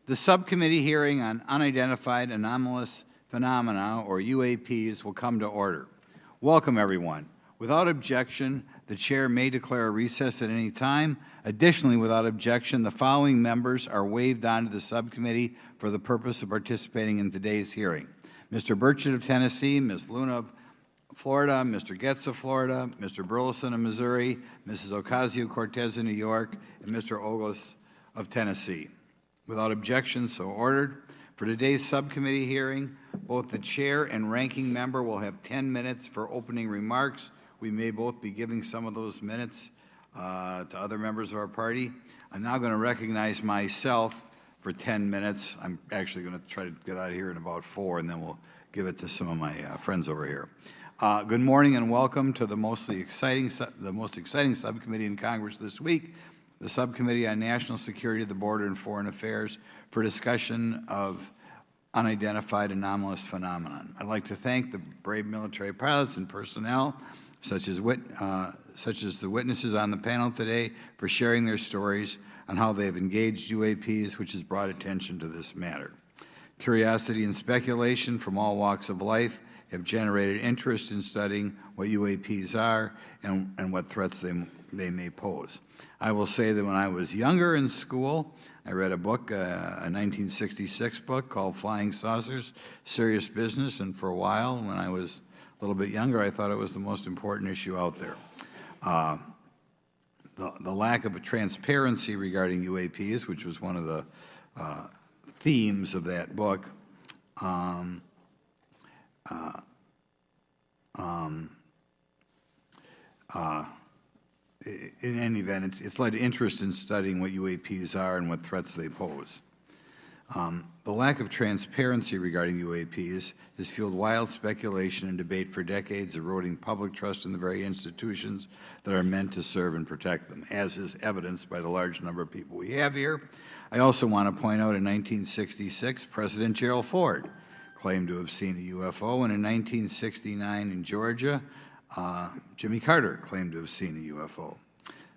The subcommittee hearing on unidentified anomalous phenomena, or UAPs, will come to order. Welcome, everyone. Without objection, the chair may declare a recess at any time. Additionally, without objection, the following members are waived onto the subcommittee for the purpose of participating in today's hearing: Mr. Burchett of Tennessee, Ms. Luna of Florida, Mr. Getz of Florida, Mr. Burleson of Missouri, Mrs. Ocasio-Cortez of New York, and Mr. Ogles of Tennessee. Without objection, so ordered. For today's subcommittee hearing, both the chair and ranking member will have 10 minutes for opening remarks. We may both be giving some of those minutes to other members of our party. I'm now going to recognize myself for 10 minutes. I'm actually going to try to get out of here in about 4, and then we'll give it to some of my friends over here. Good morning and welcome to the most exciting subcommittee in Congress this week, the Subcommittee on National Security, the Border, and Foreign Affairs, for discussion of unidentified anomalous phenomenon. I'd like to thank the brave military pilots and personnel, such as the witnesses on the panel today, for sharing their stories on how they have engaged UAPs, which has brought attention to this matter. Curiosity and speculation from all walks of life have generated interest in studying what UAPs are and what threats they may pose. I will say that when I was younger in school, I read a book, a 1966 book called Flying Saucers, Serious Business, and for a while, when I was a little bit younger, I thought it was the most important issue out there. The lack of transparency regarding UAPs, which was one of the themes of that book, in any event, it's led to interest in studying what UAPs are and what threats they pose. The lack of transparency regarding UAPs has fueled wild speculation and debate for decades, eroding public trust in the very institutions that are meant to serve and protect them, as is evidenced by the large number of people we have here. I also want to point out in 1966, President Gerald Ford claimed to have seen a UFO, and in 1969 in Georgia, Jimmy Carter claimed to have seen a UFO.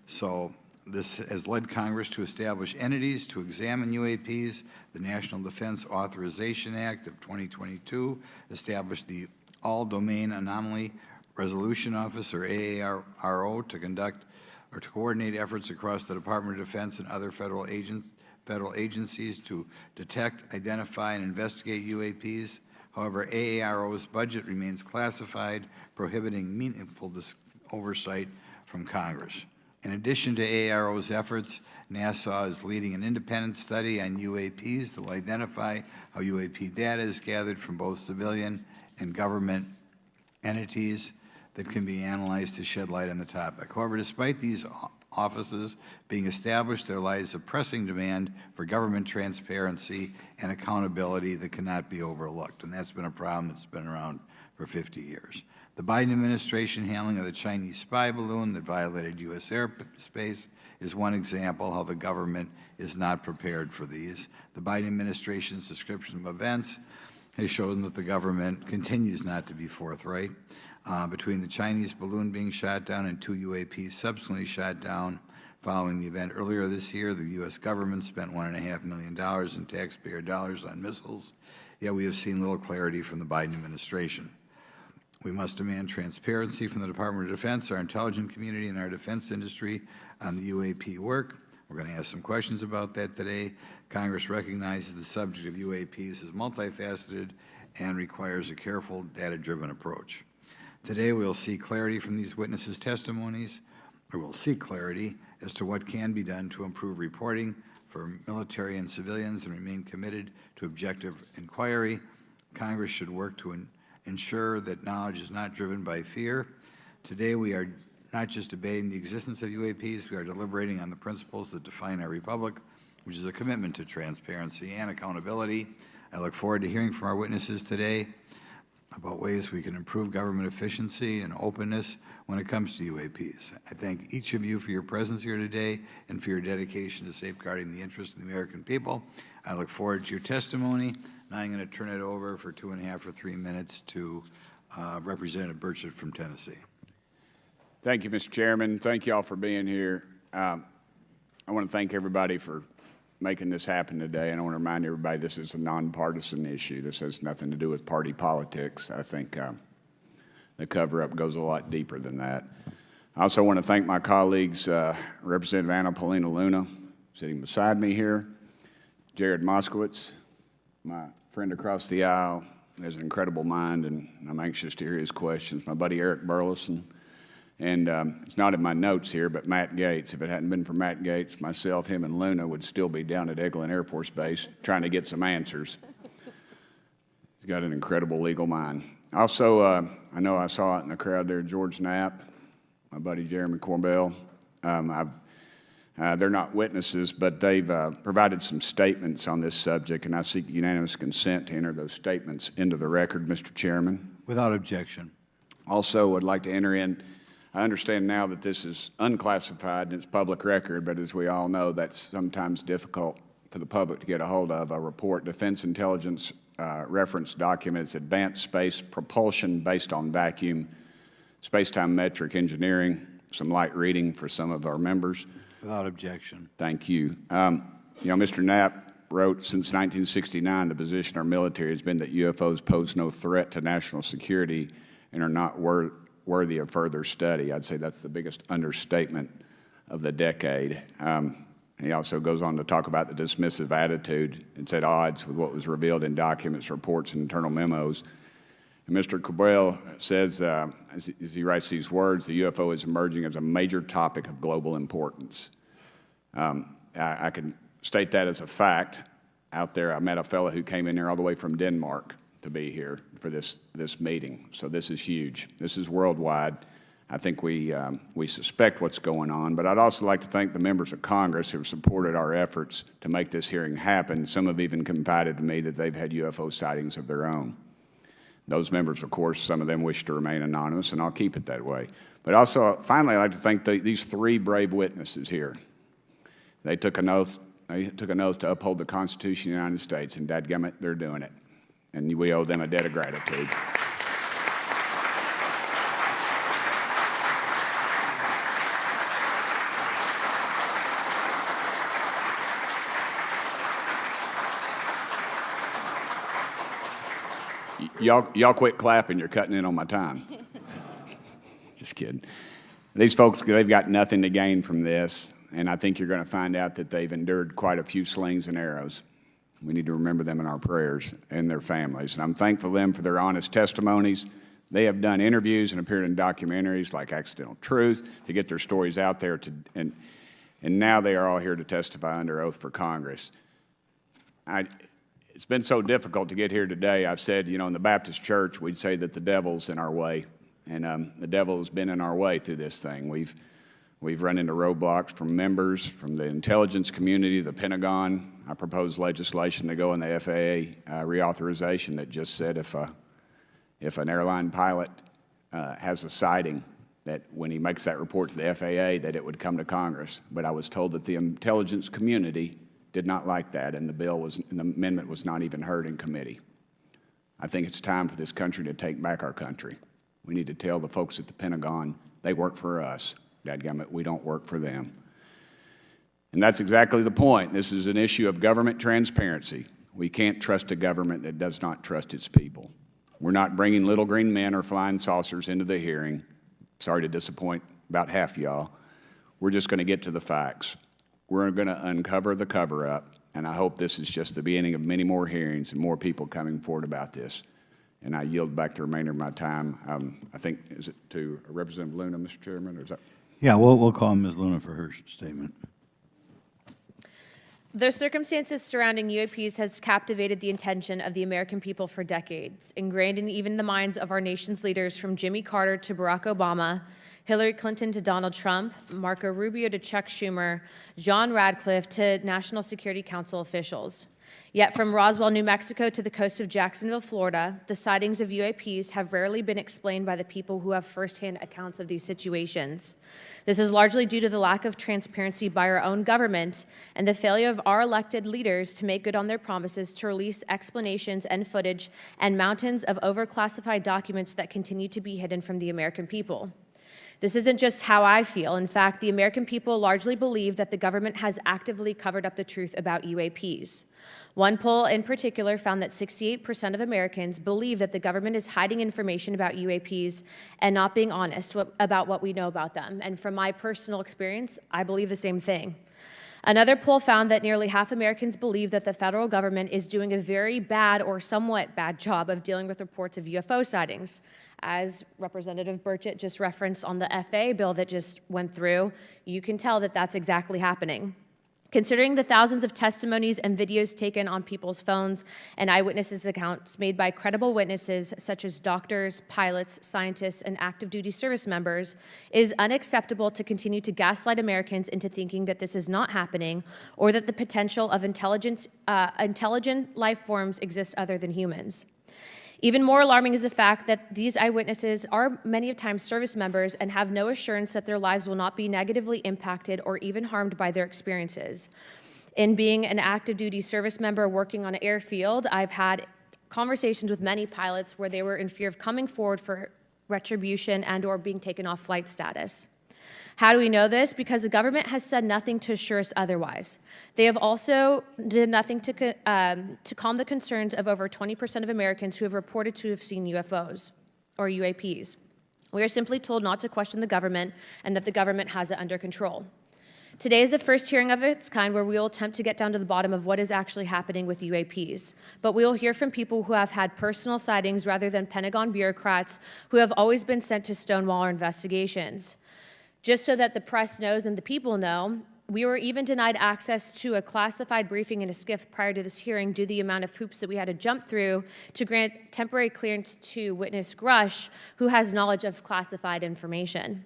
So this has led Congress to establish entities to examine UAPs. The National Defense Authorization Act of 2022 established the All-Domain Anomaly Resolution Office, or AARO, to conduct or to coordinate efforts across the Department of Defense and other federal agencies to detect, identify, and investigate UAPs. However, AARO's budget remains classified, prohibiting meaningful oversight from Congress. In addition to AARO's efforts, NASA is leading an independent study on UAPs that will identify how UAP data is gathered from both civilian and government entities that can be analyzed to shed light on the topic. However, despite these offices being established, there lies a pressing demand for government transparency and accountability that cannot be overlooked, and that's been a problem that's been around for 50 years. The Biden administration handling of the Chinese spy balloon that violated U.S. airspace is one example how the government is not prepared for these. The Biden administration's description of events has shown that the government continues not to be forthright. Between the Chinese balloon being shot down and 2 UAPs subsequently shot down following the event earlier this year, the U.S. government spent $1.5 million in taxpayer dollars on missiles, yet we have seen little clarity from the Biden administration. We must demand transparency from the Department of Defense, our intelligence community, and our defense industry on the UAP work. We're going to ask some questions about that today. Congress recognizes the subject of UAPs as multifaceted and requires a careful, data-driven approach. Today, we'll see clarity from these witnesses' testimonies, or we'll seek clarity as to what can be done to improve reporting for military and civilians and remain committed to objective inquiry. Congress should work to ensure that knowledge is not driven by fear. Today, we are not just debating the existence of UAPs, we are deliberating on the principles that define our republic, which is a commitment to transparency and accountability. I look forward to hearing from our witnesses today about ways we can improve government efficiency and openness when it comes to UAPs. I thank each of you for your presence here today and for your dedication to safeguarding the interests of the American people. I look forward to your testimony. Now I'm going to turn it over for 2.5 or 3 minutes to Representative Burchett from Tennessee. Thank you, Mr. Chairman. Thank you all for being here. I want to thank everybody for making this happen today. And I want to remind everybody this is a nonpartisan issue. This has nothing to do with party politics. I think the cover-up goes a lot deeper than that. I also want to thank my colleagues, Representative Anna Paulina Luna, sitting beside me here, Jared Moskowitz, my friend across the aisle, has an incredible mind, and I'm anxious to hear his questions. My buddy Eric Burleson, and it's not in my notes here, but Matt Gates. If it hadn't been for Matt Gates, myself, him, and Luna would still be down at Eglin Air Force Base trying to get some answers. He's got an incredible legal mind. Also, I know I saw it in the crowd there, George Knapp, my buddy Jeremy Corbell. They're not witnesses, but they've provided some statements on this subject, and I seek unanimous consent to enter those statements into the record, Mr. Chairman. Without objection. Also, would like to enter in, I understand now that this is unclassified and it's public record, but as we all know, that's sometimes difficult for the public to get a hold of. A report, Defense Intelligence Reference Documents, Advanced Space Propulsion Based on Vacuum, Space-Time Metric Engineering, some light reading for some of our members. Without objection. Thank you. Mr. Knapp wrote, since 1969, the position of our military has been that UFOs pose no threat to national security and are not worthy of further study. I'd say that's the biggest understatement of the decade. He also goes on to talk about the dismissive attitude. It's at odds with what was revealed in documents, reports, and internal memos. And Mr. Cabral says, as he writes these words, the UFO is emerging as a major topic of global importance. I can state that as a fact. Out there, I met a fellow who came in here all the way from Denmark to be here for this meeting. So this is huge. This is worldwide. I think we suspect what's going on, but I'd also like to thank the members of Congress who have supported our efforts to make this hearing happen. Some have even confided to me that they've had UFO sightings of their own. Those members, of course, some of them wish to remain anonymous, and I'll keep it that way. But also, finally, I'd like to thank these three brave witnesses here. They took an oath. They took an oath to uphold the Constitution of the United States, and dadgummit, they're doing it. And we owe them a debt of gratitude. Y'all quit clapping. You're cutting in on my time. Just kidding. These folks, they've got nothing to gain from this, and I think you're going to find out that they've endured quite a few slings and arrows. We need to remember them in our prayers and their families. And I'm thankful to them for their honest testimonies. They have done interviews and appeared in documentaries like Accidental Truth to get their stories out there, and now they are all here to testify under oath for Congress. It's been so difficult to get here today. I've said, in the Baptist church, we'd say that the devil's in our way, and the devil has been in our way through this thing. We've run into roadblocks from members, from the intelligence community, the Pentagon. I proposed legislation to go in the FAA reauthorization that just said if an airline pilot has a sighting, that when he makes that report to the FAA, that it would come to Congress. But I was told that the intelligence community did not like that, and the amendment was not even heard in committee. I think it's time for this country to take back our country. We need to tell the folks at the Pentagon they work for us. Dadgummit, we don't work for them. And that's exactly the point. This is an issue of government transparency. We can't trust a government that does not trust its people. We're not bringing little green men or flying saucers into the hearing. Sorry to disappoint about half y'all. We're just going to get to the facts. We're going to uncover the cover-up, and I hope this is just the beginning of many more hearings and more people coming forward about this. And I yield back the remainder of my time. I think, is it to Representative Luna, Mr. Chairman, or is that? Yeah, we'll call Ms. Luna for her statement. The circumstances surrounding UAPs has captivated the attention of the American people for decades, ingrained in even the minds of our nation's leaders from Jimmy Carter to Barack Obama, Hillary Clinton to Donald Trump, Marco Rubio to Chuck Schumer, John Radcliffe to National Security Council officials. Yet from Roswell, New Mexico to the coast of Jacksonville, Florida, the sightings of UAPs have rarely been explained by the people who have firsthand accounts of these situations. This is largely due to the lack of transparency by our own government and the failure of our elected leaders to make good on their promises to release explanations and footage and mountains of overclassified documents that continue to be hidden from the American people. This isn't just how I feel. In fact, the American people largely believe that the government has actively covered up the truth about UAPs. One poll in particular found that 68% of Americans believe that the government is hiding information about UAPs and not being honest about what we know about them. And from my personal experience, I believe the same thing. Another poll found that nearly half Americans believe that the federal government is doing a very bad or somewhat bad job of dealing with reports of UFO sightings. As Representative Burchett just referenced on the FAA bill that just went through, you can tell that that's exactly happening. Considering the thousands of testimonies and videos taken on people's phones and eyewitnesses' accounts made by credible witnesses such as doctors, pilots, scientists, and active duty service members, it is unacceptable to continue to gaslight Americans into thinking that this is not happening or that the potential of intelligent life forms exists other than humans. Even more alarming is the fact that these eyewitnesses are many times service members and have no assurance that their lives will not be negatively impacted or even harmed by their experiences. In being an active duty service member working on an airfield, I've had conversations with many pilots where they were in fear of coming forward for retribution and or being taken off flight status. How do we know this? Because the government has said nothing to assure us otherwise. They have also did nothing to calm the concerns of over 20% of Americans who have reported to have seen UFOs or UAPs. We are simply told not to question the government and that the government has it under control. Today is the first hearing of its kind where we will attempt to get down to the bottom of what is actually happening with UAPs. But we will hear from people who have had personal sightings rather than Pentagon bureaucrats who have always been sent to stonewall our investigations. Just so that the press knows and the people know, we were even denied access to a classified briefing in a SCIF prior to this hearing due to the amount of hoops that we had to jump through to grant temporary clearance to witness Grush, who has knowledge of classified information.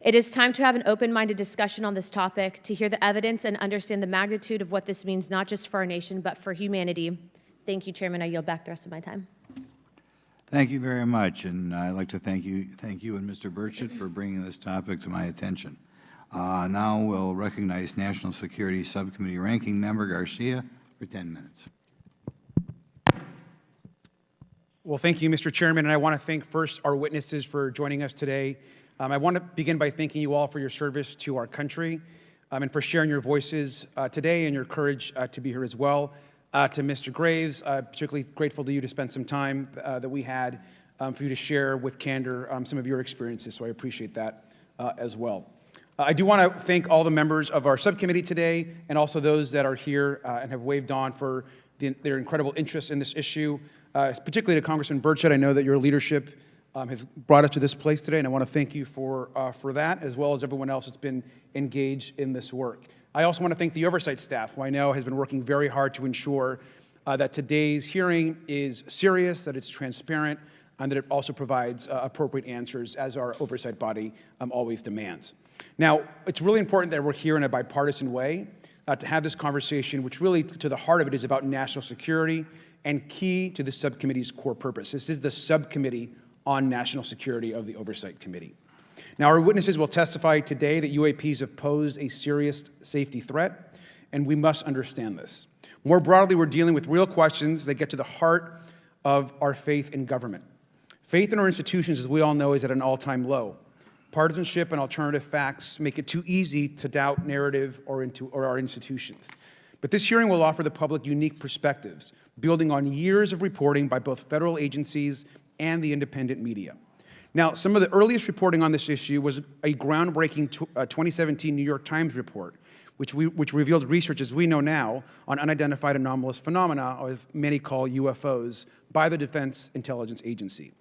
It is time to have an open-minded discussion on this topic, to hear the evidence and understand the magnitude of what this means, not just for our nation, but for humanity. Thank you, Chairman. I yield back the rest of my time. Thank you very much, and I'd like to thank you and Mr. Burchett for bringing this topic to my attention. Now we'll recognize National Security Subcommittee Ranking Member Garcia for 10 minutes. Well, thank you, Mr. Chairman, and I want to thank first our witnesses for joining us today. I want to begin by thanking you all for your service to our country and for sharing your voices today and your courage to be here as well. To Mr. Graves, particularly grateful to you to spend some time that we had for you to share with candor some of your experiences, so I appreciate that as well. I do want to thank all the members of our subcommittee today and also those that are here and have waved on for their incredible interest in this issue, particularly to Congressman Burchett. I know that your leadership has brought us to this place today, and I want to thank you for that, as well as everyone else that's been engaged in this work. I also want to thank the Oversight staff, who I know has been working very hard to ensure that today's hearing is serious, that it's transparent, and that it also provides appropriate answers, as our oversight body always demands. Now, it's really important that we're here in a bipartisan way to have this conversation, which really, to the heart of it, is about national security and key to the subcommittee's core purpose. This is the Subcommittee on National Security of the Oversight Committee. Now, our witnesses will testify today that UAPs have posed a serious safety threat, and we must understand this. More broadly, we're dealing with real questions that get to the heart of our faith in government. Faith in our institutions, as we all know, is at an all-time low. Partisanship and alternative facts make it too easy to doubt narrative or our institutions. But this hearing will offer the public unique perspectives, building on years of reporting by both federal agencies and the independent media. Now, some of the earliest reporting on this issue was a groundbreaking 2017 New York Times report, which revealed research, as we know now, on unidentified anomalous phenomena, as many call UFOs, by the Defense Intelligence Agency.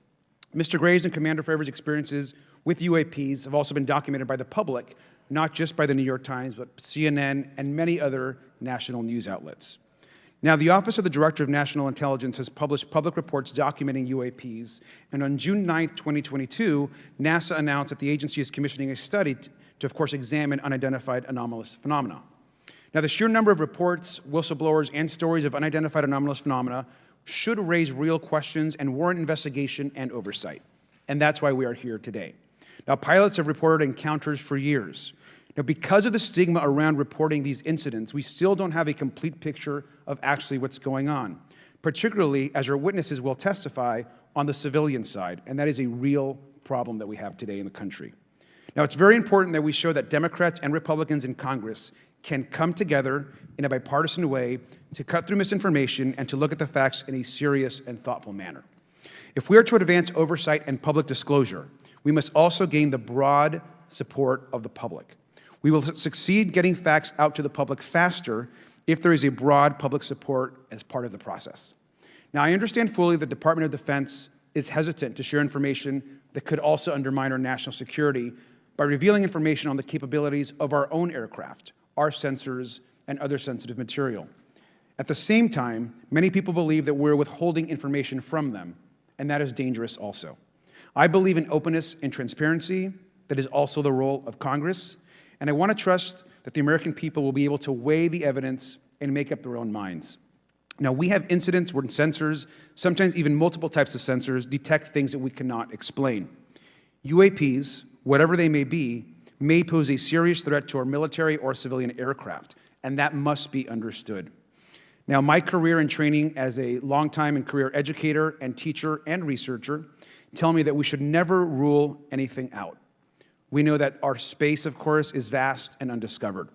Mr. Graves and Commander Fravors' experiences with UAPs have also been documented by the public, not just by the New York Times, but CNN and many other national news outlets. Now, the Office of the Director of National Intelligence has published public reports documenting UAPs, and on June 9, 2022, NASA announced that the agency is commissioning a study to, of course, examine unidentified anomalous phenomena. Now, the sheer number of reports, whistleblowers, and stories of unidentified anomalous phenomena should raise real questions and warrant investigation and oversight, and that's why we are here today. Now, pilots have reported encounters for years. Now, because of the stigma around reporting these incidents, we still don't have a complete picture of actually what's going on, particularly as our witnesses will testify on the civilian side, and that is a real problem that we have today in the country. Now, it's very important that we show that Democrats and Republicans in Congress can come together in a bipartisan way to cut through misinformation and to look at the facts in a serious and thoughtful manner. If we are to advance oversight and public disclosure, we must also gain the broad support of the public. We will succeed getting facts out to the public faster if there is a broad public support as part of the process. Now, I understand fully the Department of Defense is hesitant to share information that could also undermine our national security by revealing information on the capabilities of our own aircraft, our sensors, and other sensitive material. At the same time, many people believe that we're withholding information from them, and that is dangerous also. I believe in openness and transparency. That is also the role of Congress, and I want to trust that the American people will be able to weigh the evidence and make up their own minds. Now, we have incidents where sensors, sometimes even multiple types of sensors, detect things that we cannot explain. UAPs, whatever they may be, may pose a serious threat to our military or civilian aircraft, and that must be understood. Now, my career and training as a longtime and career educator and teacher and researcher tell me that we should never rule anything out. We know that our space, of course, is vast and undiscovered.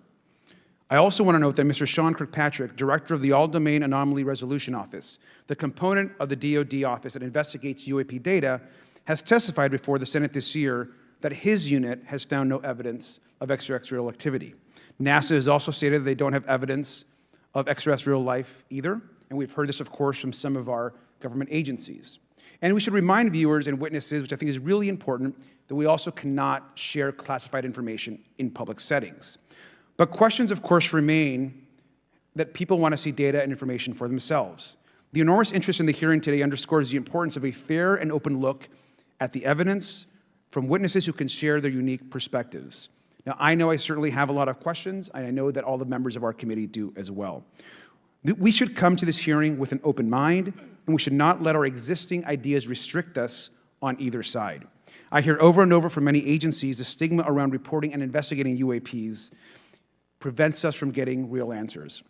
I also want to note that Mr. Sean Kirkpatrick, director of the All-Domain Anomaly Resolution Office, the component of the DoD office that investigates UAP data, has testified before the Senate this year that his unit has found no evidence of extraterrestrial activity. NASA has also stated that they don't have evidence of extraterrestrial life either, and we've heard this, of course, from some of our government agencies. And we should remind viewers and witnesses, which I think is really important, that we also cannot share classified information in public settings. But questions, of course, remain that people want to see data and information for themselves. The enormous interest in the hearing today underscores the importance of a fair and open look at the evidence from witnesses who can share their unique perspectives. Now, I know I certainly have a lot of questions, and I know that all the members of our committee do as well. We should come to this hearing with an open mind, and we should not let our existing ideas restrict us on either side. I hear over and over from many agencies the stigma around reporting and investigating UAPs prevents us from getting real answers.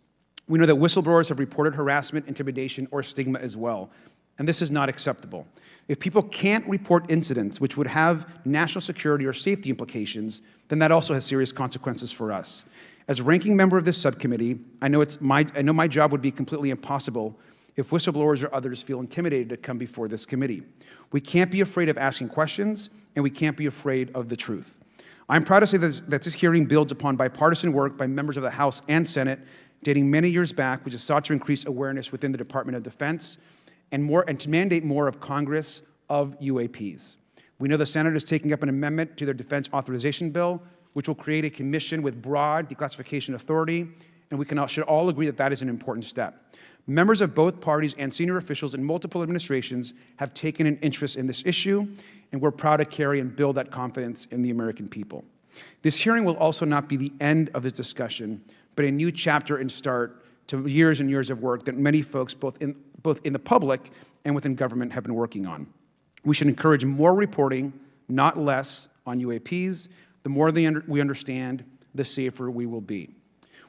We know that whistleblowers have reported harassment, intimidation, or stigma as well, and this is not acceptable. If people can't report incidents which would have national security or safety implications, then that also has serious consequences for us. As ranking member of this subcommittee, I know my job would be completely impossible if whistleblowers or others feel intimidated to come before this committee. We can't be afraid of asking questions, and we can't be afraid of the truth. I'm proud to say that this hearing builds upon bipartisan work by members of the House and Senate dating many years back, which is sought to increase awareness within the Department of Defense and to mandate more of Congress of UAPs. We know the Senate is taking up an amendment to their defense authorization bill, which will create a commission with broad declassification authority, and we should all agree that that is an important step. Members of both parties and senior officials in multiple administrations have taken an interest in this issue, and we're proud to carry and build that confidence in the American people. This hearing will also not be the end of this discussion, but a new chapter and start to years and years of work that many folks, both in the public and within government, have been working on. We should encourage more reporting, not less, on UAPs. The more we understand, the safer we will be.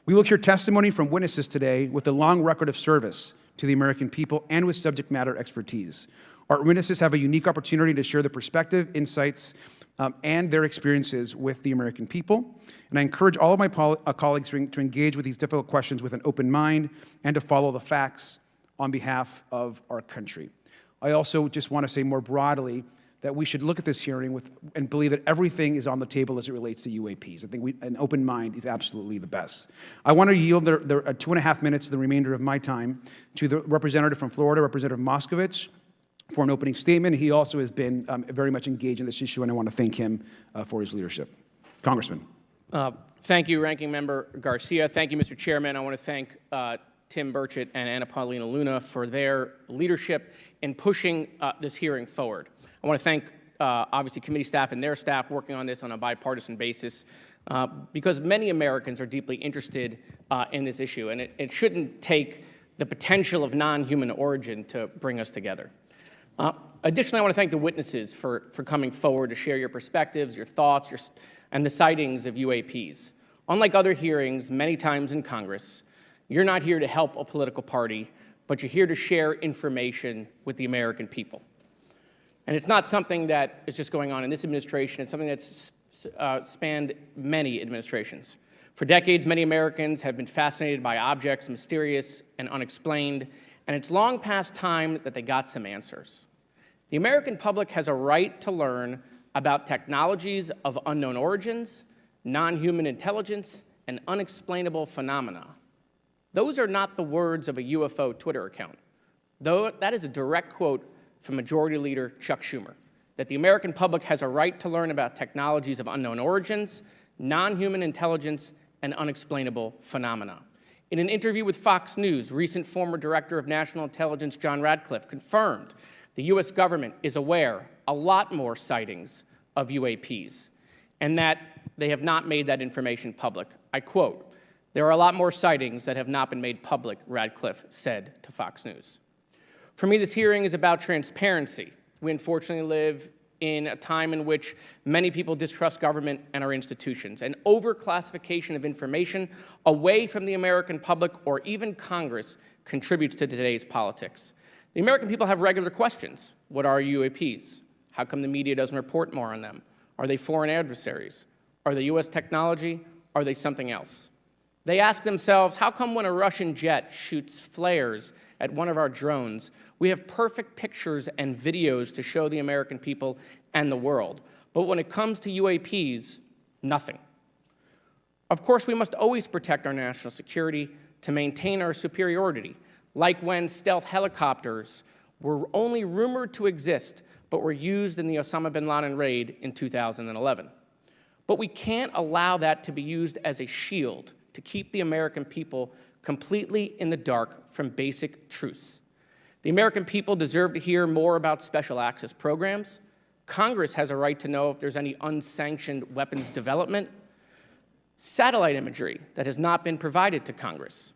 We will hear testimony from witnesses today with a long record of service to the American people and with subject matter expertise. Our witnesses have a unique opportunity to share their perspective, insights, and their experiences with the American people. And I encourage all of my colleagues to engage with these difficult questions with an open mind and to follow the facts on behalf of our country. I also just want to say more broadly that we should look at this hearing and believe that everything is on the table as it relates to UAPs. I think an open mind is absolutely the best. I want to yield the 2.5 minutes, the remainder of my time, to the representative from Florida, Representative Moskowitz, for an opening statement. He also has been very much engaged in this issue, and I want to thank him for his leadership. Congressman. Thank you, Ranking Member Garcia. Thank you, Mr. Chairman. I want to thank Tim Burchett and Anna Paulina Luna for their leadership in pushing this hearing forward. I want to thank, obviously, committee staff and their staff working on this on a bipartisan basis because many Americans are deeply interested in this issue, and it shouldn't take the potential of non-human origin to bring us together. Additionally, I want to thank the witnesses for coming forward to share your perspectives, your thoughts, and the sightings of UAPs. Unlike other hearings many times in Congress, you're not here to help a political party, but you're here to share information with the American people. And it's not something that is just going on in this administration. It's something that's spanned many administrations. For decades, many Americans have been fascinated by objects mysterious and unexplained, and it's long past time that they got some answers. The American public has a right to learn about technologies of unknown origins, non-human intelligence, and unexplainable phenomena. Those are not the words of a UFO Twitter account, though that is a direct quote from Majority Leader Chuck Schumer, that the American public has a right to learn about technologies of unknown origins, non-human intelligence, and unexplainable phenomena. In an interview with Fox News, recent former Director of National Intelligence John Radcliffe confirmed the U.S. government is aware a lot more sightings of UAPs, and that they have not made that information public. I quote, "There are a lot more sightings that have not been made public," Radcliffe said to Fox News. For me, this hearing is about transparency. We unfortunately live in a time in which many people distrust government and our institutions. And overclassification of information away from the American public or even Congress contributes to today's politics. The American people have regular questions. What are UAPs? How come the media doesn't report more on them? Are they foreign adversaries? Are they U.S. technology? Are they something else? They ask themselves, how come when a Russian jet shoots flares at one of our drones, we have perfect pictures and videos to show the American people and the world, but when it comes to UAPs, nothing? Of course, we must always protect our national security to maintain our superiority, like when stealth helicopters were only rumored to exist, but were used in the Osama bin Laden raid in 2011. But we can't allow that to be used as a shield to keep the American people completely in the dark from basic truths. The American people deserve to hear more about special access programs. Congress has a right to know if there's any unsanctioned weapons development, satellite imagery that has not been provided to Congress.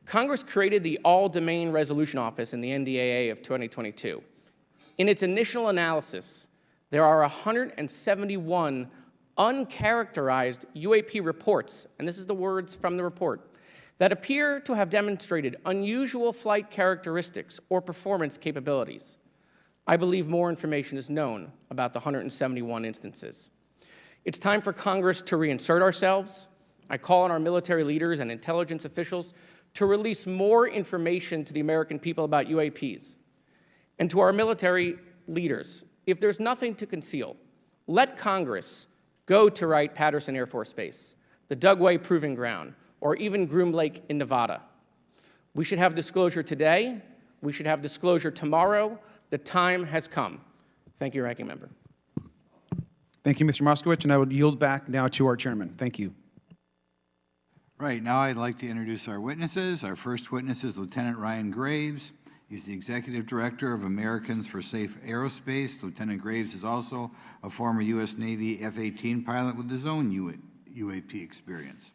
Congress created the All-Domain Resolution Office in the NDAA of 2022. In its initial analysis, there are 171 uncharacterized UAP reports, and this is the words from the report, that appear to have demonstrated unusual flight characteristics or performance capabilities. I believe more information is known about the 171 instances. It's time for Congress to reinsert ourselves. I call on our military leaders and intelligence officials to release more information to the American people about UAPs. And to our military leaders, if there's nothing to conceal, let Congress go to Wright-Patterson Air Force Base, the Dugway Proving Ground, or even Groom Lake in Nevada. We should have disclosure today. We should have disclosure tomorrow. The time has come. Thank you, Ranking Member. Thank you, Mr. Moskowitz, and I would yield back now to our chairman. Thank you. Right, now I'd like to introduce our witnesses. Our first witness is Lieutenant Ryan Graves. He's the Executive Director of Americans for Safe Aerospace. Lieutenant Graves is also a former U.S. Navy F-18 pilot with his own UAP experience.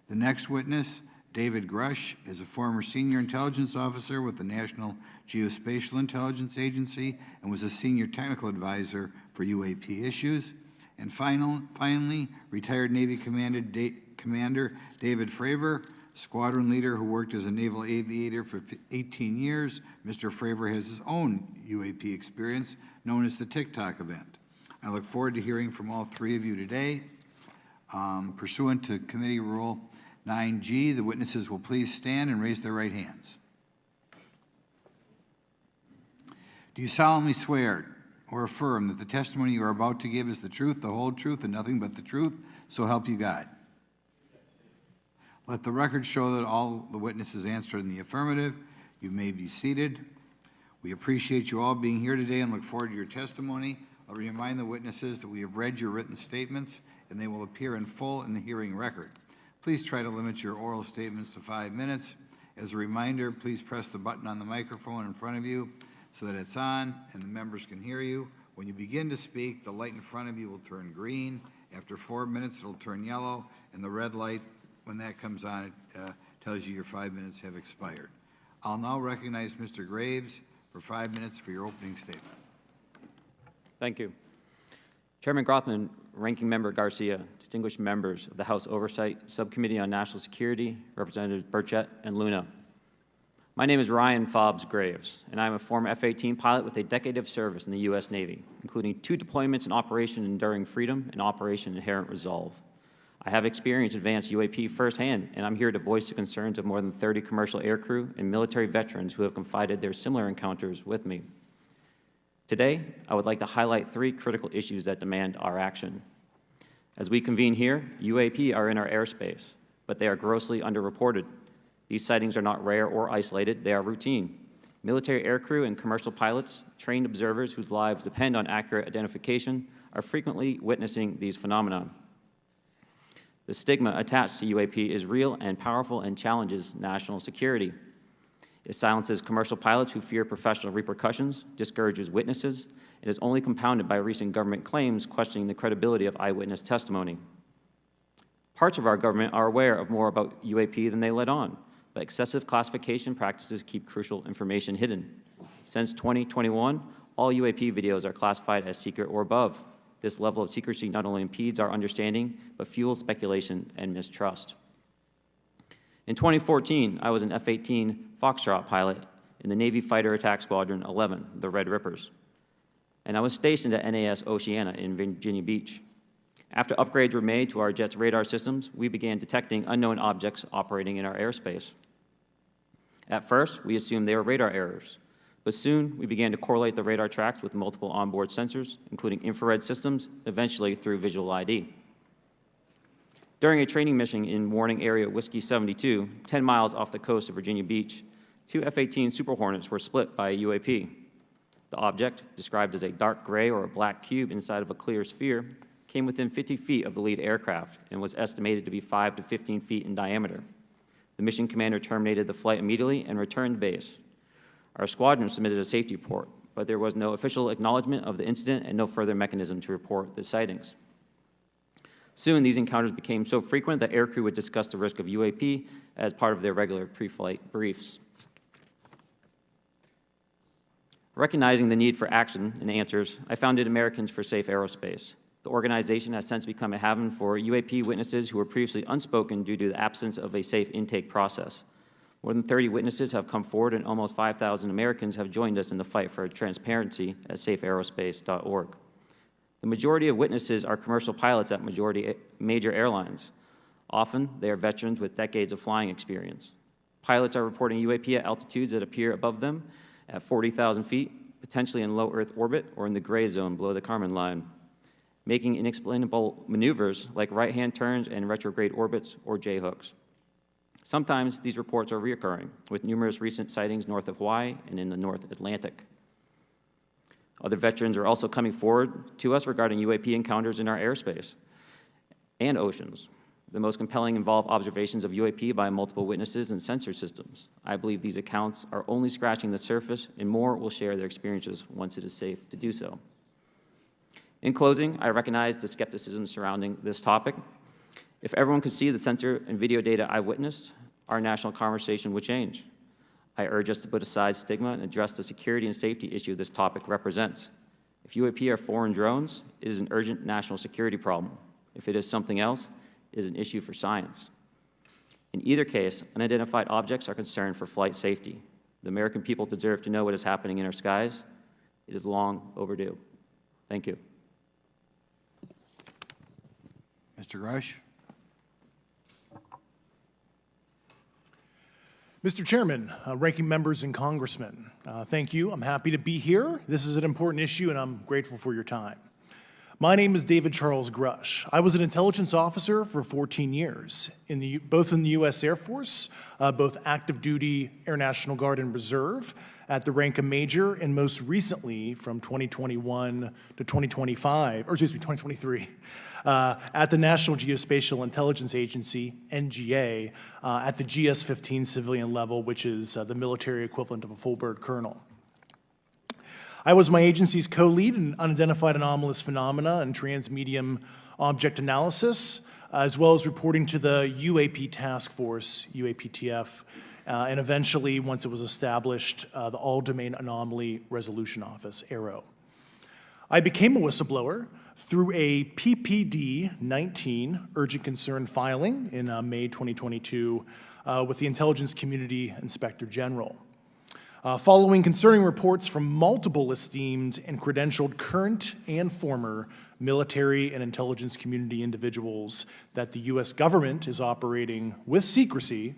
The next witness, David Grush, is a former senior intelligence officer with the National Geospatial Intelligence Agency and was a senior technical advisor for UAP issues. And finally, retired Navy Commander David Fravor, squadron leader who worked as a naval aviator for 18 years. Mr. Fravor has his own UAP experience, known as the TikTok event. I look forward to hearing from all three of you today. Pursuant to Committee Rule 9G, the witnesses will please stand and raise their right hands. Do you solemnly swear or affirm that the testimony you are about to give is the truth, the whole truth, and nothing but the truth, so help you God? Let the record show that all the witnesses answered in the affirmative. You may be seated. We appreciate you all being here today and look forward to your testimony. I'll remind the witnesses that we have read your written statements and they will appear in full in the hearing record. Please try to limit your oral statements to 5 minutes. As a reminder, please press the button on the microphone in front of you so that it's on and the members can hear you. When you begin to speak, the light in front of you will turn green. After 4 minutes, it'll turn yellow, and the red light, when that comes on, it tells you your 5 minutes have expired. I'll now recognize Mr. Graves for 5 minutes for your opening statement. Thank you. Chairman Grothman, Ranking Member Garcia, distinguished members of the House Oversight Subcommittee on National Security, Representatives Burchett and Luna. My name is Ryan Fobbs Graves, and I'm a former F-18 pilot with a decade of service in the U.S. Navy, including 2 deployments in Operation Enduring Freedom and Operation Inherent Resolve. I have experienced advanced UAP firsthand, and I'm here to voice the concerns of more than 30 commercial aircrew and military veterans who have confided their similar encounters with me. Today, I would like to highlight 3 critical issues that demand our action. As we convene here, UAP are in our airspace, but they are grossly underreported. These sightings are not rare or isolated, they are routine. Military aircrew and commercial pilots, trained observers whose lives depend on accurate identification, are frequently witnessing these phenomena. The stigma attached to UAP is real and powerful and challenges national security. It silences commercial pilots who fear professional repercussions, discourages witnesses, and is only compounded by recent government claims questioning the credibility of eyewitness testimony. Parts of our government are aware of more about UAP than they let on, but excessive classification practices keep crucial information hidden. Since 2021, all UAP videos are classified as secret or above. This level of secrecy not only impedes our understanding, but fuels speculation and mistrust. In 2014, I was an F-18 Foxtrot pilot in the Navy Fighter Attack Squadron 11, the Red Rippers, and I was stationed at NAS Oceana in Virginia Beach. After upgrades were made to our jet's radar systems, we began detecting unknown objects operating in our airspace. At first, we assumed they were radar errors, but soon we began to correlate the radar tracks with multiple onboard sensors, including infrared systems, eventually through visual ID. During a training mission in Warning Area Whiskey 72, 10 miles off the coast of Virginia Beach, 2 F-18 Super Hornets were split by a UAP. The object, described as a dark gray or a black cube inside of a clear sphere, came within 50 feet of the lead aircraft and was estimated to be 5 to 15 feet in diameter. The mission commander terminated the flight immediately and returned to base. Our squadron submitted a safety report, but there was no official acknowledgement of the incident and no further mechanism to report the sightings. Soon, these encounters became so frequent that aircrew would discuss the risk of UAP as part of their regular pre-flight briefs. Recognizing the need for action and answers, I founded Americans for Safe Aerospace. The organization has since become a haven for UAP witnesses who were previously unspoken due to the absence of a safe intake process. More than 30 witnesses have come forward, and almost 5,000 Americans have joined us in the fight for transparency at safeaerospace.org. The majority of witnesses are commercial pilots at major airlines. Often, they are veterans with decades of flying experience. Pilots are reporting UAP at altitudes that appear above them at 40,000 feet, potentially in low Earth orbit or in the gray zone below the Kármán line, making inexplainable maneuvers like right-hand turns and retrograde orbits or J-hooks. Sometimes these reports are reoccurring, with numerous recent sightings north of Hawaii and in the North Atlantic. Other veterans are also coming forward to us regarding UAP encounters in our airspace and oceans. The most compelling involve observations of UAP by multiple witnesses and sensor systems. I believe these accounts are only scratching the surface, and more will share their experiences once it is safe to do so. In closing, I recognize the skepticism surrounding this topic. If everyone could see the sensor and video data I witnessed, our national conversation would change. I urge us to put aside stigma and address the security and safety issue this topic represents. If UAP are foreign drones, it is an urgent national security problem. If it is something else, it is an issue for science. In either case, unidentified objects are concerned for flight safety. The American people deserve to know what is happening in our skies. It is long overdue. Thank you. Mr. Grush? Mr. Chairman, ranking members and congressmen, thank you. I'm happy to be here. This is an important issue, and I'm grateful for your time. My name is David Charles Grush. I was an intelligence officer for 14 years, both in the U.S. Air Force, both active duty, Air National Guard, and Reserve, at the rank of major, and most recently from 2021 to 2023, at the National Geospatial Intelligence Agency, NGA, at the GS-15 civilian level, which is the military equivalent of a full bird colonel. I was my agency's co-lead in unidentified anomalous phenomena and transmedium object analysis, as well as reporting to the UAP task force, UAPTF, and eventually, once it was established, the All-Domain Anomaly Resolution Office, AARO. I became a whistleblower through a PPD 19 urgent concern filing in May 2022 with the Intelligence Community Inspector General. Following concerning reports from multiple esteemed and credentialed current and former military and intelligence community individuals that the U.S. government is operating with secrecy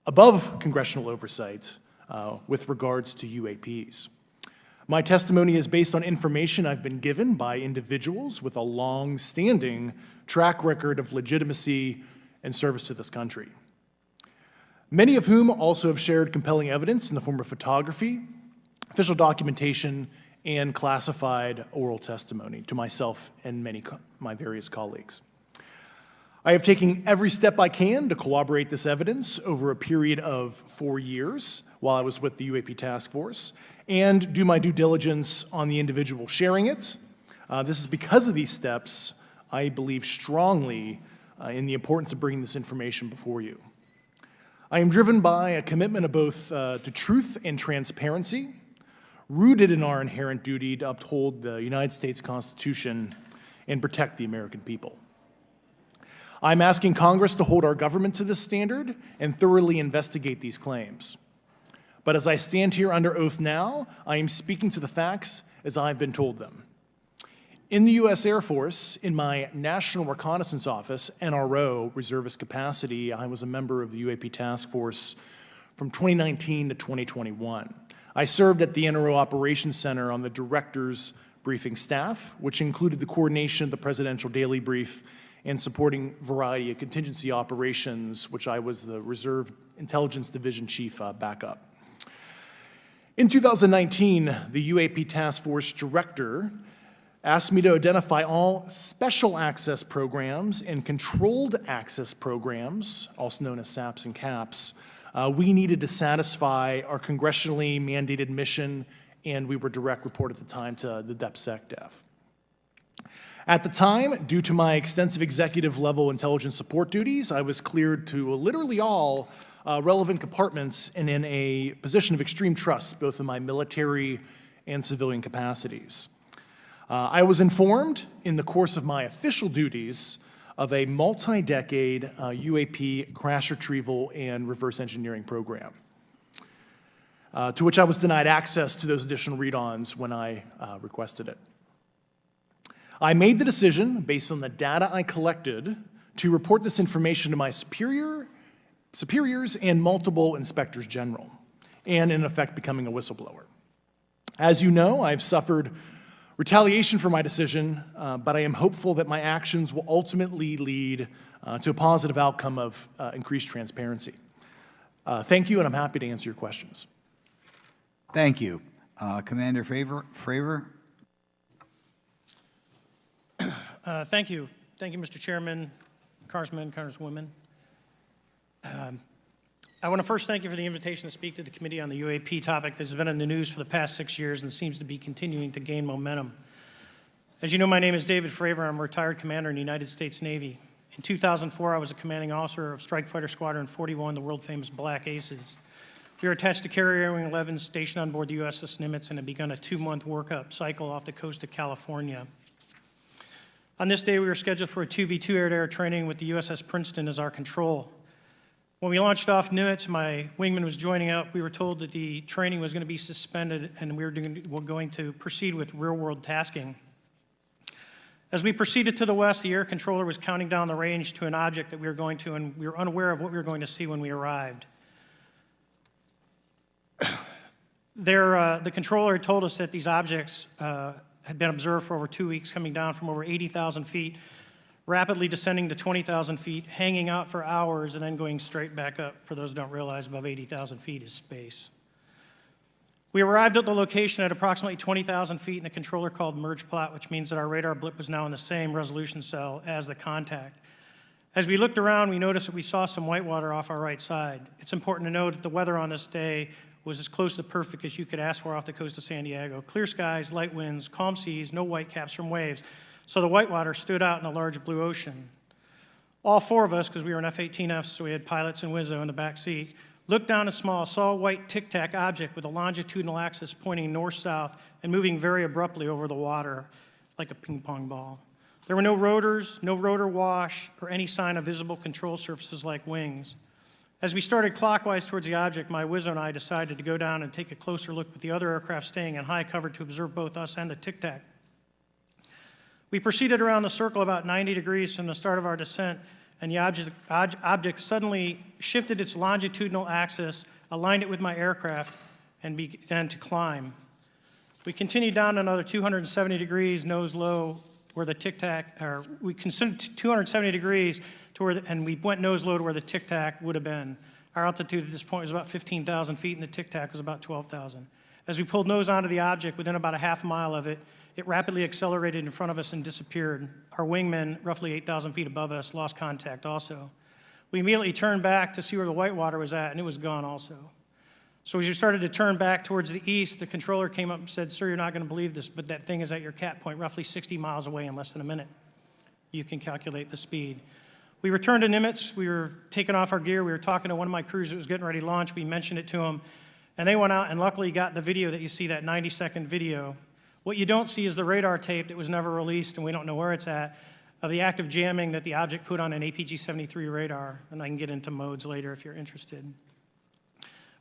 above congressional oversight with regards to UAPs. My testimony is based on information I've been given by individuals with a long-standing track record of legitimacy and service to this country, many of whom also have shared compelling evidence in the form of photography, official documentation, and classified oral testimony to myself and my various colleagues. I have taken every step I can to corroborate this evidence over a period of 4 years while I was with the UAP Task Force and do my due diligence on the individual sharing it. This is because of these steps, I believe strongly in the importance of bringing this information before you. I am driven by a commitment of both to truth and transparency, rooted in our inherent duty to uphold the United States Constitution and protect the American people. I'm asking Congress to hold our government to this standard and thoroughly investigate these claims. But as I stand here under oath now, I am speaking to the facts as I've been told them. In the U.S. Air Force, in my National Reconnaissance Office, NRO, reservist capacity, I was a member of the UAP Task Force from 2019 to 2021. I served at the NRO Operations Center on the Director's Briefing staff, which included the coordination of the Presidential Daily Brief and supporting variety of contingency operations, which I was the Reserve Intelligence Division Chief backup. In 2019, the UAP Task Force Director asked me to identify all special access programs and controlled access programs, also known as SAPs and CAPs, we needed to satisfy our congressionally mandated mission, and we were direct report at the time to the DepSecDef. At the time, due to my extensive executive level intelligence support duties, I was cleared to literally all relevant compartments and in a position of extreme trust, both in my military and civilian capacities. I was informed in the course of my official duties of a multi-decade UAP crash retrieval and reverse engineering program, to which I was denied access to those additional read-ons when I requested it. I made the decision, based on the data I collected, to report this information to my superiors and multiple inspectors general, and in effect becoming a whistleblower. As you know, I've suffered retaliation for my decision, but I am hopeful that my actions will ultimately lead to a positive outcome of increased transparency. Thank you, and I'm happy to answer your questions. Thank you. Commander Fravor? Thank you. Thank you, Mr. Chairman, Congressmen, Congresswomen. I want to first thank you for the invitation to speak to the committee on the UAP topic that has been in the news for the past 6 years and seems to be continuing to gain momentum. As you know, my name is David Fravor. I'm a retired commander in the United States Navy. In 2004, I was a commanding officer of Strike Fighter Squadron 41, the world-famous Black Aces. We were attached to Carrier Wing 11, stationed on board the USS Nimitz, and had begun a 2-month workup cycle off the coast of California. On this day, we were scheduled for a 2v2 air-to-air training with the USS Princeton as our control. When we launched off Nimitz, my wingman was joining up. We were told that the training was going to be suspended and we were going to proceed with real-world tasking. As we proceeded to the west, the air controller was counting down the range to an object that we were going to, and we were unaware of what we were going to see when we arrived. The controller had told us that these objects had been observed for over 2 weeks, coming down from over 80,000 feet, rapidly descending to 20,000 feet, hanging out for hours, and then going straight back up. For those who don't realize, above 80,000 feet is space. We arrived at the location at approximately 20,000 feet, and the controller called merge plot, which means that our radar blip was now in the same resolution cell as the contact. As we looked around, we noticed that we saw some whitewater off our right side. It's important to note that the weather on this day was as close to perfect as you could ask for off the coast of San Diego. Clear skies, light winds, calm seas, no whitecaps from waves. So the whitewater stood out in a large blue ocean. All 4 of us, because we were in F-18Fs, so we had pilots and Wizzo in the back seat, looked down and saw a white tic-tac object with a longitudinal axis pointing north-south and moving very abruptly over the water like a ping-pong ball. There were no rotors, no rotor wash, or any sign of visible control surfaces like wings. As we started clockwise towards the object, my wizzo and I decided to go down and take a closer look with the other aircraft staying in high cover to observe both us and the Tic Tac. We proceeded around the circle about 90 degrees from the start of our descent, and the object suddenly shifted its longitudinal axis, aligned it with my aircraft, and began to climb. We continued down another 270 degrees, nose low, where the Tic Tac, or we considered 270 degrees to where, and we went nose low to where the Tic Tac would have been. Our altitude at this point was about 15,000 feet, and the Tic Tac was about 12,000. As we pulled nose onto the object, within about a half mile of it, it rapidly accelerated in front of us and disappeared. Our wingmen, roughly 8,000 feet above us, lost contact also. We immediately turned back to see where the whitewater was at, and it was gone also. So as we started to turn back towards the east, the controller came up and said, "Sir, you're not going to believe this, but that thing is at your cap point, roughly 60 miles away in less than a minute. You can calculate the speed." We returned to Nimitz. We were taking off our gear. We were talking to one of my crews that was getting ready to launch. We mentioned it to them, and they went out and luckily got the video that you see, that 90-second video. What you don't see is the radar tape that was never released, and we don't know where it's at, of the active jamming that the object put on an APG-73 radar, and I can get into modes later if you're interested.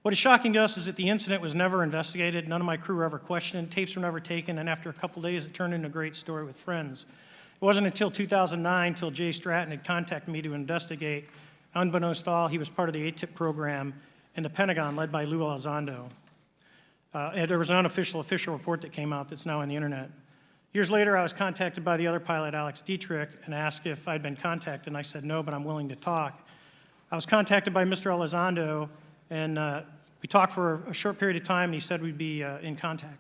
What is shocking to us is that the incident was never investigated. None of my crew were ever questioned. Tapes were never taken, and after a couple days, it turned into a great story with friends. It wasn't until 2009 until Jay Stratton had contacted me to investigate. Unbeknownst to all, he was part of the ATIP program in the Pentagon led by Lou Elizondo. And there was an official report that came out that's now on the internet. Years later, I was contacted by the other pilot, Alex Dietrich, and asked if I'd been contacted, and I said no, but I'm willing to talk. I was contacted by Mr. Elizondo, and we talked for a short period of time, and he said we'd be in contact.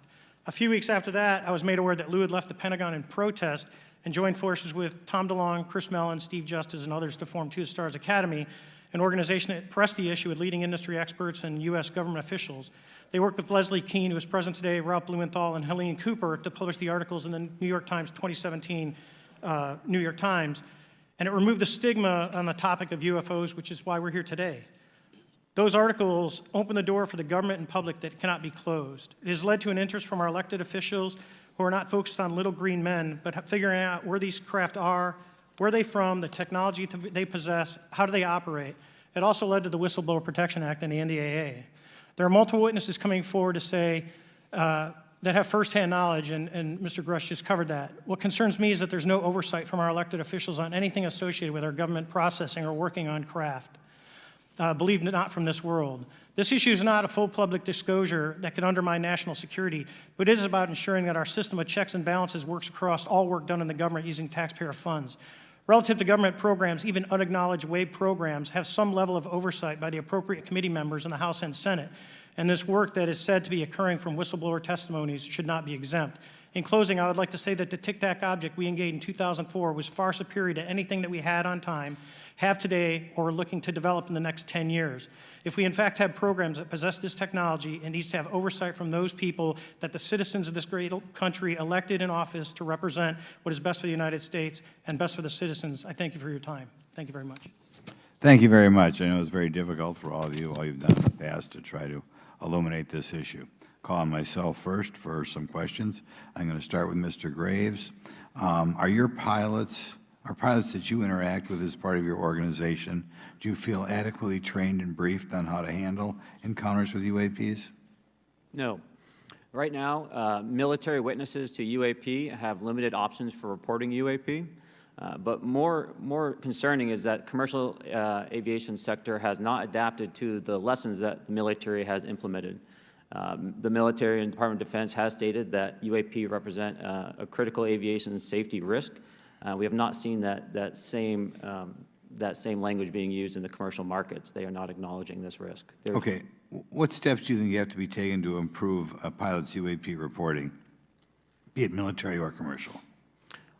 A few weeks after that, I was made aware that Lou had left the Pentagon in protest and joined forces with Tom DeLonge, Chris Mellon, Steve Justice, and others to form Two Stars Academy, an organization that pressed the issue with leading industry experts and U.S. government officials. They worked with Leslie Kean, who is present today, Ralph Blumenthal, and Helene Cooper to publish the articles in the New York Times 2017 New York Times, and it removed the stigma on the topic of UFOs, which is why we're here today. Those articles open the door for the government and public that cannot be closed. It has led to an interest from our elected officials who are not focused on little green men, but figuring out where these craft are, where they're from, the technology they possess, how do they operate. It also led to the Whistleblower Protection Act and the NDAA. There are multiple witnesses coming forward to say that have firsthand knowledge, and Mr. Grush just covered that. What concerns me is that there's no oversight from our elected officials on anything associated with our government processing or working on craft. Believe it not from this world. This issue is not a full public disclosure that could undermine national security, but it is about ensuring that our system of checks and balances works across all work done in the government using taxpayer funds. Relative to government programs, even unacknowledged WAVE programs have some level of oversight by the appropriate committee members in the House and Senate, and this work that is said to be occurring from whistleblower testimonies should not be exempt. In closing, I would like to say that the Tic Tac object we engaged in 2004 was far superior to anything that we had on time, have today, or are looking to develop in the next 10 years. If we in fact have programs that possess this technology, it needs to have oversight from those people that the citizens of this great country elected in office to represent what is best for the United States and best for the citizens. I thank you for your time. Thank you very much. Thank you very much. I know it's very difficult for all of you, all you've done in the past to try to illuminate this issue. Call on myself first for some questions. I'm going to start with Mr. Graves. Are pilots that you interact with as part of your organization, do you feel adequately trained and briefed on how to handle encounters with UAPs? No. Right now, military witnesses to UAP have limited options for reporting UAP. But more concerning is that commercial aviation sector has not adapted to the lessons that the military has implemented. The military and Department of Defense has stated that UAP represent a critical aviation safety risk. We have not seen that same language being used in the commercial markets. They are not acknowledging this risk. Okay. What steps do you think have to be taken to improve a pilot's UAP reporting, be it military or commercial?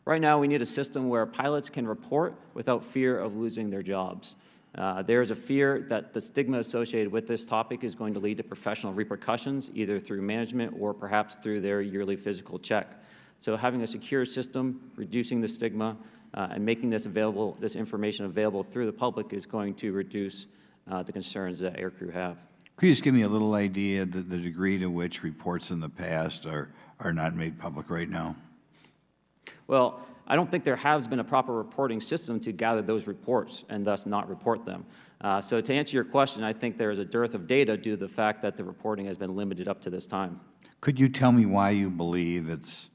Right now, we need a system where pilots can report without fear of losing their jobs. There is a fear that the stigma associated with this topic is going to lead to professional repercussions, either through management or perhaps through their yearly physical check. So having a secure system, reducing the stigma, and making this information available through the public is going to reduce the concerns that aircrew have. Could you just give me a little idea of the degree to which reports in the past are not made public right now? Well, I don't think there has been a proper reporting system to gather those reports and thus not report them. So to answer your question, I think there is a dearth of data due to the fact that the reporting has been limited up to this time. Could you tell me why you believe it's,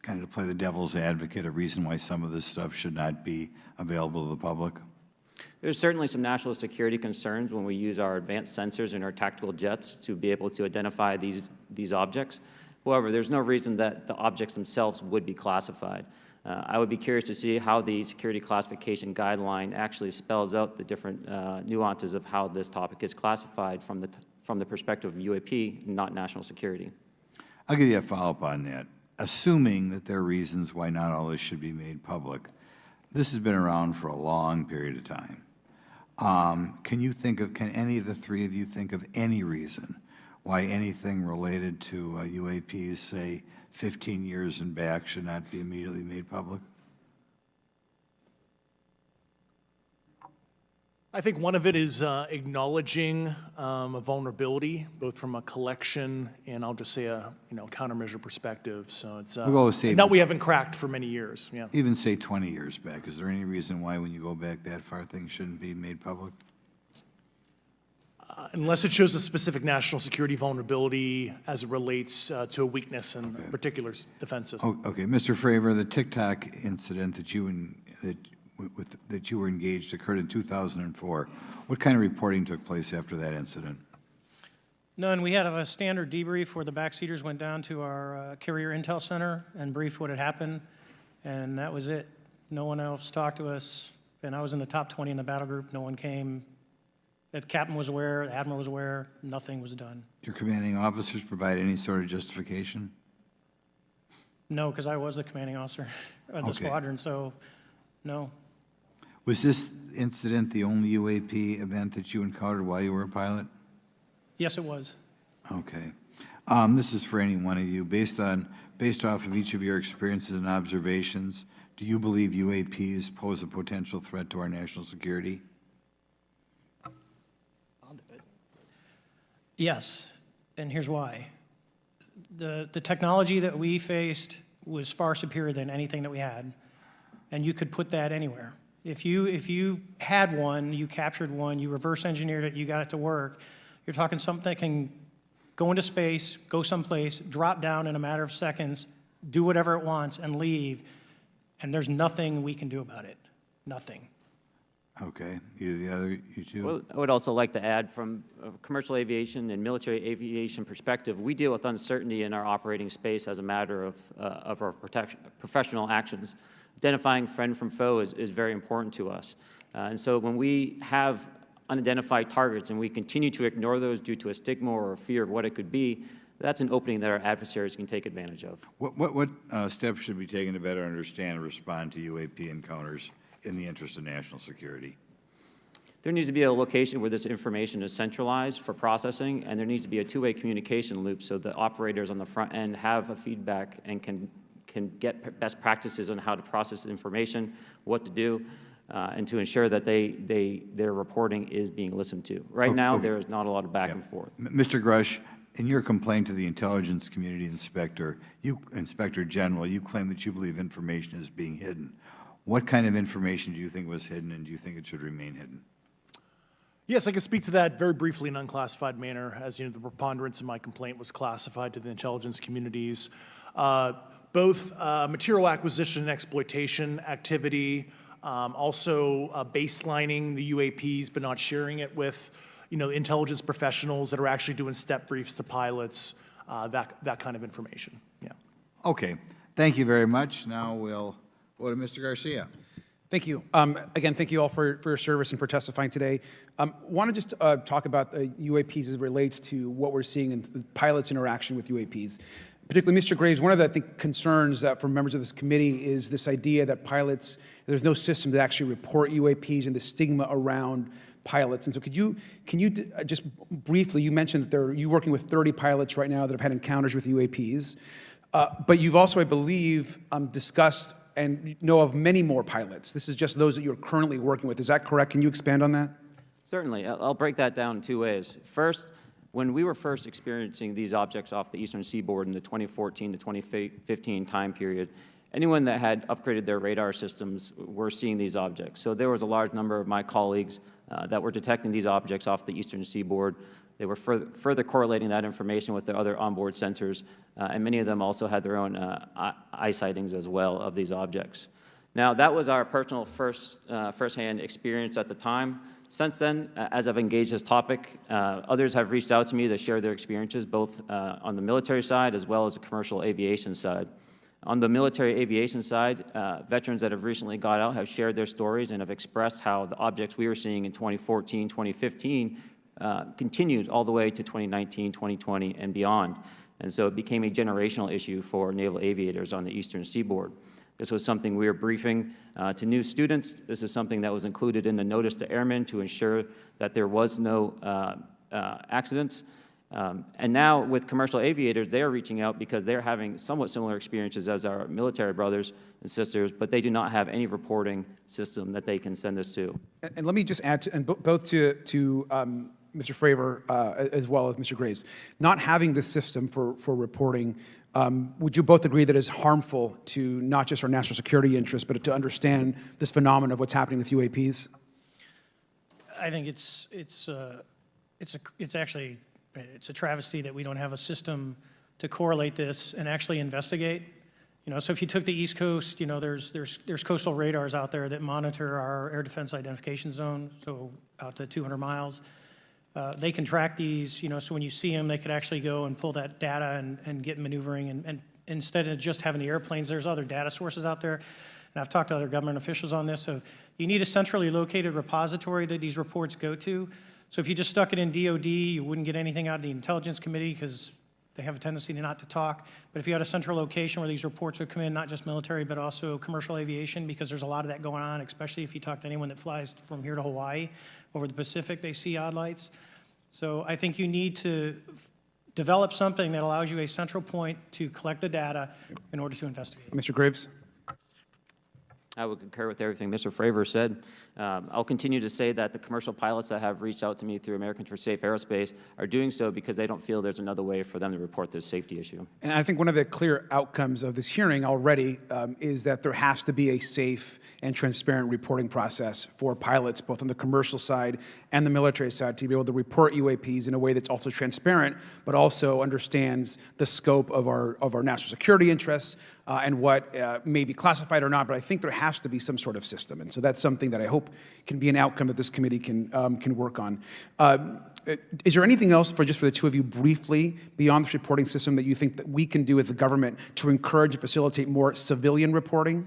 kind of to play the devil's advocate, a reason why some of this stuff should not be available to the public? There's certainly some national security concerns when we use our advanced sensors and our tactical jets to be able to identify these objects. However, there's no reason that the objects themselves would be classified. I would be curious to see how the security classification guideline actually spells out the different nuances of how this topic is classified from the perspective of UAP, not national security. I'll give you a follow-up on that. Assuming that there are reasons why not all this should be made public, this has been around for a long period of time. Can any of the three of you think of any reason why anything related to UAPs, say 15 years and back, should not be immediately made public? I think one of it is acknowledging a vulnerability, both from a collection and I'll just say a countermeasure perspective. So it's We'll go with say, that we haven't cracked for many years. Yeah. even say 20 years back. Is there any reason why, when you go back that far, things shouldn't be made public? Unless it shows a specific national security vulnerability as it relates to a weakness in a particular defense system. Oh, okay, Mr. Fravor, the TikTok incident that you were engaged occurred in 2004. What kind of reporting took place after that incident? None. We had a standard debrief where the backseaters went down to our carrier intel center and briefed what had happened, and that was it. No one else talked to us, and I was in the top 20 in the battle group. No one came. The captain was aware, the admiral was aware, nothing was done. Your commanding officers provide any sort of justification? No, because I was the commanding officer of the squadron, so no. Was this incident the only UAP event that you encountered while you were a pilot? Yes, it was. Okay. This is for any one of you. Based off of each of your experiences and observations, do you believe UAPs pose a potential threat to our national security? Yes, and here's why. The technology that we faced was far superior than anything that we had, and you could put that anywhere. If you had one, you captured one, you reverse engineered it, you got it to work, you're talking something that can go into space, go someplace, drop down in a matter of seconds, do whatever it wants, and leave, and there's nothing we can do about it. Nothing. Okay. You two? Well, I would also like to add, from a commercial aviation and military aviation perspective, we deal with uncertainty in our operating space as a matter of our professional actions. Identifying friend from foe is very important to us. And so when we have unidentified targets and we continue to ignore those due to a stigma or a fear of what it could be, that's an opening that our adversaries can take advantage of. What steps should be taken to better understand and respond to UAP encounters in the interest of national security? There needs to be a location where this information is centralized for processing, and there needs to be a two-way communication loop so the operators on the front end have a feedback and can get best practices on how to process information, what to do, and to ensure that their reporting is being listened to. Right now, there is not a lot of back and forth. Mr. Grush, in your complaint to the Intelligence Community Inspector General, you claim that you believe information is being hidden. What kind of information do you think was hidden, and do you think it should remain hidden? Yes, I can speak to that very briefly in unclassified manner. As you know, the preponderance of my complaint was classified to the intelligence communities. Both material acquisition and exploitation activity, also baselining the UAPs but not sharing it with intelligence professionals that are actually doing step briefs to pilots, that kind of information. Yeah. Okay. Thank you very much. Now we'll go to Mr. Garcia. Thank you. Again, thank you all for your service and for testifying today. Want to just talk about UAPs as it relates to what we're seeing in the pilots' interaction with UAPs. Particularly, Mr. Graves, one of the concerns that for members of this committee is this idea that pilots, there's no system to actually report UAPs and the stigma around pilots. And so can you just briefly, you mentioned that you're working with 30 pilots right now that have had encounters with UAPs, but you've also, I believe, discussed and know of many more pilots. This is just those that you're currently working with. Is that correct? Can you expand on that? Certainly. I'll break that down in two ways. First, when we were first experiencing these objects off the eastern seaboard in the 2014 to 2015 time period, anyone that had upgraded their radar systems were seeing these objects. So there was a large number of my colleagues that were detecting these objects off the eastern seaboard. They were further correlating that information with the other onboard sensors, and many of them also had their own eye sightings as well of these objects. Now, that was our personal firsthand experience at the time. Since then, as I've engaged this topic, others have reached out to me to share their experiences, both on the military side as well as the commercial aviation side. On the military aviation side, veterans that have recently got out have shared their stories and have expressed how the objects we were seeing in 2014, 2015 continued all the way to 2019, 2020, and beyond. And so it became a generational issue for naval aviators on the eastern seaboard. This was something we were briefing to new students. This is something that was included in the notice to airmen to ensure that there was no accidents. And now with commercial aviators, they are reaching out because they're having somewhat similar experiences as our military brothers and sisters, but they do not have any reporting system that they can send us to. And let me just add, both to Mr. Fravor as well as Mr. Graves, not having this system for reporting, would you both agree that it's harmful to not just our national security interests, but to understand this phenomenon of what's happening with UAPs? I think it's actually a travesty that we don't have a system to correlate this and actually investigate. You know, so if you took the East Coast, you know, there's coastal radars out there that monitor our air defense identification zone, so out to 200 miles. They can track these, you know, so when you see them, they could actually go and pull that data and get maneuvering. And instead of just having the airplanes, there's other data sources out there. And I've talked to other government officials on this. So you need a centrally located repository that these reports go to. So if you just stuck it in DOD, you wouldn't get anything out of the Intelligence Committee because they have a tendency not to talk. But if you had a central location where these reports would come in, not just military, but also commercial aviation, because there's a lot of that going on, especially if you talk to anyone that flies from here to Hawaii, over the Pacific, they see odd lights. So I think you need to develop something that allows you a central point to collect the data in order to investigate. Mr. Graves? I would concur with everything Mr. Fravor said. I'll continue to say that the commercial pilots that have reached out to me through Americans for Safe Aerospace are doing so because they don't feel there's another way for them to report this safety issue. And I think one of the clear outcomes of this hearing already is that there has to be a safe and transparent reporting process for pilots, both on the commercial side and the military side, to be able to report UAPs in a way that's also transparent, but also understands the scope of our national security interests and what may be classified or not. But I think there has to be some sort of system, and so that's something that I hope can be an outcome that this committee can work on. Is there anything else for the two of you briefly beyond this reporting system that you think that we can do as a government to encourage and facilitate more civilian reporting?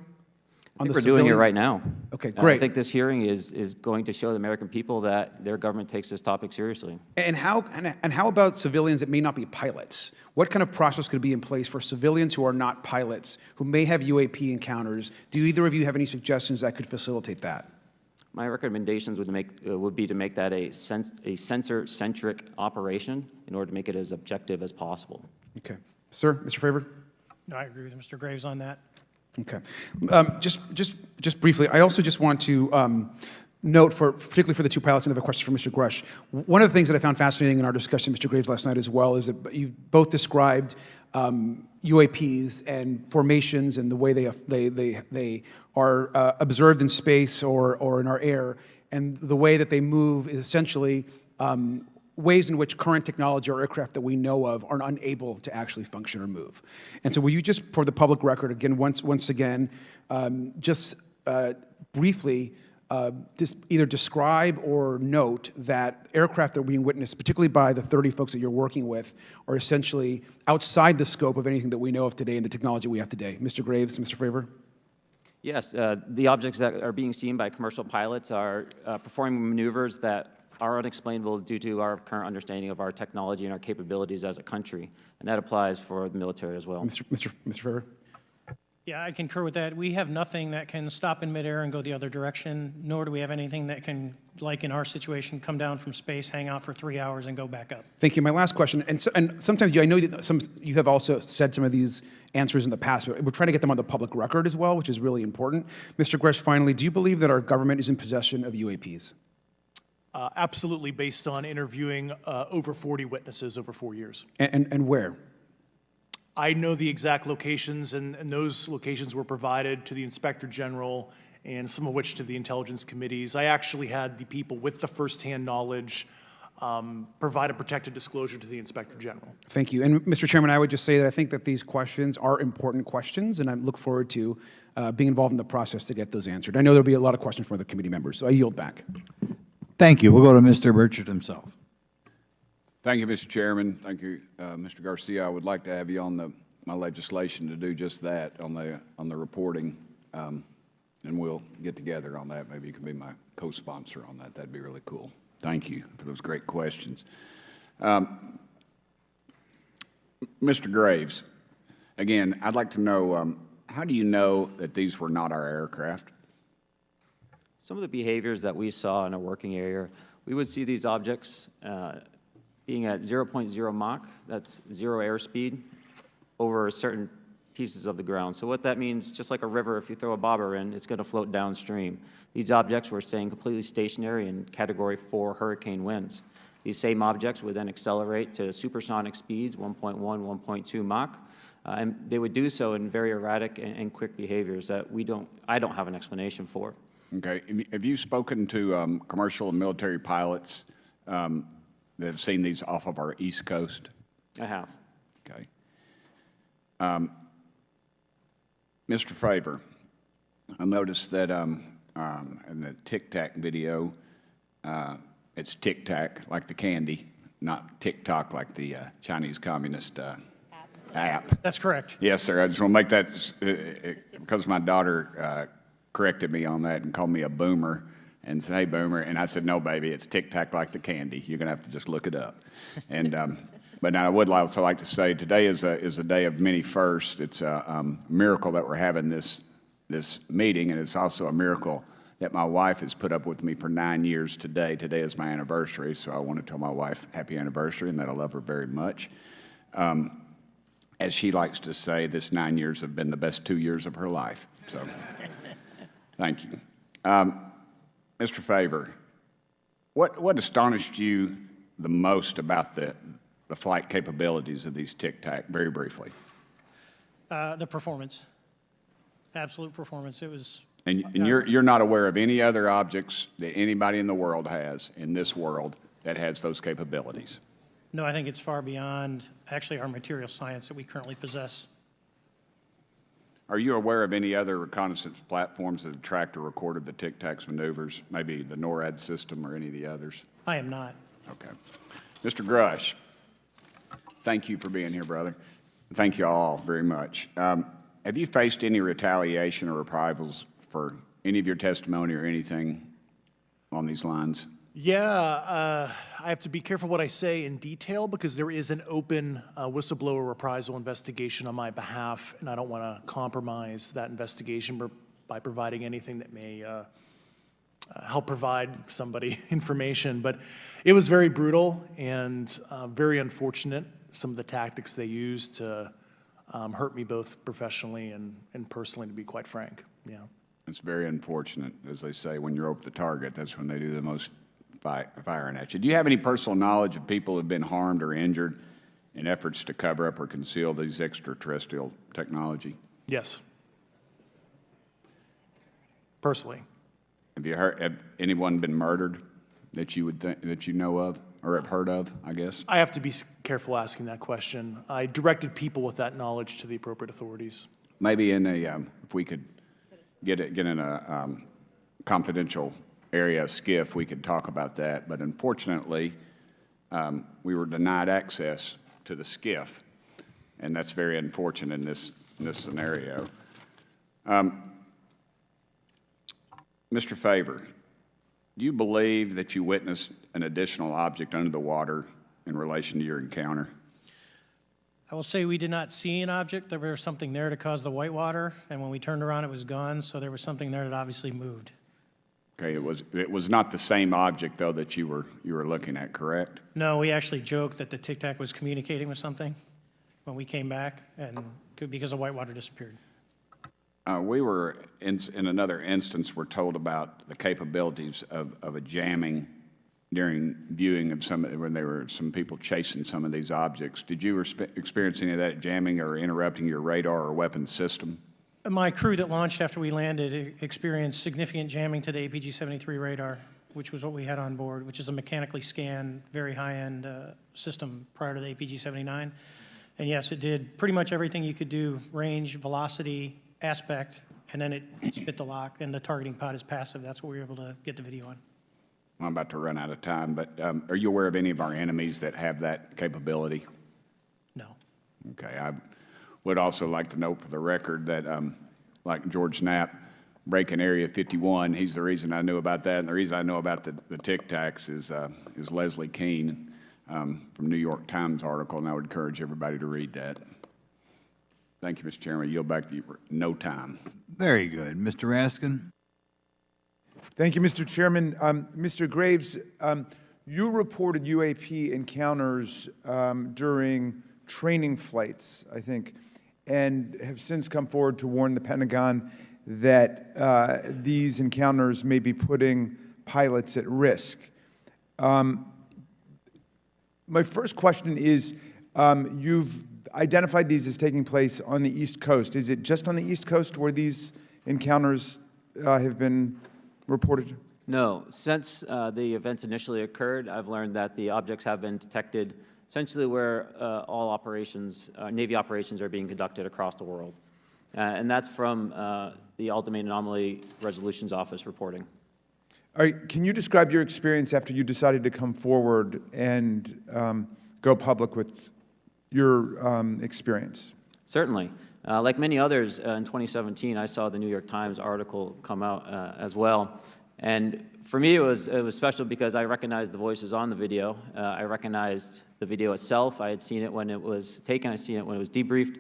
I think we're doing it right now. Okay, great. I think this hearing is going to show the American people that their government takes this topic seriously. And how about civilians that may not be pilots? What kind of process could be in place for civilians who are not pilots, who may have UAP encounters? Do either of you have any suggestions that could facilitate that? My recommendations would be to make that a sensor-centric operation in order to make it as objective as possible. Okay. Sir, Mr. Fravor? No, I agree with Mr. Graves on that. Okay. Just briefly, I also just want to note, particularly for the two pilots, and I have a question for Mr. Grush. One of the things that I found fascinating in our discussion, Mr. Graves, last night as well, is that you both described UAPs and formations and the way they are observed in space or in our air, and the way that they move is essentially ways in which current technology or aircraft that we know of are unable to actually function or move. And so will you just, for the public record, again, once again, briefly, just either describe or note that aircraft that are being witnessed, particularly by the 30 folks that you're working with, are essentially outside the scope of anything that we know of today and the technology we have today. Mr. Graves, Mr. Fravor? Yes, the objects that are being seen by commercial pilots are performing maneuvers that are unexplainable due to our current understanding of our technology and our capabilities as a country, and that applies for the military as well. Mr. Fravor? Yeah, I concur with that. We have nothing that can stop in midair and go the other direction, nor do we have anything that can, like in our situation, come down from space, hang out for 3 hours, and go back up. Thank you. My last question, and sometimes I know that you have also said some of these answers in the past, but we're trying to get them on the public record as well, which is really important. Mr. Gresh, finally, do you believe that our government is in possession of UAPs? Absolutely, based on interviewing over 40 witnesses over 4 years. And where? I know the exact locations, and those locations were provided to the Inspector General and some of which to the intelligence committees. I actually had the people with the firsthand knowledge provide a protected disclosure to the Inspector General. Thank you. And Mr. Chairman, I would just say that I think that these questions are important questions, and I look forward to being involved in the process to get those answered. I know there'll be a lot of questions from other committee members, so I yield back. Thank you. We'll go to Mr. Burchett himself. Thank you, Mr. Chairman. Thank you, Mr. Garcia. I would like to have you on my legislation to do just that on the reporting, and we'll get together on that. Maybe you can be my co-sponsor on that. That'd be really cool. Thank you for those great questions. Mr. Graves, again, I'd like to know, how do you know that these were not our aircraft? Some of the behaviors that we saw in a working area, we would see these objects being at 0.0 Mach, that's 0 airspeed, over certain pieces of the ground. So what that means, just like a river, if you throw a bobber in, it's going to float downstream. These objects were staying completely stationary in Category 4 hurricane winds. These same objects would then accelerate to supersonic speeds, 1.1, 1.2 Mach, and they would do so in very erratic and quick behaviors that I don't have an explanation for. Okay. Have you spoken to commercial and military pilots that have seen these off of our East Coast? I have. Okay. Mr. Favor, I noticed that in the Tic Tac video, it's Tic Tac like the candy, not TikTok like the Chinese Communist app. That's correct. Yes, sir. I just want to make that, because my daughter corrected me on that and called me a boomer and said, "Hey, boomer," and I said, "No, baby, it's Tic Tac like the candy. You're going to have to just look it up." And but now I would also like to say today is a day of many firsts. It's a miracle that we're having this meeting, and it's also a miracle that my wife has put up with me for 9 years today. Today is my anniversary, so I want to tell my wife happy anniversary and that I love her very much. As she likes to say, this 9 years have been the best 2 years of her life. So, thank you. Mr. Favor, what astonished you the most about the flight capabilities of these Tic Tac, very briefly? The performance, absolute performance. It was. And you're not aware of any other objects that anybody in the world has, in this world, that has those capabilities? No, I think it's far beyond actually our material science that we currently possess. Are you aware of any other reconnaissance platforms that have tracked or recorded the Tic Tac's maneuvers, maybe the NORAD system or any of the others? I am not. Okay. Mr. Grush, thank you for being here, brother. Thank you all very much. Have you faced any retaliation or reprisals for any of your testimony or anything on these lines? Yeah, I have to be careful what I say in detail because there is an open whistleblower reprisal investigation on my behalf, and I don't want to compromise that investigation by providing anything that may help provide somebody information. But it was very brutal and very unfortunate, some of the tactics they used to hurt me both professionally and personally, to be quite frank. Yeah. It's very unfortunate. As they say, when you're over the target, that's when they do the most firing at you. Do you have any personal knowledge of people who have been harmed or injured in efforts to cover up or conceal these extraterrestrial technology? Yes. Personally. Have anyone been murdered that you would that you know of or have heard of, I guess? I have to be careful asking that question. I directed people with that knowledge to the appropriate authorities. Maybe in a, if we could get in a confidential area, SCIF, we could talk about that. But unfortunately, we were denied access to the SCIF, and that's very unfortunate in this scenario. Mr. Favor, do you believe that you witnessed an additional object under the water in relation to your encounter? I will say we did not see an object. There was something there to cause the whitewater, and when we turned around, it was gone. So there was something there that obviously moved. Okay, it was not the same object though that you were looking at, correct? No, we actually joked that the Tic Tac was communicating with something when we came back, and because the whitewater disappeared. We were in another instance. We're told about the capabilities of a jamming during viewing of when there were some people chasing some of these objects. Did you experience any of that jamming or interrupting your radar or weapons system? My crew that launched after we landed experienced significant jamming to the APG-73 radar, which was what we had on board, which is a mechanically scanned, very high-end system prior to the APG-79. And yes, it did pretty much everything you could do, range, velocity, aspect, and then it spit the lock, and the targeting pod is passive. That's what we were able to get the video on. I'm about to run out of time, but are you aware of any of our enemies that have that capability? No. Okay, I would also like to note for the record that, like George Knapp, breaking Area 51, he's the reason I knew about that, and the reason I know about the Tic Tacs is Leslie Keene from New York Times article, and I would encourage everybody to read that. Thank you, Mr. Chairman. I yield back to you for no time. Very good. Mr. Raskin? Thank you, Mr. Chairman. Mr. Graves, you reported UAP encounters during training flights, I think, and have since come forward to warn the Pentagon that these encounters may be putting pilots at risk. My first question is, you've identified these as taking place on the East Coast. Is it just on the East Coast where these encounters have been reported? No. Since the events initially occurred, I've learned that the objects have been detected essentially where all operations, Navy operations are being conducted across the world. And that's from the Ultimate Anomaly Resolutions Office reporting. All right, can you describe your experience after you decided to come forward and go public with your experience? Certainly. Like many others, in 2017, I saw the New York Times article come out as well. And for me, it was special because I recognized the voices on the video. I recognized the video itself. I had seen it when it was taken. I seen it when it was debriefed.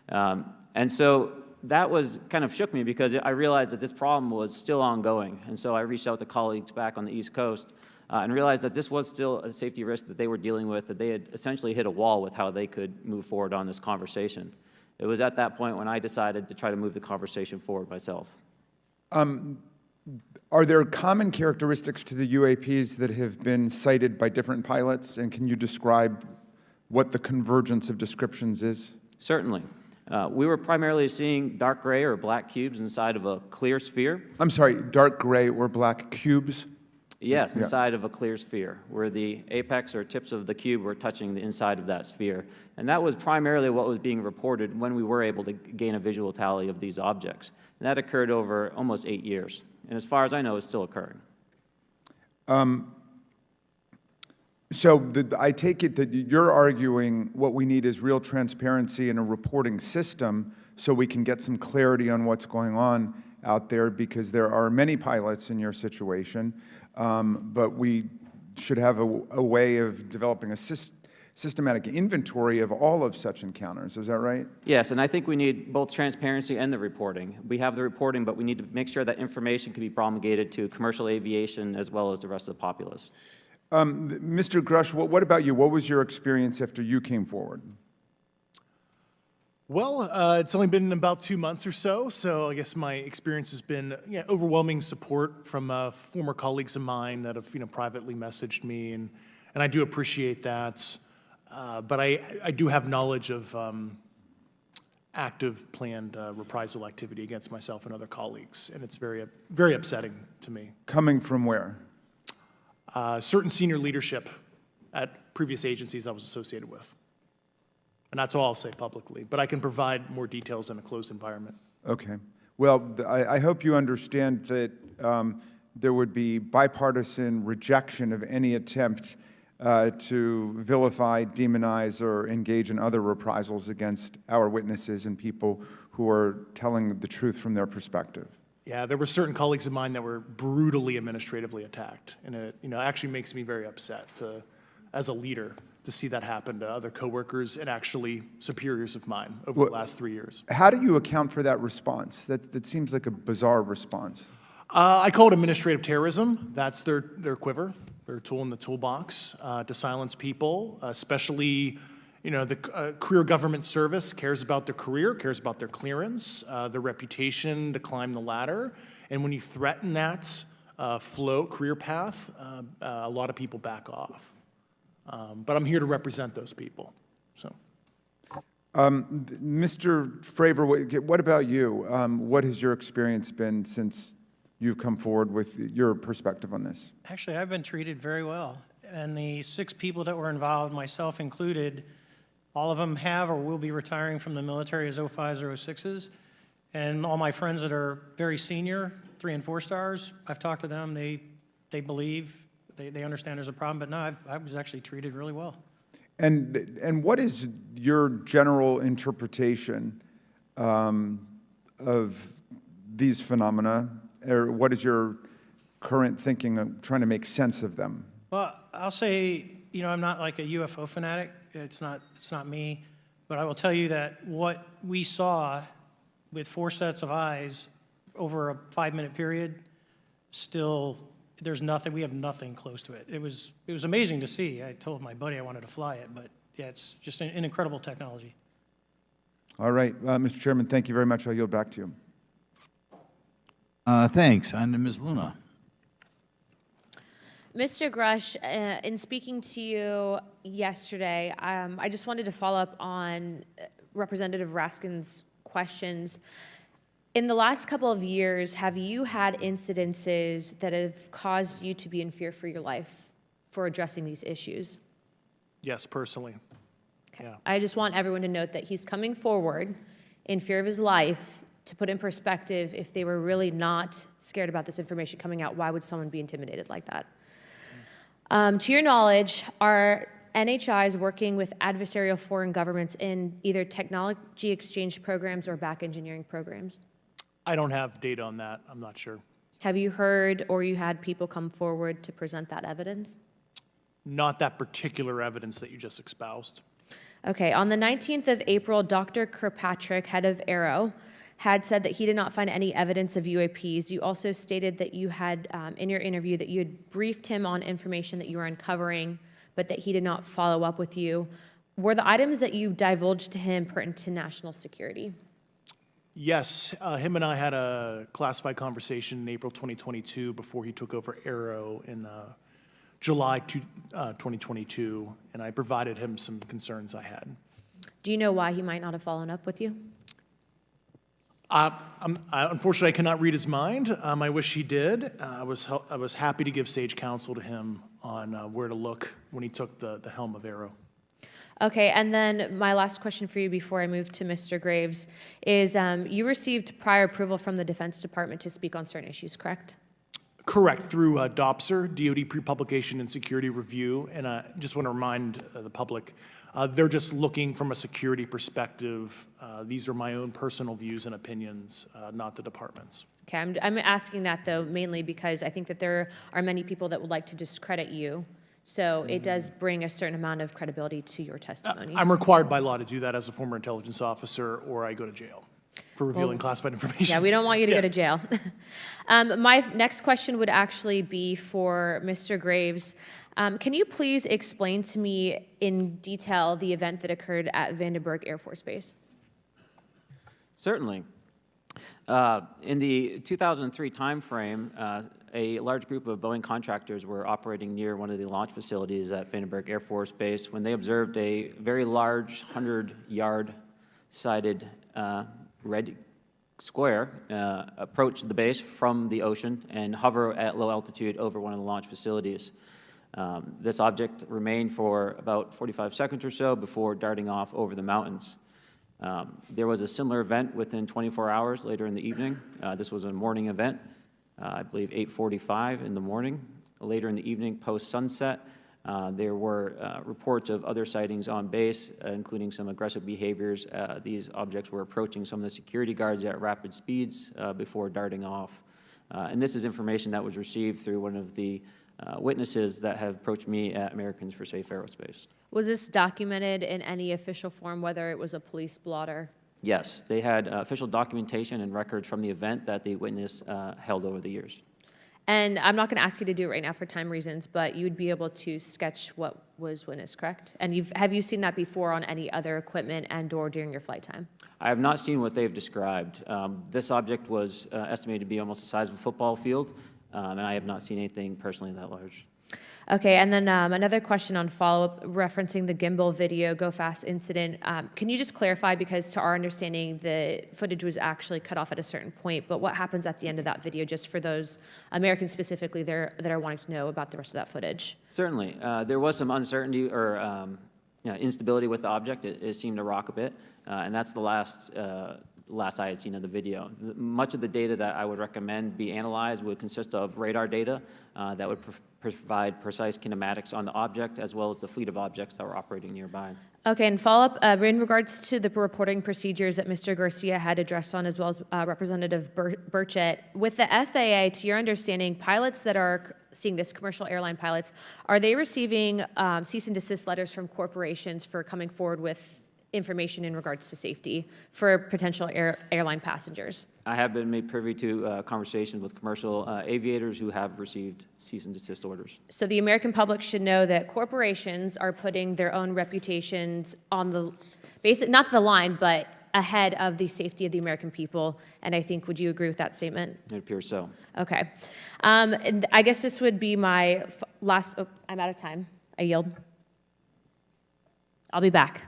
And so that was kind of shook me because I realized that this problem was still ongoing. And so I reached out to colleagues back on the East Coast and realized that this was still a safety risk that they were dealing with, that they had essentially hit a wall with how they could move forward on this conversation. It was at that point when I decided to try to move the conversation forward myself. Are there common characteristics to the UAPs that have been cited by different pilots, and can you describe what the convergence of descriptions is? Certainly. We were primarily seeing dark gray or black cubes inside of a clear sphere. I'm sorry, dark gray or black cubes? Yes, inside of a clear sphere, where the apex or tips of the cube were touching the inside of that sphere. And that was primarily what was being reported when we were able to gain a visual tally of these objects. And that occurred over almost 8 years. And as far as I know, it's still occurring. I take it that you're arguing what we need is real transparency in a reporting system so we can get some clarity on what's going on out there, because there are many pilots in your situation, but we should have a way of developing a systematic inventory of all of such encounters. Is that right? Yes, and I think we need both transparency and the reporting. We have the reporting, but we need to make sure that information can be promulgated to commercial aviation as well as the rest of the populace. Mr. Grush, what about you? What was your experience after you came forward? Well, it's only been about 2 months or so I guess my experience has been overwhelming support from former colleagues of mine that have privately messaged me, and I do appreciate that. But I do have knowledge of active planned reprisal activity against myself and other colleagues, and it's very, very upsetting to me. Coming from where? Certain senior leadership at previous agencies I was associated with. And that's all I'll say publicly, but I can provide more details in a closed environment. Okay. Well, I hope you understand that there would be bipartisan rejection of any attempt to vilify, demonize, or engage in other reprisals against our witnesses and people who are telling the truth from their perspective. Yeah, there were certain colleagues of mine that were brutally administratively attacked, and it actually makes me very upset as a leader to see that happen to other coworkers and actually superiors of mine over the last 3 years. How do you account for that response? That seems like a bizarre response. I call it administrative terrorism. That's their quiver, their tool in the toolbox to silence people, especially the career government service cares about their career, cares about their clearance, their reputation to climb the ladder. And when you threaten that career path, a lot of people back off. But I'm here to represent those people. So, Mr. Fravor, what about you? What has your experience been since you've come forward with your perspective on this? Actually, I've been treated very well. And the 6 people that were involved, myself included, all of them have or will be retiring from the military as 05s or 06s. And all my friends that are very senior, 3 and 4 stars, I've talked to them. They believe, they understand there's a problem. But no, I was actually treated really well. And what is your general interpretation of these phenomena, or what is your current thinking of trying to make sense of them? Well, I'll say, you know, I'm not like a UFO fanatic. It's not me. But I will tell you that what we saw with 4 sets of eyes over a 5-minute period, still, there's nothing, we have nothing close to it. It was amazing to see. I told my buddy I wanted to fly it, but yeah, it's just an incredible technology. All right, Mr. Chairman, thank you very much. I'll yield back to you. Thanks. On to Ms. Luna. Mr. Grush, in speaking to you yesterday, I just wanted to follow up on Representative Raskin's questions. In the last couple of years, have you had incidences that have caused you to be in fear for your life for addressing these issues? Yes, personally. Okay. Yeah. I just want everyone to note that he's coming forward in fear of his life. To put in perspective, if they were really not scared about this information coming out, why would someone be intimidated like that? To your knowledge, are NHIs working with adversarial foreign governments in either technology exchange programs or back engineering programs? I don't have data on that. I'm not sure. Have you heard or you had people come forward to present that evidence? Not that particular evidence that you just espoused. Okay, on the 19th of April, Dr. Kirkpatrick, head of AARO, had said that he did not find any evidence of UAPs. You also stated that you had, in your interview, that you had briefed him on information that you were uncovering, but that he did not follow up with you. Were the items that you divulged to him pertinent to national security? Yes, him and I had a classified conversation in April 2022 before he took over AARO in July 2022, and I provided him some concerns I had. Do you know why he might not have followed up with you? Unfortunately, I cannot read his mind. I wish he did. I was happy to give sage counsel to him on where to look when he took the helm of AARO. Okay, and then my last question for you before I move to Mr. Graves is you received prior approval from the Defense Department to speak on certain issues, correct? Correct, through DOPSR, DoD Pre-Publication and Security Review, and I just want to remind the public, they're just looking from a security perspective. These are my own personal views and opinions, not the department's. Okay, I'm asking that though mainly because I think that there are many people that would like to discredit you, so it does bring a certain amount of credibility to your testimony. I'm required by law to do that as a former intelligence officer, or I go to jail for revealing classified information. Yeah, we don't want you to go to jail. My next question would actually be for Mr. Graves. Can you please explain to me in detail the event that occurred at Vandenberg Air Force Base? Certainly. In the 2003 timeframe, a large group of Boeing contractors were operating near one of the launch facilities at Vandenberg Air Force Base when they observed a very large 100-yard-sided red square approach the base from the ocean and hover at low altitude over one of the launch facilities. This object remained for about 45 seconds or so before darting off over the mountains. There was a similar event within 24 hours later in the evening. This was a morning event, I believe 8:45 in the morning. Later in the evening, post-sunset, there were reports of other sightings on base, including some aggressive behaviors. These objects were approaching some of the security guards at rapid speeds before darting off. And this is information that was received through one of the witnesses that have approached me at Americans for Safe Aerospace. Was this documented in any official form, whether it was a police blotter? Yes, they had official documentation and records from the event that the witness held over the years. And I'm not going to ask you to do it right now for time reasons, but you'd be able to sketch what was witnessed, correct? And have you seen that before on any other equipment and/or during your flight time? I have not seen what they've described. This object was estimated to be almost the size of a football field, and I have not seen anything personally that large. Okay, and then another question on follow-up referencing the gimbal video Go Fast incident. Can you just clarify, because to our understanding, the footage was actually cut off at a certain point, but what happens at the end of that video, just for those Americans specifically that are wanting to know about the rest of that footage? Certainly. There was some uncertainty or instability with the object. It seemed to rock a bit, and that's the last I had seen of the video. Much of the data that I would recommend be analyzed would consist of radar data that would provide precise kinematics on the object, as well as the fleet of objects that were operating nearby. Okay, and follow-up, in regards to the reporting procedures that Mr. Garcia had addressed on, as well as Representative Burchett, with the FAA, to your understanding, pilots that are seeing this, commercial airline pilots, are they receiving cease and desist letters from corporations for coming forward with information in regards to safety for potential airline passengers? I have been made privy to conversations with commercial aviators who have received cease and desist orders. So the American public should know that corporations are putting their own reputations on the not the line, but ahead of the safety of the American people. And I think, would you agree with that statement? It appears so. Okay. And I guess this would be my last, I'm out of time. I yield. I'll be back.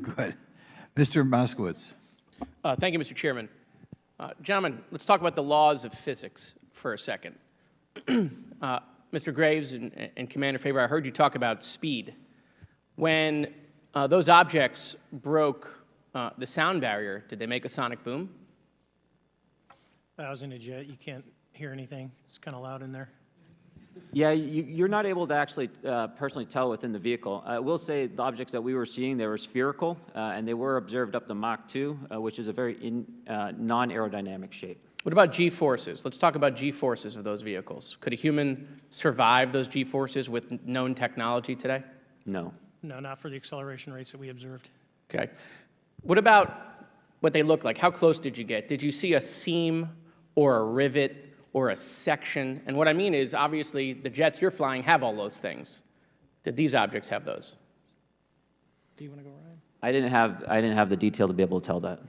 Good. Mr. Moskowitz. Thank you, Mr. Chairman. Gentlemen, let's talk about the laws of physics for a second. Mr. Graves and Commander Favor, I heard you talk about speed. When those objects broke the sound barrier, did they make a sonic boom? I was in a jet. You can't hear anything. It's kind of loud in there. Yeah, you're not able to actually personally tell within the vehicle. I will say the objects that we were seeing, they were spherical, and they were observed up to Mach 2, which is a very non-aerodynamic shape. What about G-forces? Let's talk about G-forces of those vehicles. Could a human survive those G-forces with known technology today? No. No, not for the acceleration rates that we observed. Okay. What about what they look like? How close did you get? Did you see a seam or a rivet or a section? And what I mean is, obviously, the jets you're flying have all those things. Did these objects have those? Do you want to go, Ryan? I didn't have the detail to be able to tell that.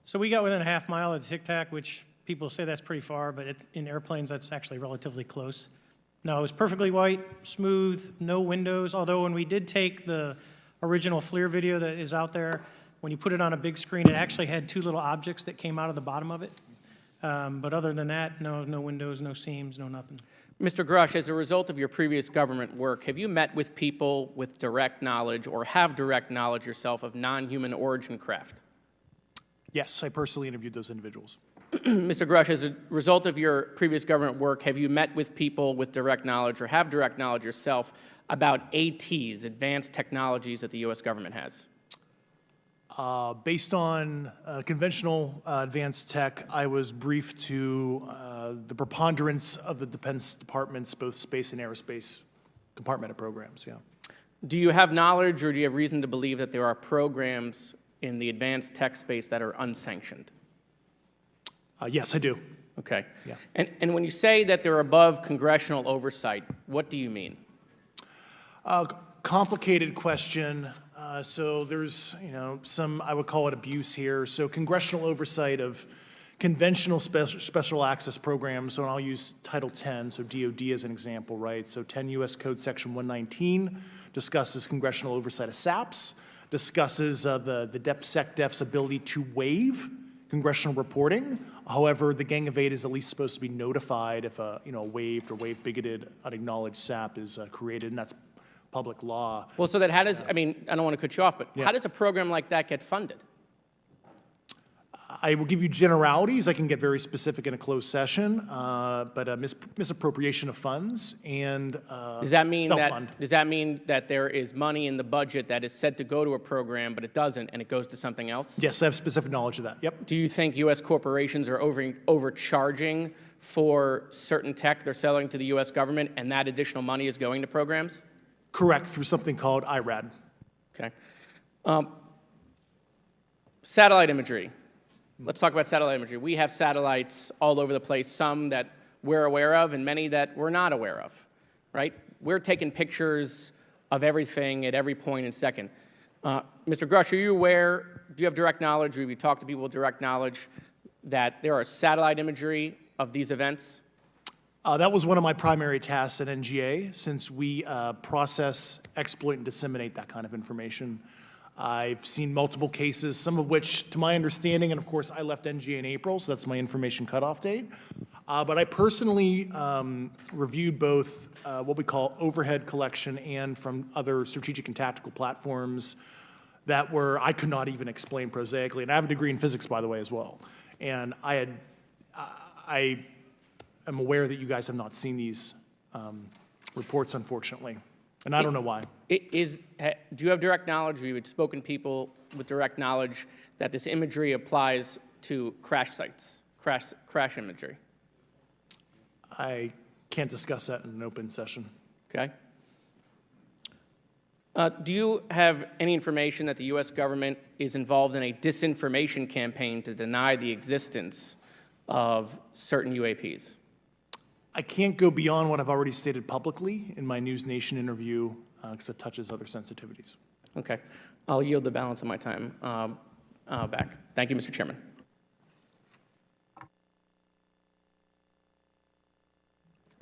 So we got within a half mile of Tic Tac, which people say that's pretty far, but in airplanes, that's actually relatively close. No, it was perfectly white, smooth, no windows, although when we did take the original FLIR video that is out there, when you put it on a big screen, it actually had two little objects that came out of the bottom of it. But other than that, no windows, no seams, no nothing. Mr. Grush, as a result of your previous government work, have you met with people with direct knowledge or have direct knowledge yourself of non-human origin craft? Yes, I personally interviewed those individuals. Mr. Grush, as a result of your previous government work, have you met with people with direct knowledge or have direct knowledge yourself about ATs, advanced technologies that the U.S. government has? Based on conventional advanced tech, I was briefed to the preponderance of the Defense Department's both space and aerospace compartmented programs, yeah. Do you have knowledge or do you have reason to believe that there are programs in the advanced tech space that are unsanctioned? Yes, I do. Okay. Yeah. And when you say that they're above congressional oversight, what do you mean? Complicated question. So there's, some, I would call it abuse here. So congressional oversight of conventional special access programs, so I'll use Title 10, so DOD as an example, right? So 10 U.S. Code Section 119 discusses congressional oversight of SAPs, discusses the DepSecDef's ability to waive congressional reporting. However, the Gang of Eight is at least supposed to be notified if a waived or waive bigoted unacknowledged SAP is created, and that's public law. Well, so that how does, I mean, I don't want to cut you off, but Yeah. how does a program like that get funded? I will give you generalities. I can get very specific in a closed session, but misappropriation of funds and Does that mean self-fund. that there is money in the budget that is said to go to a program, but it doesn't, and it goes to something else? Yes, I have specific knowledge of that. Yep. Do you think U.S. corporations are overcharging for certain tech they're selling to the U.S. government, and that additional money is going to programs? Correct, through something called IRAD. Okay. Satellite imagery. Let's talk about satellite imagery. We have satellites all over the place, some that we're aware of and many that we're not aware of, right? We're taking pictures of everything at every point and second. Mr. Grush, are you aware, do you have direct knowledge, or have you talked to people with direct knowledge that there are satellite imagery of these events? That was one of my primary tasks at NGA, since we process, exploit, and disseminate that kind of information. I've seen multiple cases, some of which, to my understanding, and of course, I left NGA in April, so that's my information cutoff date. But I personally reviewed both what we call overhead collection and from other strategic and tactical platforms that I could not even explain prosaically. And I have a degree in physics, by the way, as well. And I am aware that you guys have not seen these reports, unfortunately. And I don't know why. Do you have direct knowledge, or you had spoken to people with direct knowledge that this imagery applies to crash sites, crash imagery? I can't discuss that in an open session. Okay. Do you have any information that the U.S. government is involved in a disinformation campaign to deny the existence of certain UAPs? I can't go beyond what I've already stated publicly in my News Nation interview because it touches other sensitivities. Okay. I'll yield the balance of my time back. Thank you, Mr. Chairman.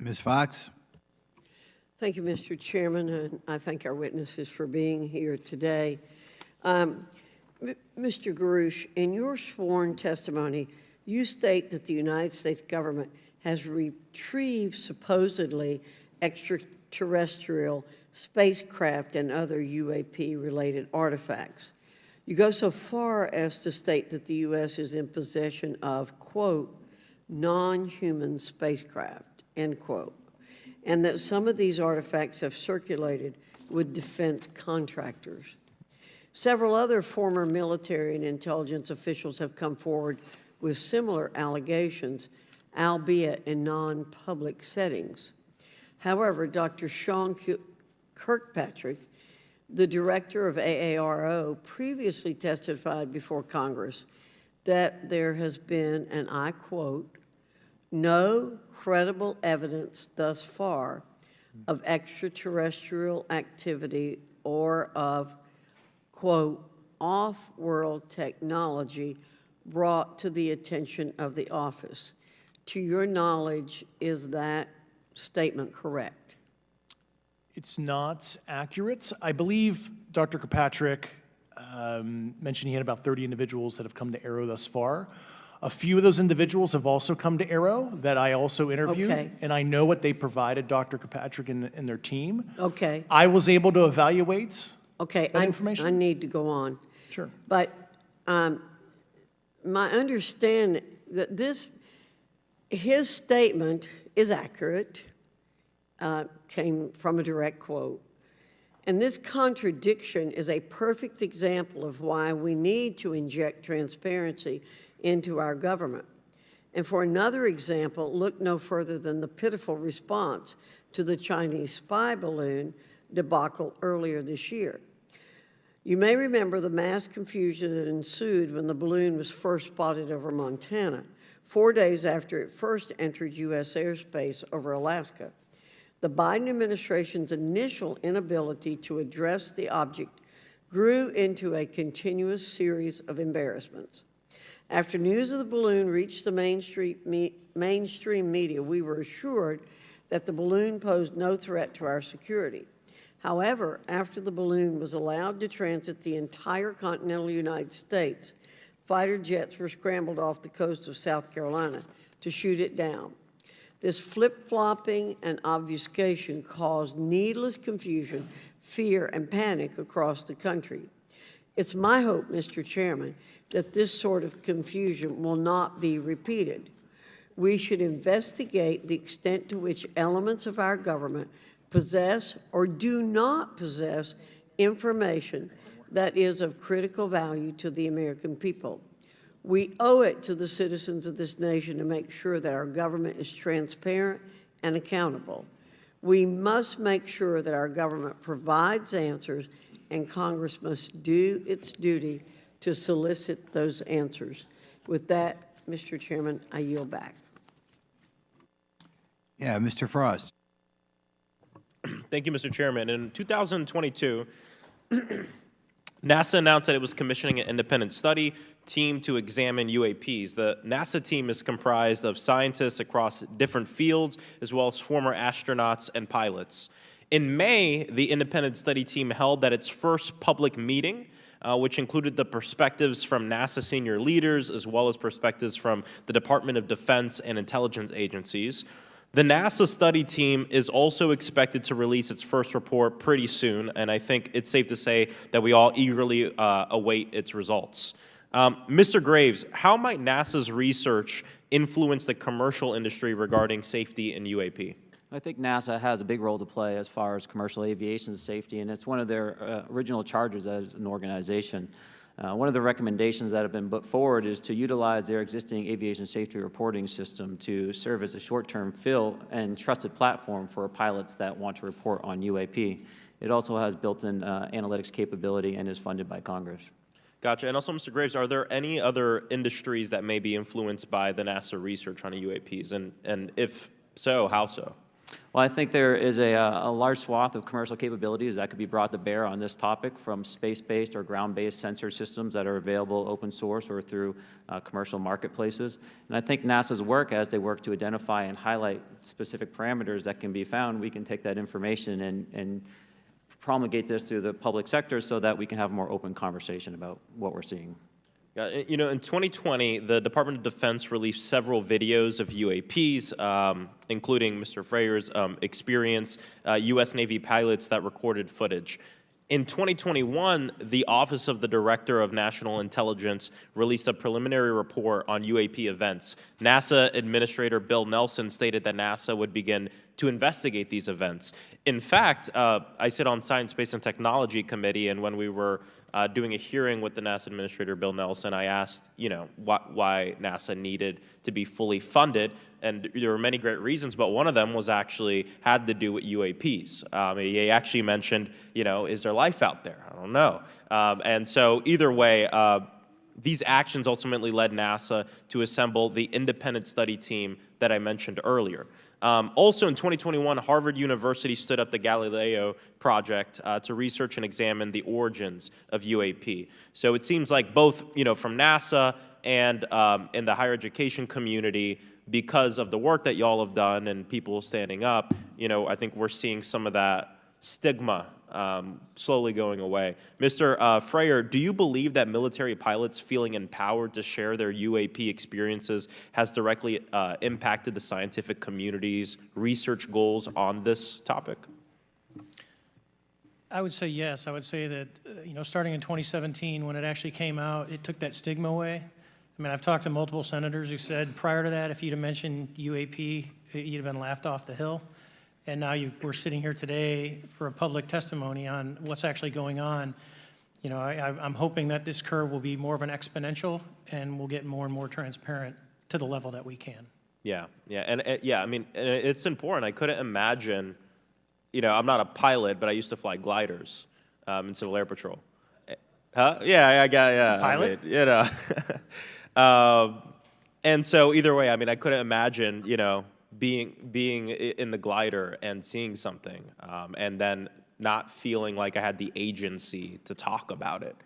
Ms. Fox? Thank you, Mr. Chairman, and I thank our witnesses for being here today. Mr. Garouche, in your sworn testimony, you state that the United States government has retrieved supposedly extraterrestrial spacecraft and other UAP-related artifacts. You go so far as to state that the U.S. is in possession of, quote, non-human spacecraft, end quote, and that some of these artifacts have circulated with defense contractors. Several other former military and intelligence officials have come forward with similar allegations, albeit in non-public settings. However, Dr. Sean Kirkpatrick, the director of AARO, previously testified before Congress that there has been, and I quote, no credible evidence thus far of extraterrestrial activity or of, quote, off-world technology brought to the attention of the office. To your knowledge, is that statement correct? It's not accurate. I believe Dr. Kirkpatrick mentioned he had about 30 individuals that have come to AARO thus far. A few of those individuals have also come to AARO that I also interviewed, Okay. and I know what they provided Dr. Kirkpatrick and their team. Okay. I was able to evaluate Okay, that information. I need to go on. Sure. But my understanding that his statement is accurate, came from a direct quote. And this contradiction is a perfect example of why we need to inject transparency into our government. And for another example, look no further than the pitiful response to the Chinese spy balloon debacle earlier this year. You may remember the mass confusion that ensued when the balloon was first spotted over Montana, 4 days after it first entered U.S. airspace over Alaska. The Biden administration's initial inability to address the object grew into a continuous series of embarrassments. After news of the balloon reached the mainstream media, we were assured that the balloon posed no threat to our security. However, after the balloon was allowed to transit the entire continental United States, fighter jets were scrambled off the coast of South Carolina to shoot it down. This flip-flopping and obfuscation caused needless confusion, fear, and panic across the country. It's my hope, Mr. Chairman, that this sort of confusion will not be repeated. We should investigate the extent to which elements of our government possess or do not possess information that is of critical value to the American people. We owe it to the citizens of this nation to make sure that our government is transparent and accountable. We must make sure that our government provides answers, and Congress must do its duty to solicit those answers. With that, Mr. Chairman, I yield back. Yeah, Mr. Frost. Thank you, Mr. Chairman. In 2022, NASA announced that it was commissioning an independent study team to examine UAPs. The NASA team is comprised of scientists across different fields, as well as former astronauts and pilots. In May, the independent study team held its first public meeting, which included the perspectives from NASA senior leaders, as well as perspectives from the Department of Defense and intelligence agencies. The NASA study team is also expected to release its first report pretty soon, and I think it's safe to say that we all eagerly await its results. Mr. Graves, how might NASA's research influence the commercial industry regarding safety in UAP? I think NASA has a big role to play as far as commercial aviation safety, and it's one of their original charges as an organization. One of the recommendations that have been put forward is to utilize their existing aviation safety reporting system to serve as a short-term fill and trusted platform for pilots that want to report on UAP. It also has built-in analytics capability and is funded by Congress. Gotcha. And also, Mr. Graves, are there any other industries that may be influenced by the NASA research on UAPs? And if so, how so? Well, I think there is a large swath of commercial capabilities that could be brought to bear on this topic, from space-based or ground-based sensor systems that are available open source or through commercial marketplaces. And I think NASA's work, as they work to identify and highlight specific parameters that can be found, we can take that information and promulgate this through the public sector so that we can have a more open conversation about what we're seeing. You know, in 2020, the Department of Defense released several videos of UAPs, including Mr. Freyer's experience, U.S. Navy pilots that recorded footage. In 2021, the Office of the Director of National Intelligence released a preliminary report on UAP events. NASA Administrator Bill Nelson stated that NASA would begin to investigate these events. In fact, I sit on Science, Space, and Technology Committee, and when we were doing a hearing with the NASA Administrator Bill Nelson, I asked, why NASA needed to be fully funded, and there were many great reasons, but one of them was actually had to do with UAPs. He actually mentioned, is there life out there? I don't know. And so either way, these actions ultimately led NASA to assemble the independent study team that I mentioned earlier. Also in 2021, Harvard University stood up the Galileo project to research and examine the origins of UAP. So it seems like both, from NASA and in the higher education community, because of the work that y'all have done and people standing up, I think we're seeing some of that stigma slowly going away. Mr. Freyer, do you believe that military pilots feeling empowered to share their UAP experiences has directly impacted the scientific community's research goals on this topic? I would say yes. I would say that, starting in 2017, when it actually came out, it took that stigma away. I mean, I've talked to multiple senators who said prior to that, if you'd have mentioned UAP, you'd have been laughed off the hill. And now we're sitting here today for a public testimony on what's actually going on. I'm hoping that this curve will be more of an exponential, and we'll get more and more transparent to the level that we can. Yeah, I mean, it's important. I couldn't imagine, I'm not a pilot, but I used to fly gliders in Civil Air Patrol. Huh? Yeah, Pilot? I mean, and so either way, I mean, I couldn't imagine, being in the glider and seeing something, and then not feeling like I had the agency to talk about it.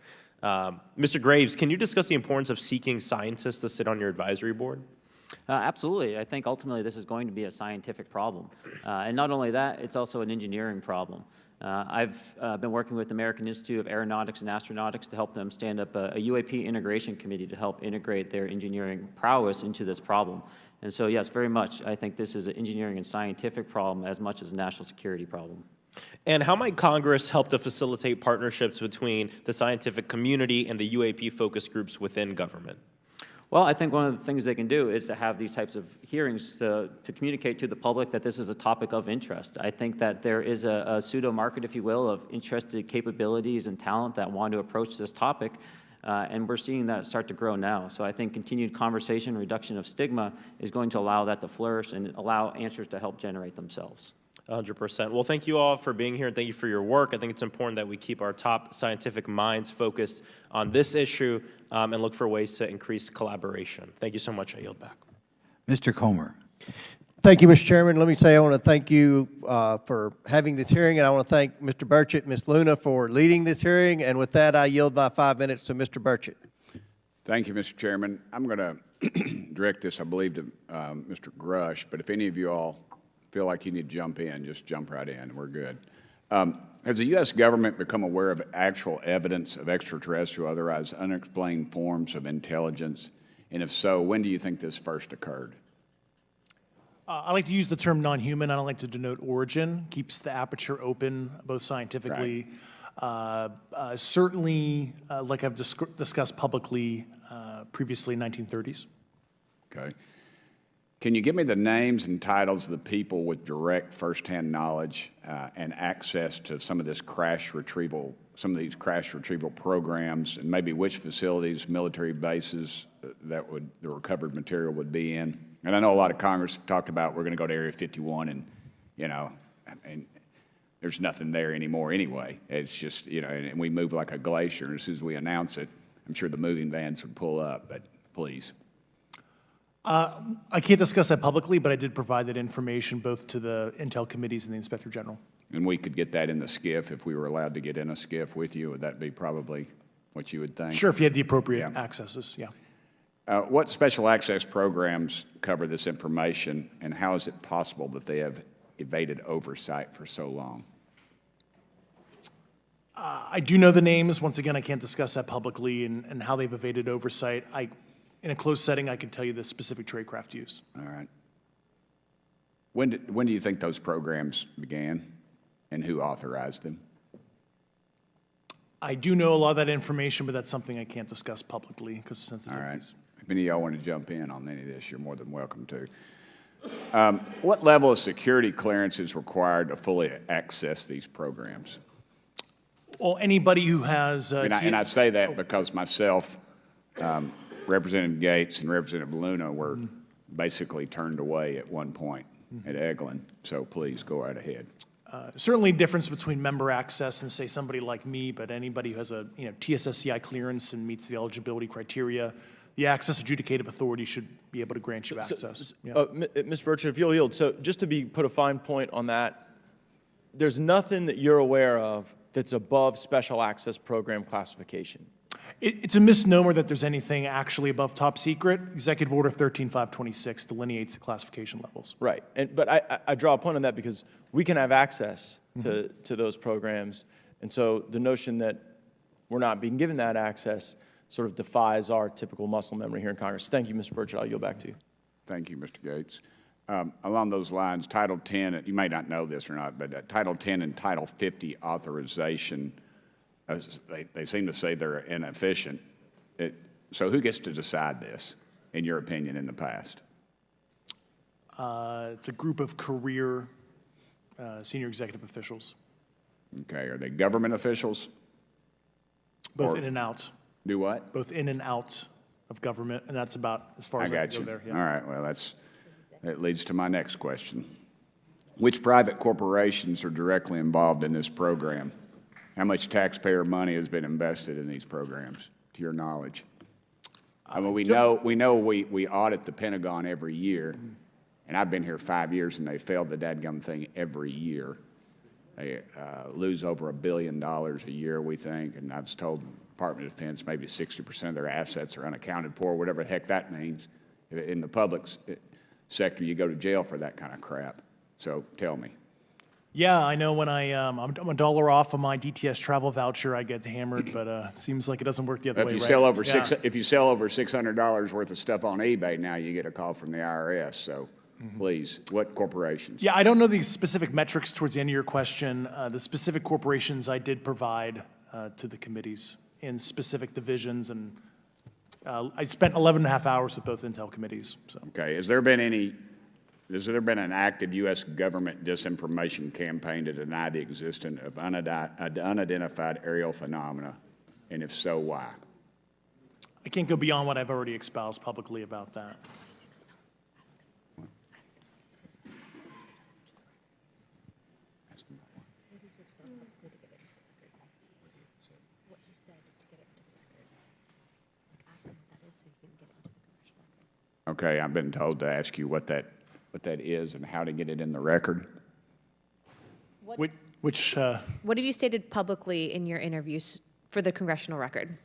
Mr. Graves, can you discuss the importance of seeking scientists to sit on your advisory board? Absolutely. I think ultimately this is going to be a scientific problem. And not only that, it's also an engineering problem. I've been working with the American Institute of Aeronautics and Astronautics to help them stand up a UAP integration committee to help integrate their engineering prowess into this problem. And so, yes, very much, I think this is an engineering and scientific problem as much as a national security problem. And how might Congress help to facilitate partnerships between the scientific community and the UAP focus groups within government? Well, I think one of the things they can do is to have these types of hearings to communicate to the public that this is a topic of interest. I think that there is a pseudo-market, if you will, of interested capabilities and talent that want to approach this topic, and we're seeing that start to grow now. So I think continued conversation, reduction of stigma is going to allow that to flourish and allow answers to help generate themselves. 100%. Well, thank you all for being here, and thank you for your work. I think it's important that we keep our top scientific minds focused on this issue and look for ways to increase collaboration. Thank you so much. I yield back. Mr. Comer. Thank you, Mr. Chairman. Let me say I want to thank you for having this hearing, and I want to thank Mr. Burchett and Ms. Luna for leading this hearing. And with that, I yield my 5 minutes to Mr. Burchett. Thank you, Mr. Chairman. I'm going to direct this, I believe, to Mr. Grush, but if any of you all feel like you need to jump in, just jump right in. We're good. Has the U.S. government become aware of actual evidence of extraterrestrial, otherwise unexplained forms of intelligence? And if so, when do you think this first occurred? I like to use the term non-human. I don't like to denote origin. Keeps the aperture open, both scientifically. Right. Certainly, like I've discussed publicly previously, 1930s. Okay. Can you give me the names and titles of the people with direct firsthand knowledge and access to some of this crash retrieval, some of these crash retrieval programs, and maybe which facilities, military bases that the recovered material would be in? And I know a lot of Congress talked about we're going to go to Area 51, and and there's nothing there anymore anyway. It's just and we move like a glacier. And as soon as we announce it, I'm sure the moving vans would pull up. But please. I can't discuss that publicly, but I did provide that information both to the Intel committees and the Inspector General. And we could get that in the SCIF if we were allowed to get in a SCIF with you. Would that be probably what you would think? Sure, if you had the appropriate accesses, yeah. What special access programs cover this information, and how is it possible that they have evaded oversight for so long? I do know the names. Once again, I can't discuss that publicly and how they've evaded oversight. In a closed setting, I can tell you the specific tradecraft used. All right. When do you think those programs began, and who authorized them? I do know a lot of that information, but that's something I can't discuss publicly because of sensitivities. All right. If any of y'all want to jump in on any of this, you're more than welcome to. What level of security clearance is required to fully access these programs? Well, anybody who has... and I say that because myself, Representative Gates, and Representative Luna were basically turned away at one point at Eglin. So please go right ahead. Certainly difference between member access and, say, somebody like me, but anybody who has a TSSCI clearance and meets the eligibility criteria, the access adjudicative authority should be able to grant you access. Mr. Burchett, if you'll yield, so just to put a fine point on that, there's nothing that you're aware of that's above special access program classification. It's a misnomer that there's anything actually above top secret. Executive Order 13526 delineates the classification levels. Right, but I draw a point on that because we can have access to those programs, and so the notion that we're not being given that access sort of defies our typical muscle memory here in Congress. Thank you, Mr. Burchett. I'll yield back to you. Thank you, Mr. Gates. Along those lines, Title 10, you may not know this or not, but Title 10 and Title 50 authorization, they seem to say they're inefficient. So who gets to decide this, in your opinion, in the past? It's a group of career senior executive officials. Okay, are they government officials? Both in and out. Do what? Both in and out of government, and that's about as far as I can go there. Yeah. All right, well, that leads to my next question. Which private corporations are directly involved in this program? How much taxpayer money has been invested in these programs, to your knowledge? I mean, we know we audit the Pentagon every year, and I've been here 5 years, and they failed the dadgum thing every year. They lose over $1 billion a year, we think, and I was told the Department of Defense maybe 60% of their assets are unaccounted for, whatever the heck that means. In the public sector, you go to jail for that kind of crap. So tell me. Yeah, I know when I'm a dollar off of my DTS travel voucher, I get hammered, but it seems like it doesn't work the other way, If you right? sell over if you sell over $600 worth of stuff on eBay, now you get a call from the IRS. So please, what corporations? Yeah, I don't know the specific metrics towards the end of your question. The specific corporations I did provide to the committees in specific divisions, and I spent 11 and a half hours with both Intel committees. So. Okay, has there been an active U.S. government disinformation campaign to deny the existence of unidentified aerial phenomena, and if so, why? I can't go beyond what I've already espoused publicly about that. Okay, I've been told to ask you what that what that is and how to get it in the record. What have you stated publicly in your interviews for the congressional record?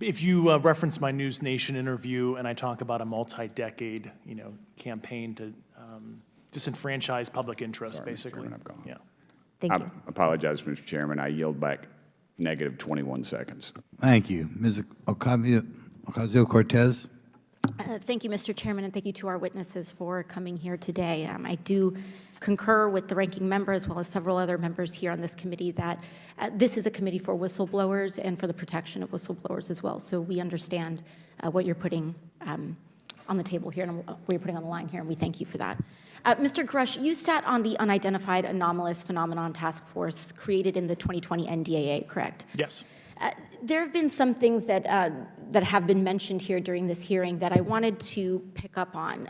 If you reference my News Nation interview and I talk about a multi-decade, campaign to disenfranchise public interest, Sorry, Mr. Basically. Chairman, I've gone. Yeah. Thank you. I apologize, Mr. Chairman. I yield back negative 21 seconds. Thank you. Ms. Ocasio-Cortez? Thank you, Mr. Chairman, and thank you to our witnesses for coming here today. I do concur with the ranking member as well as several other members here on this committee that this is a committee for whistleblowers and for the protection of whistleblowers as well. So we understand what you're putting on the table here and what you're putting on the line here, and we thank you for that. Mr. Grush, you sat on the Unidentified Anomalous Phenomenon Task Force created in the 2020 NDAA, correct? Yes. There have been some things that have been mentioned here during this hearing that I wanted to pick up on.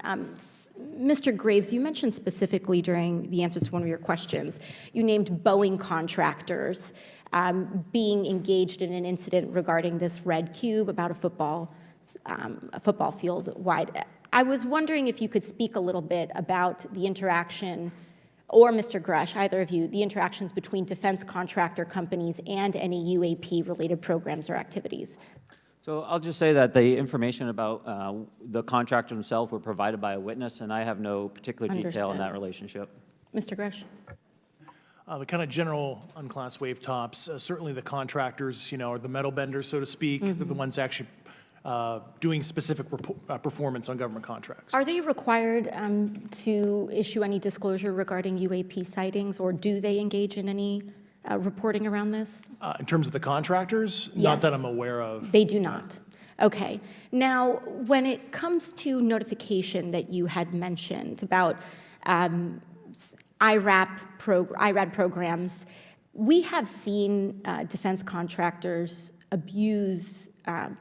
Mr. Graves, you mentioned specifically during the answers to one of your questions, you named Boeing contractors being engaged in an incident regarding this red cube about a football field wide. I was wondering if you could speak a little bit about the interaction, or Mr. Grush, either of you, the interactions between defense contractor companies and any UAP-related programs or activities. So I'll just say that the information about the contractor himself were provided by a witness, and I have no particular detail in that relationship. Mr. Grush. The kind of general unclassed wave tops, certainly the contractors, are the metal benders, so to speak. They're the ones actually doing specific performance on government contracts. Are they required to issue any disclosure regarding UAP sightings, or do they engage in any reporting around this? In terms of the contractors? Yes. Not that I'm aware of. They do not. Okay. Now, when it comes to notification that you had mentioned about IRAD programs, we have seen defense contractors abuse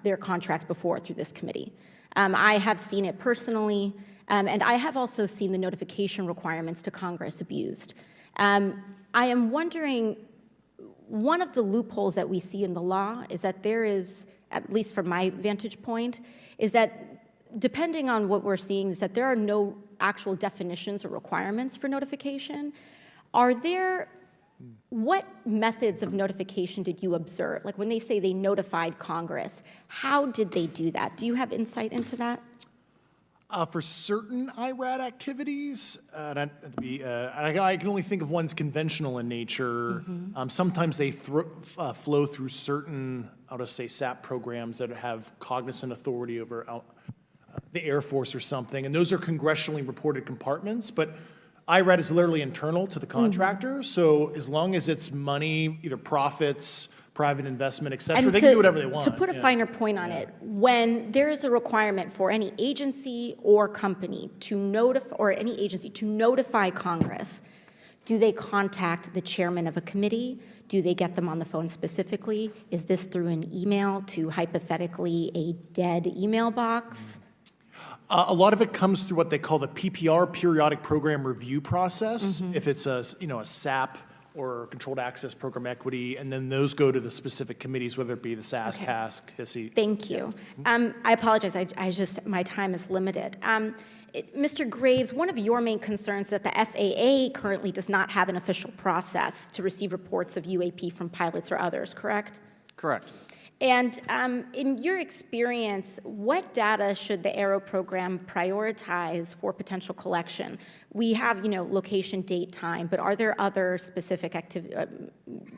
their contracts before through this committee. I have seen it personally, and I have also seen the notification requirements to Congress abused. I am wondering, one of the loopholes that we see in the law is that there is, at least from my vantage point, is that depending on what we're seeing, is that there are no actual definitions or requirements for notification. What methods of notification did you observe? Like when they say they notified Congress, how did they do that? Do you have insight into that? For certain IRAD activities, I can only think of ones conventional in nature. Sometimes they flow through certain, I'll just say, SAP programs that have cognizant authority over the Air Force or something, and those are congressionally reported compartments, but IRAD is literally internal to the contractor, so as long as it's money, either profits, private investment, et cetera, they can do whatever they want. To put a finer point on it, when there is a requirement for any agency or company to notify Congress, do they contact the chairman of a committee? Do they get them on the phone specifically? Is this through an email to hypothetically a dead email box? A lot of it comes through what they call the PPR, Periodic Program Review Process, if it's a SAP or Controlled Access Program Equity, and then those go to the specific committees, whether it be the SAS, CAS, HISI. Thank you. I apologize, my time is limited. Mr. Graves, one of your main concerns is that the FAA currently does not have an official process to receive reports of UAP from pilots or others, correct? Correct. And in your experience, what data should the AERO program prioritize for potential collection? We have, location, date, time, but are there other specific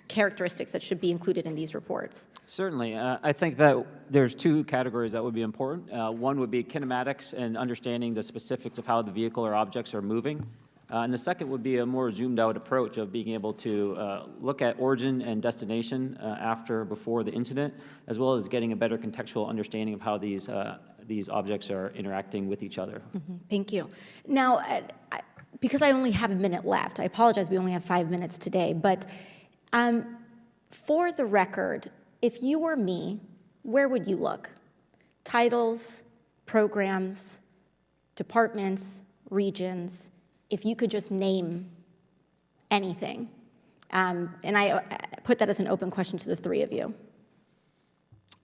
characteristics that should be included in these reports? Certainly. I think that there's two categories that would be important. One would be kinematics and understanding the specifics of how the vehicle or objects are moving. And the second would be a more zoomed out approach of being able to look at origin and destination before the incident, as well as getting a better contextual understanding of how these objects are interacting with each other. Thank you. Now, because I only have a minute left, I apologize, we only have 5 minutes today, but for the record, if you were me, where would you look? Titles, programs, departments, regions, if you could just name anything. And I put that as an open question to the three of you.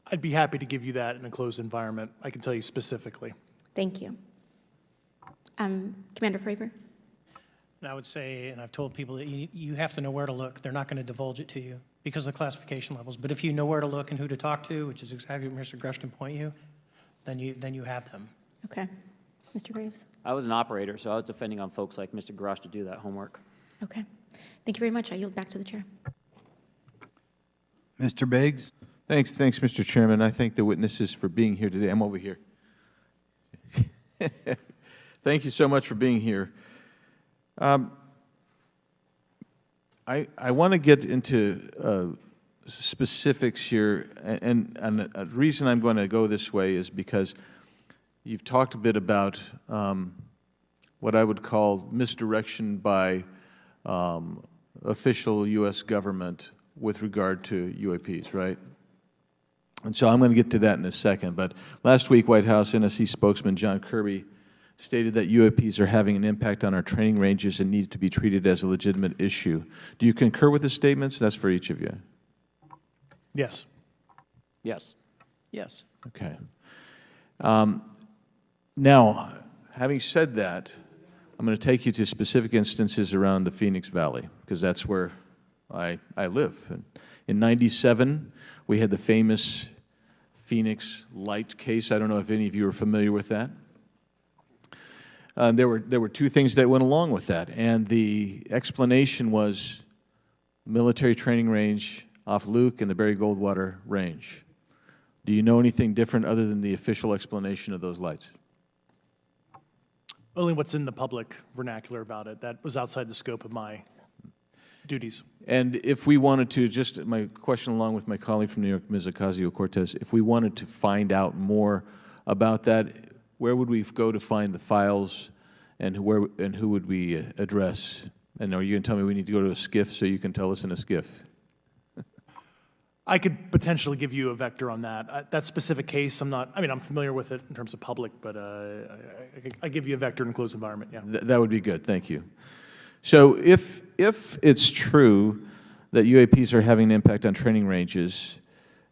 I'd be happy to give you that in a closed environment. I can tell you specifically. Thank you. Commander Fravor? And I would say, and I've told people that you have to know where to look. They're not going to divulge it to you because of the classification levels. But if you know where to look and who to talk to, which is exactly what Mr. Grush can point you, then you have them. Okay. Mr. Graves? I was an operator, so I was depending on folks like Mr. Grosh to do that homework. Okay. Thank you very much. I yield back to the chair. Mr. Biggs? Thanks, Mr. Chairman. I thank the witnesses for being here today. I'm over here. Thank you so much for being here. I want to get into specifics here, and the reason I'm going to go this way is because you've talked a bit about what I would call misdirection by official U.S. government with regard to UAPs, right? And so I'm going to get to that in a second. But last week, White House NSC spokesman John Kirby stated that UAPs are having an impact on our training ranges and need to be treated as a legitimate issue. Do you concur with his statements? That's for each of you. Yes. Yes. Yes. Okay. Now, having said that, I'm going to take you to specific instances around the Phoenix Valley, because that's where I live. In '97, we had the famous Phoenix Light case. I don't know if any of you are familiar with that. There were two things that went along with that, and the explanation was military training range off Luke and the Barry Goldwater Range. Do you know anything different other than the official explanation of those lights? Only what's in the public vernacular about it. That was outside the scope of my duties. And if we wanted to, just my question along with my colleague from New York, Ms. Ocasio-Cortez, if we wanted to find out more about that, where would we go to find the files, and who would we address? And are you going to tell me we need to go to a SCIF so you can tell us in a SCIF? I could potentially give you a vector on that. That specific case, I'm familiar with it in terms of public, but I give you a vector in a closed environment, yeah. That would be good, thank you. So if it's true that UAPs are having an impact on training ranges,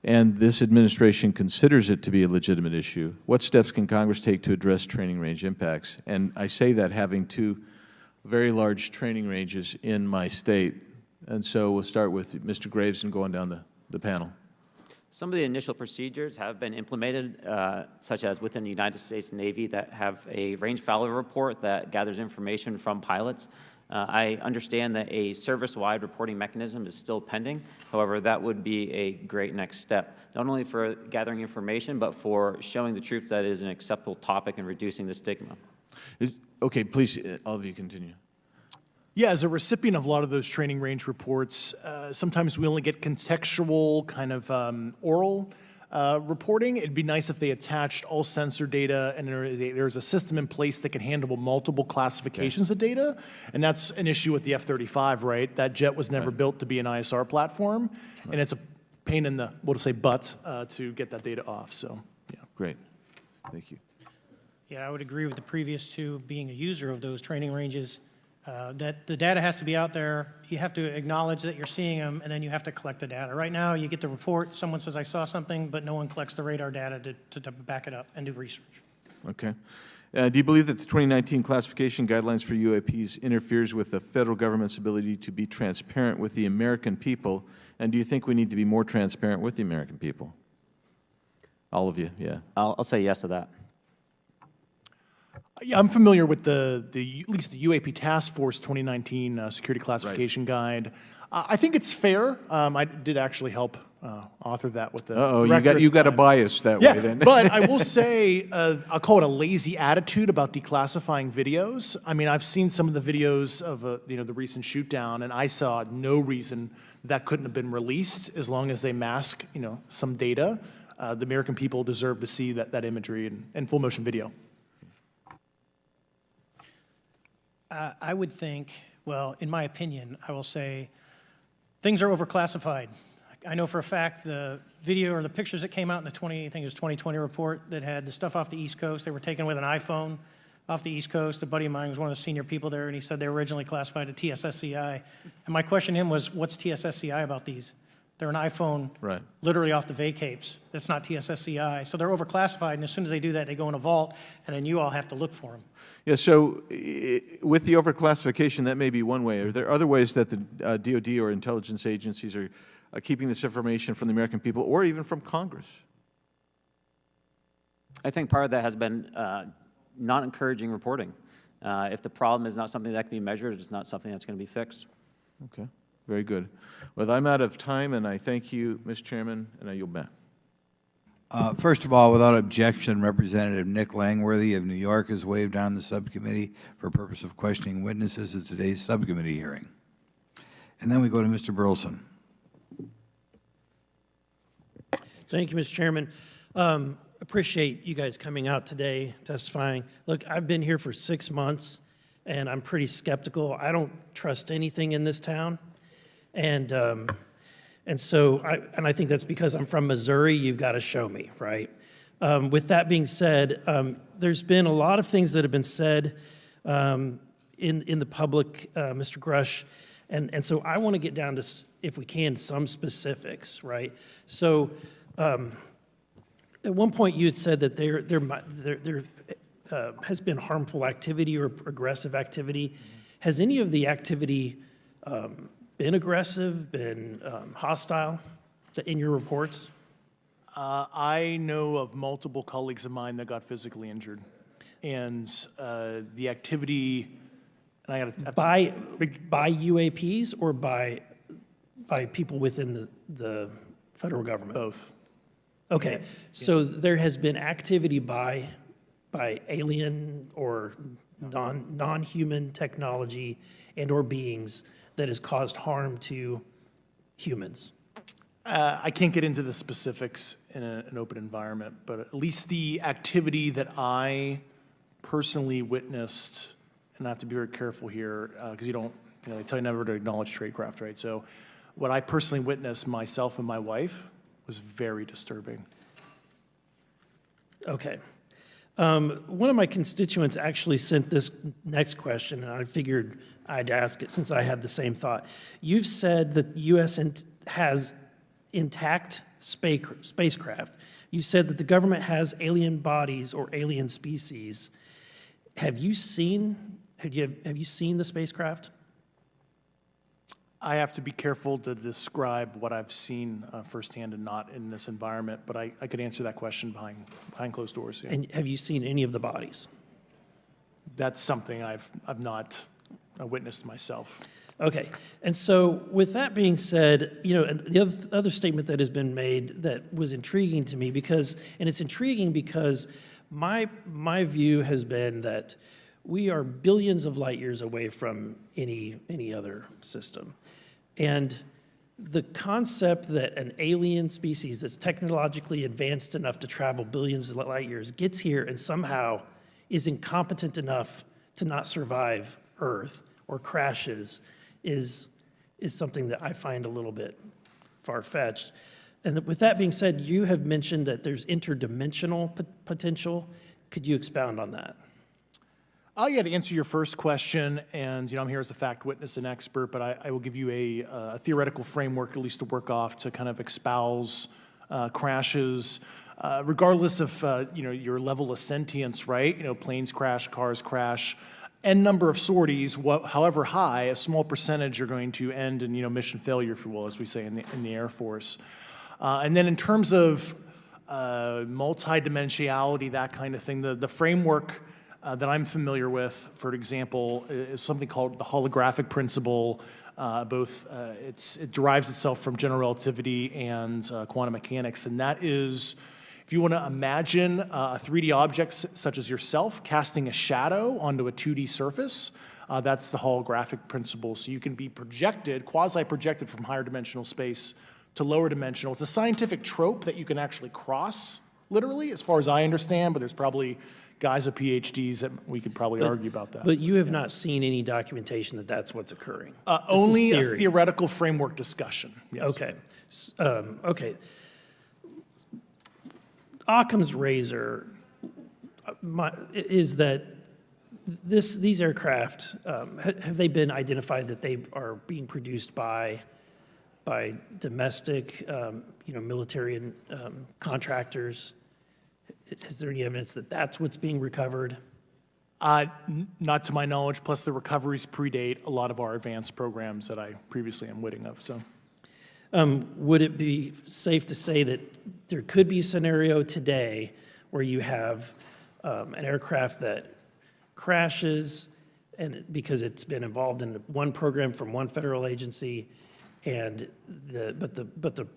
and this administration considers it to be a legitimate issue, what steps can Congress take to address training range impacts? And I say that having two very large training ranges in my state. And so we'll start with Mr. Graves and go on down the panel. Some of the initial procedures have been implemented, such as within the United States Navy, that have a range failure report that gathers information from pilots. I understand that a service-wide reporting mechanism is still pending. However, that would be a great next step, not only for gathering information, but for showing the troops that it is an acceptable topic and reducing the stigma. Okay, please, all of you continue. Yeah, as a recipient of a lot of those training range reports, sometimes we only get contextual kind of oral reporting. It'd be nice if they attached all sensor data and there's a system in place that can handle multiple classifications of data. And that's an issue with the F-35, right? That jet was never built to be an ISR platform. And it's a pain in the, we'll just say, butt to get that data off. So, yeah. Great. Thank you. Yeah, I would agree with the previous two. Being a user of those training ranges, that the data has to be out there. You have to acknowledge that you're seeing them, and then you have to collect the data. Right now, you get the report, someone says, I saw something, but no one collects the radar data to back it up and do research. Okay. Do you believe that the 2019 classification guidelines for UAPs interferes with the federal government's ability to be transparent with the American people? And do you think we need to be more transparent with the American people? All of you, yeah. I'll say yes to that. Yeah, I'm familiar with at least the UAP Task Force 2019 Security Classification Guide. I think it's fair. I did actually help author that with the director. You got a bias that way then. But I will say, I'll call it a lazy attitude about declassifying videos. I mean, I've seen some of the videos of the recent shoot down, and I saw no reason that couldn't have been released as long as they mask some data. The American people deserve to see that imagery and full motion video. I would think, well, in my opinion, I will say things are overclassified. I know for a fact the video or the pictures that came out in the 2020 report that had the stuff off the East Coast, they were taken with an iPhone off the East Coast. A buddy of mine was one of the senior people there, and he said they were originally classified at TSSCI. And my question to him was, what's TSSCI about these? They're an iPhone Right. literally off the vacapes. That's not TSSCI. So they're overclassified, and as soon as they do that, they go in a vault, and then you all have to look for them. Yeah, so with the overclassification, that may be one way. Are there other ways that the DOD or intelligence agencies are keeping this information from the American people or even from Congress? I think part of that has been not encouraging reporting. If the problem is not something that can be measured, it's not something that's going to be fixed. Okay, very good. Well, I'm out of time, and I thank you, Mr. Chairman, and I yield back. First of all, without objection, Representative Nick Langworthy of New York has waived on the subcommittee for purpose of questioning witnesses at today's subcommittee hearing. And then we go to Mr. Burleson. Thank you, Mr. Chairman. Appreciate you guys coming out today, testifying. Look, I've been here for 6 months, and I'm pretty skeptical. I don't trust anything in this town. And so I think that's because I'm from Missouri. You've got to show me, right? With that being said, there's been a lot of things that have been said in the public, Mr. Grush, and so I want to get down to, if we can, some specifics, right? So at one point you had said that there has been harmful activity or aggressive activity. Has any of the activity been aggressive, been hostile in your reports? I know of multiple colleagues of mine that got physically injured. And the activity, and I got to by UAPs or by people within the federal government? Both. Okay, yeah. So there has been activity by alien or non-human technology and or beings that has caused harm to humans. I can't get into the specifics in an open environment, but at least the activity that I personally witnessed, and I have to be very careful here because they tell you never to acknowledge tradecraft, right? So what I personally witnessed, myself and my wife, was very disturbing. Okay. One of my constituents actually sent this next question, and I figured I'd ask it since I had the same thought. You've said that the U.S. has intact spacecraft. You said that the government has alien bodies or alien species. Have you seen the spacecraft? I have to be careful to describe what I've seen firsthand and not in this environment, but I could answer that question behind closed doors. Yeah. And have you seen any of the bodies? That's something I've not witnessed myself. Okay, and so with that being said, the other statement that has been made that was intriguing to me it's intriguing because my view has been that we are billions of light years away from any other system. And the concept that an alien species that's technologically advanced enough to travel billions of light years gets here and somehow is incompetent enough to not survive Earth or crashes is something that I find a little bit far-fetched. And with that being said, you have mentioned that there's interdimensional potential. Could you expound on that? Yeah, to answer your first question, and I'm here as a fact witness and expert, but I will give you a theoretical framework at least to work off to kind of espouse crashes, regardless of your level of sentience, right? Planes crash, cars crash, n number of sorties, however high, a small percentage are going to end in mission failure, if you will, as we say in the Air Force. And then in terms of multidimensionality, that kind of thing, the framework that I'm familiar with, for example, is something called the holographic principle. It derives itself from general relativity and quantum mechanics, and that is, if you want to imagine a 3D object such as yourself casting a shadow onto a 2D surface, that's the holographic principle. So you can be projected, quasi-projected from higher dimensional space to lower dimensional. It's a scientific trope that you can actually cross, literally, as far as I understand, but there's probably guys with PhDs that we could probably argue about that. But you have not seen any documentation that that's what's occurring? Only a theoretical framework discussion, yes. Okay. Okay. Occam's razor is that these aircraft, have they been identified that they are being produced by by domestic, military and contractors? Is there any evidence that that's what's being recovered? Not to my knowledge, plus the recoveries predate a lot of our advanced programs that I previously am witting of, so. Would it be safe to say that there could be a scenario today where you have an aircraft that crashes because it's been involved in one program from one federal agency, but the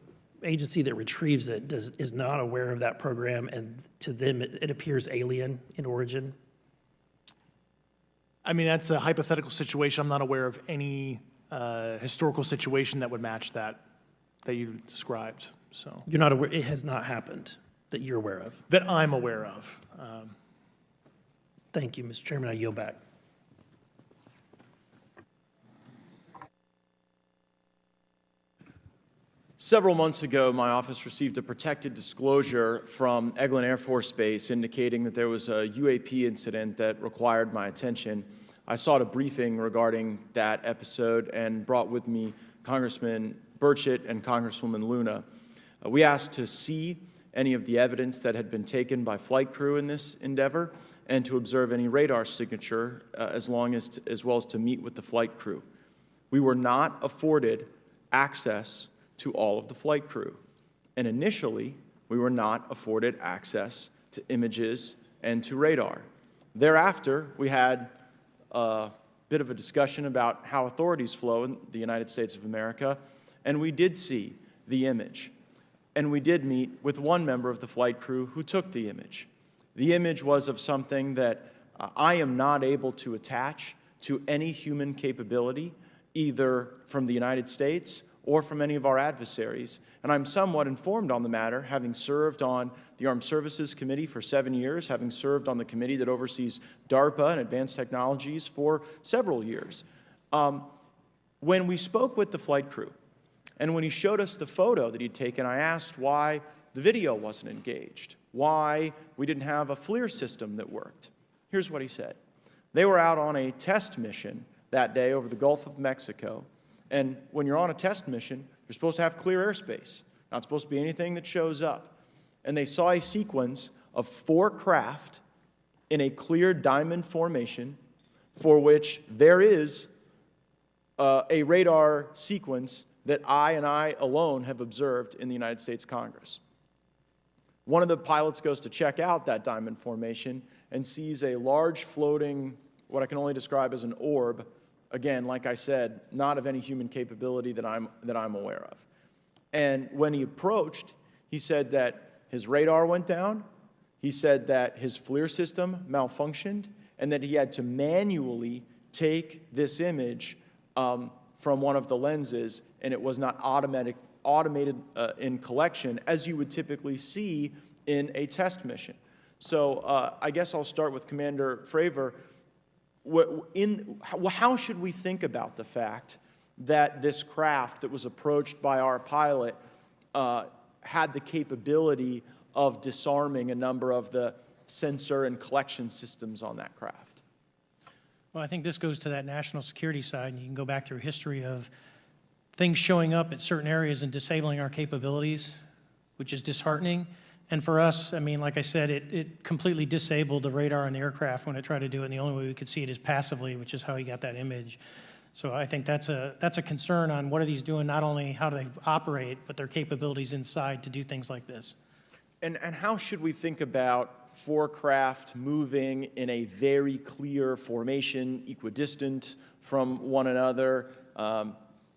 agency that retrieves it is not aware of that program, and to them it appears alien in origin? I mean, that's a hypothetical situation. I'm not aware of any historical situation that would match that you described, so. You're not aware, it has not happened that you're aware of? That I'm aware of. Thank you, Mr. Chairman. I yield back. Several months ago, my office received a protected disclosure from Eglin Air Force Base indicating that there was a UAP incident that required my attention. I sought a briefing regarding that episode and brought with me Congressman Burchett and Congresswoman Luna. We asked to see any of the evidence that had been taken by flight crew in this endeavor and to observe any radar signature as well as to meet with the flight crew. We were not afforded access to all of the flight crew. And initially, we were not afforded access to images and to radar. Thereafter, we had a bit of a discussion about how authorities flow in the United States of America, and we did see the image. And we did meet with one member of the flight crew who took the image. The image was of something that I am not able to attach to any human capability, either from the United States or from any of our adversaries. And I'm somewhat informed on the matter, having served on the Armed Services Committee for 7 years, having served on the committee that oversees DARPA and advanced technologies for several years. When we spoke with the flight crew, and when he showed us the photo that he'd taken, I asked why the video wasn't engaged, why we didn't have a FLIR system that worked. Here's what he said. They were out on a test mission that day over the Gulf of Mexico. And when you're on a test mission, you're supposed to have clear airspace. Not supposed to be anything that shows up. And they saw a sequence of 4 craft in a clear diamond formation for which there is a radar sequence that I alone have observed in the United States Congress. One of the pilots goes to check out that diamond formation and sees a large floating, what I can only describe as an orb. Again, like I said, not of any human capability that I'm aware of. And when he approached, he said that his radar went down, he said that his FLIR system malfunctioned, and that he had to manually take this image from one of the lenses, and it was not automated in collection as you would typically see in a test mission. So I guess I'll start with Commander Fravor. How should we think about the fact that this craft that was approached by our pilot had the capability of disarming a number of the sensor and collection systems on that craft? Well, I think this goes to that national security side, and you can go back through history of things showing up at certain areas and disabling our capabilities, which is disheartening. And for us, I mean, like I said, it completely disabled the radar on the aircraft when it tried to do it, and the only way we could see it is passively, which is how he got that image. So I think that's a concern on what are these doing, not only how do they operate, but their capabilities inside to do things like this. And how should we think about 4 craft moving in a very clear formation, equidistant from one another,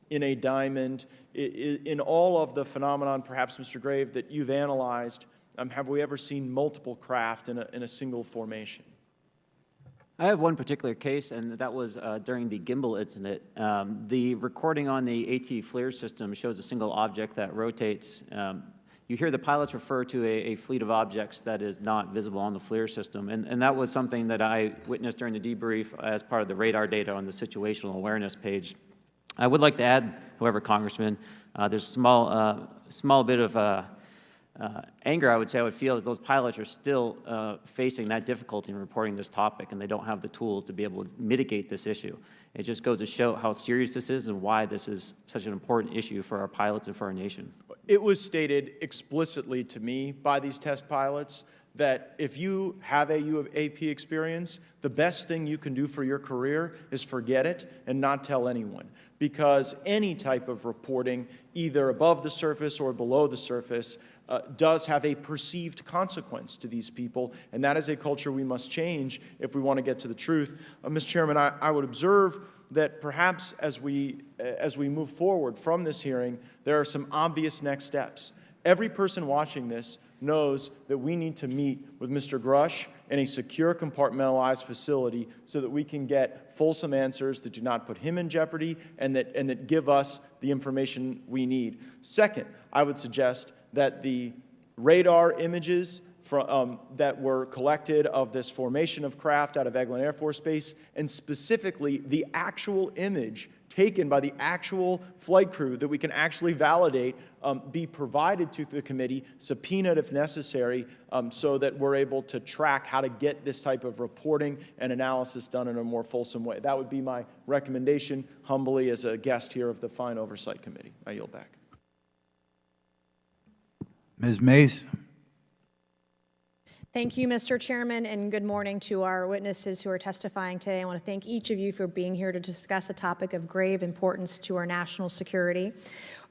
in a diamond? In all of the phenomenon, perhaps, Mr. Grave, that you've analyzed, have we ever seen multiple craft in a single formation? I have one particular case, and that was during the gimbal incident. The recording on the AT FLIR system shows a single object that rotates. You hear the pilots refer to a fleet of objects that is not visible on the FLIR system, and that was something that I witnessed during the debrief as part of the radar data on the situational awareness page. I would like to add, however, Congressman, there's a small bit of anger, I would say I would feel that those pilots are still facing that difficulty in reporting this topic, and they don't have the tools to be able to mitigate this issue. It just goes to show how serious this is and why this is such an important issue for our pilots and for our nation. It was stated explicitly to me by these test pilots that if you have a UAP experience, the best thing you can do for your career is forget it and not tell anyone. Because any type of reporting, either above the surface or below the surface, does have a perceived consequence to these people, and that is a culture we must change if we want to get to the truth. Mr. Chairman, I would observe that perhaps as we move forward from this hearing, there are some obvious next steps. Every person watching this knows that we need to meet with Mr. Grush in a secure, compartmentalized facility so that we can get fulsome answers that do not put him in jeopardy and that give us the information we need. Second, I would suggest that the radar images that were collected of this formation of craft out of Eglin Air Force Base, and specifically the actual image taken by the actual flight crew that we can actually validate, be provided to the committee, subpoenaed if necessary, so that we're able to track how to get this type of reporting and analysis done in a more fulsome way. That would be my recommendation, humbly, as a guest here of the fine Oversight Committee. I yield back. Ms. Mays? Thank you, Mr. Chairman, and good morning to our witnesses who are testifying today. I want to thank each of you for being here to discuss a topic of grave importance to our national security.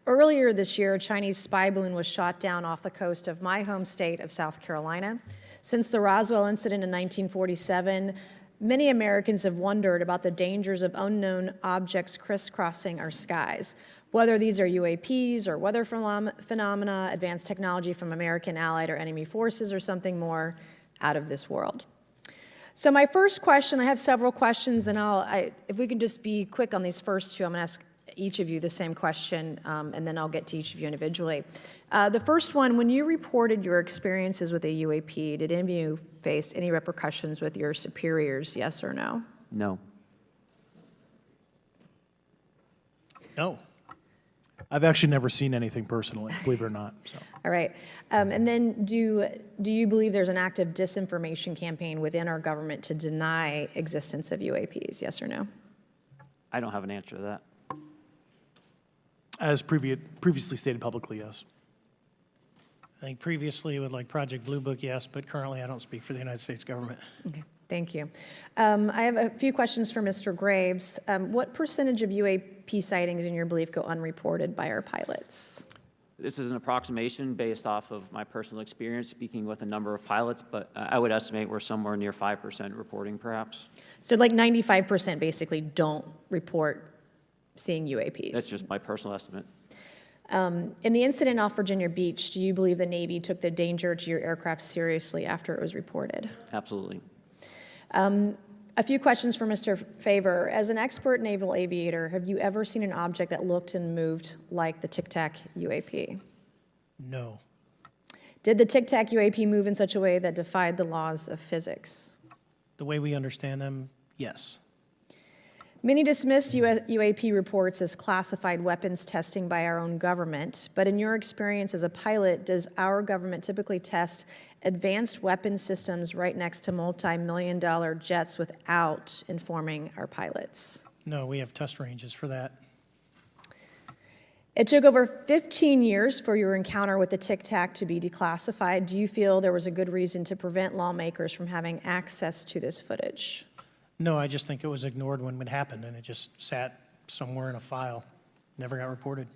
Earlier this year, a Chinese spy balloon was shot down off the coast of my home state of South Carolina. Since the Roswell incident in 1947, many Americans have wondered about the dangers of unknown objects crisscrossing our skies. Whether these are UAPs or weather phenomena, advanced technology from American allied or enemy forces, or something more out of this world. So my first question, I have several questions, and if we can just be quick on these first two, I'm going to ask each of you the same question, and then I'll get to each of you individually. The first one, when you reported your experiences with a UAP, did any of you face any repercussions with your superiors, yes or no? No. No. I've actually never seen anything personally, believe it or not. So. All right. And then do you believe there's an active disinformation campaign within our government to deny existence of UAPs, yes or no? I don't have an answer to that. As previously stated publicly, yes. I think previously with like Project Blue Book, yes, but currently I don't speak for the United States government. Okay, thank you. I have a few questions for Mr. Graves. What percentage of UAP sightings, in your belief, go unreported by our pilots? This is an approximation based off of my personal experience speaking with a number of pilots, but I would estimate we're somewhere near 5% reporting, perhaps. So like 95% basically don't report seeing UAPs? That's just my personal estimate. In the incident off Virginia Beach, do you believe the Navy took the danger to your aircraft seriously after it was reported? Absolutely. A few questions for Mr. Favor. As an expert naval aviator, have you ever seen an object that looked and moved like the Tic Tac UAP? No. Did the Tic Tac UAP move in such a way that defied the laws of physics? The way we understand them, yes. Many dismiss UAP reports as classified weapons testing by our own government, but in your experience as a pilot, does our government typically test advanced weapon systems right next to multi-million-dollar jets without informing our pilots? No, we have test ranges for that. It took over 15 years for your encounter with the Tic Tac to be declassified. Do you feel there was a good reason to prevent lawmakers from having access to this footage? No, I just think it was ignored when it happened, and it just sat somewhere in a file, never got reported.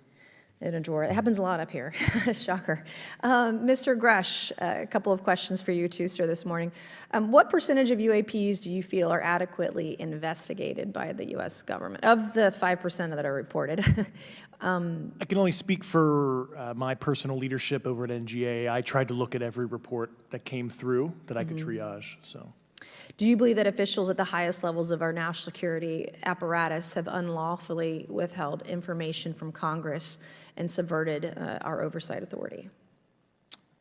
In a drawer. It happens a lot up here. Shocker. Mr. Grush, a couple of questions for you too, sir, this morning. What percentage of UAPs do you feel are adequately investigated by the U.S. government, of the 5% that are reported? I can only speak for my personal leadership over at NGA. I tried to look at every report that came through that I could triage. So. Do you believe that officials at the highest levels of our national security apparatus have unlawfully withheld information from Congress and subverted our oversight authority?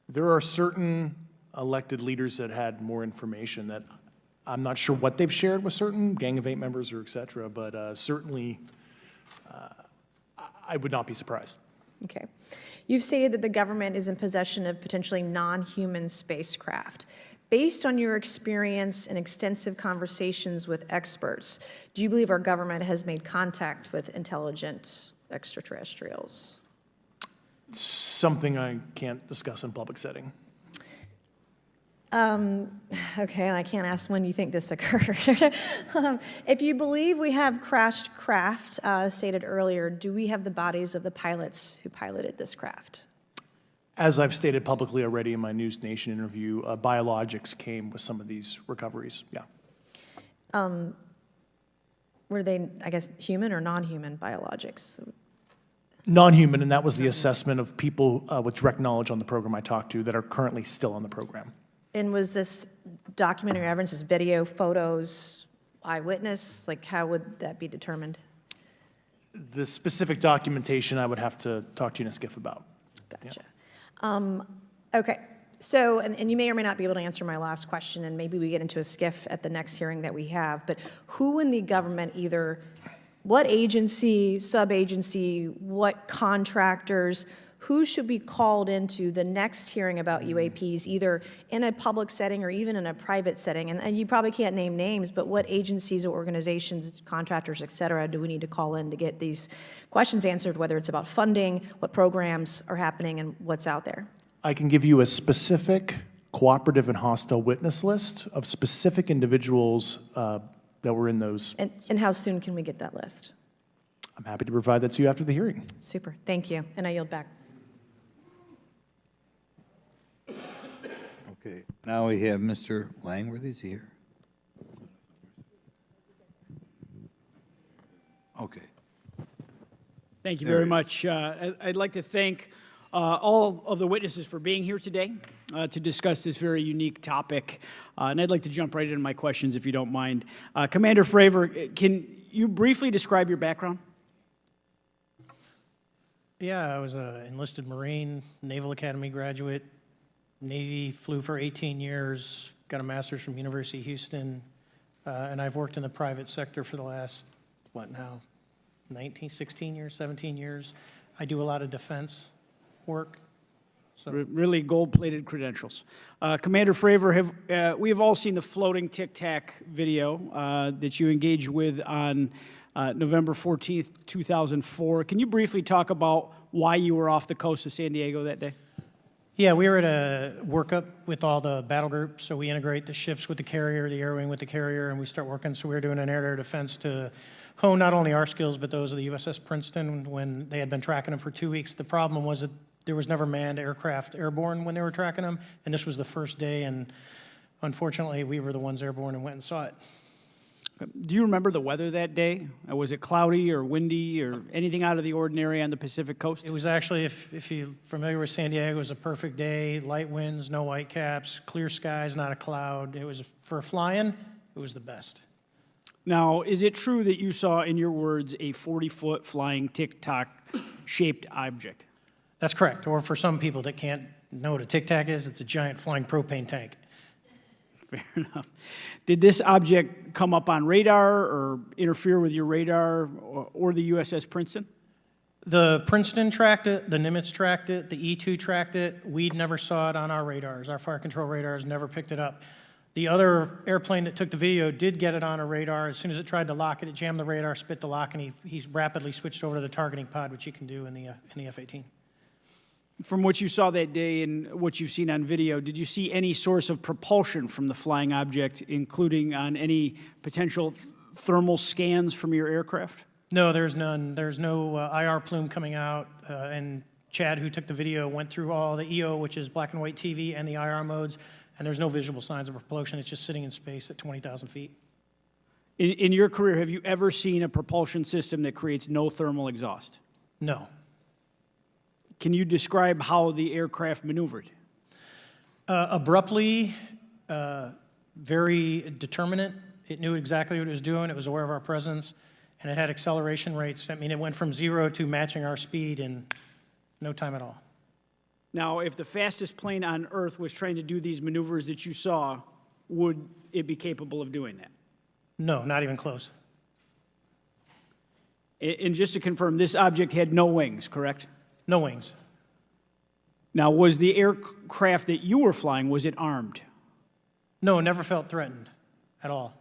There are certain elected leaders that had more information that I'm not sure what they've shared with certain Gang of Eight members or et cetera, but certainly I would not be surprised. Okay. You've stated that the government is in possession of potentially non-human spacecraft. Based on your experience and extensive conversations with experts, do you believe our government has made contact with intelligent extraterrestrials? Something I can't discuss in public setting. Okay, I can't ask when you think this occurred. If you believe we have crashed craft, stated earlier, do we have the bodies of the pilots who piloted this craft? As I've stated publicly already in my News Nation interview, biologics came with some of these recoveries, yeah. Were they, I guess, human or non-human biologics? Non-human, and that was the assessment of people with direct knowledge on the program I talked to that are currently still on the program. And was this documentary evidence, this video, photos, eyewitness? Like, how would that be determined? The specific documentation I would have to talk to you in a skiff about. Gotcha. Yeah. Okay. So, and you may or may not be able to answer my last question, and maybe we get into a skiff at the next hearing that we have, but who in the government, either what agency, sub-agency, what contractors, who should be called into the next hearing about UAPs, either in a public setting or even in a private setting? And you probably can't name names, but what agencies or organizations, contractors, et cetera, do we need to call in to get these questions answered, whether it's about funding, what programs are happening, and what's out there? I can give you a specific cooperative and hostile witness list of specific individuals that were in those. And how soon can we get that list? I'm happy to provide that to you after the hearing. Super. Thank you. And I yield back. Okay, now we have Mr. Langworthy. Is he here? Okay. Thank you very much. I'd like to thank all of the witnesses for being here today to discuss this very unique topic. And I'd like to jump right into my questions, if you don't mind. Commander Fravor, can you briefly describe your background? Yeah, I was an enlisted Marine, Naval Academy graduate, Navy, flew for 18 years, got a master's from University of Houston, and I've worked in the private sector for the last, 16 years, 17 years. I do a lot of defense work. So. Really gold-plated credentials. Commander Fravor, we have all seen the floating Tic Tac video that you engaged with on November 14th, 2004. Can you briefly talk about why you were off the coast of San Diego that day? Yeah, we were at a workup with all the battle groups, so we integrate the ships with the carrier, the air wing with the carrier, and we start working. So we were doing an air-to-air defense to hone not only our skills, but those of the USS Princeton when they had been tracking them for 2 weeks. The problem was that there was never manned aircraft airborne when they were tracking them, and this was the first day, and unfortunately, we were the ones airborne and went and saw it. Do you remember the weather that day? Was it cloudy or windy or anything out of the ordinary on the Pacific coast? It was actually, if you're familiar with San Diego, it was a perfect day, light winds, no white caps, clear skies, not a cloud. It was, for flying, it was the best. Now, is it true that you saw, in your words, a 40-foot flying Tic Tac shaped object? That's correct. Or for some people that can't know what a Tic Tac is, it's a giant flying propane tank. Fair enough. Did this object come up on radar or interfere with your radar or the USS Princeton? The Princeton tracked it, the Nimitz tracked it, the E-2 tracked it. We never saw it on our radars. Our fire control radars never picked it up. The other airplane that took the video did get it on a radar. As soon as it tried to lock it, it jammed the radar, spit the lock, and he rapidly switched over to the targeting pod, which you can do in the F-18. From what you saw that day and what you've seen on video, did you see any source of propulsion from the flying object, including on any potential thermal scans from your aircraft? No, there's none. There's no IR plume coming out. And Chad, who took the video, went through all the EO, which is black and white TV, and the IR modes, and there's no visible signs of propulsion. It's just sitting in space at 20,000 feet. In your career, have you ever seen a propulsion system that creates no thermal exhaust? No. Can you describe how the aircraft maneuvered? Abruptly, very determinate. It knew exactly what it was doing. It was aware of our presence, and it had acceleration rates. I mean, it went from 0 to matching our speed in no time at all. Now, if the fastest plane on Earth was trying to do these maneuvers that you saw, would it be capable of doing that? No, not even close. And just to confirm, this object had no wings, correct? No wings. Now, was the aircraft that you were flying, was it armed? No, never felt threatened at all.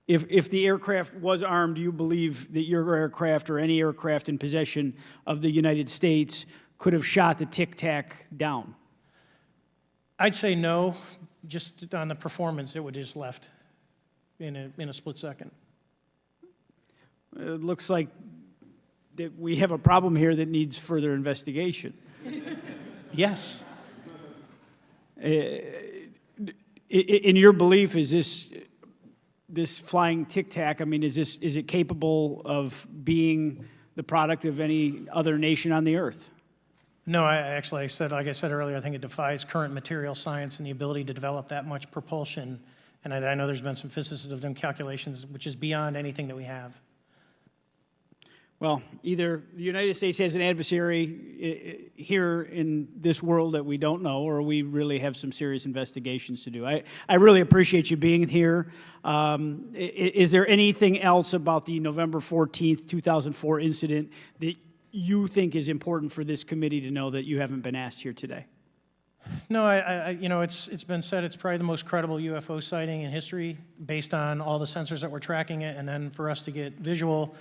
If the aircraft was armed, do you believe that your aircraft or any aircraft in possession of the United States could have shot the Tic Tac down? I'd say no, just on the performance, it would just left in a split second. It looks like that we have a problem here that needs further investigation. Yes. In your belief, is this flying Tic Tac, I mean, is it capable of being the product of any other nation on the earth? No, like I said earlier, I think it defies current material science and the ability to develop that much propulsion. And I know there's been some physicists have done calculations, which is beyond anything that we have. Well, either the United States has an adversary here in this world that we don't know, or we really have some serious investigations to do. I really appreciate you being here. Is there anything else about the November 14th, 2004 incident that you think is important for this committee to know that you haven't been asked here today? No, it's been said it's probably the most credible UFO sighting in history based on all the sensors that were tracking it, and then for us to get visual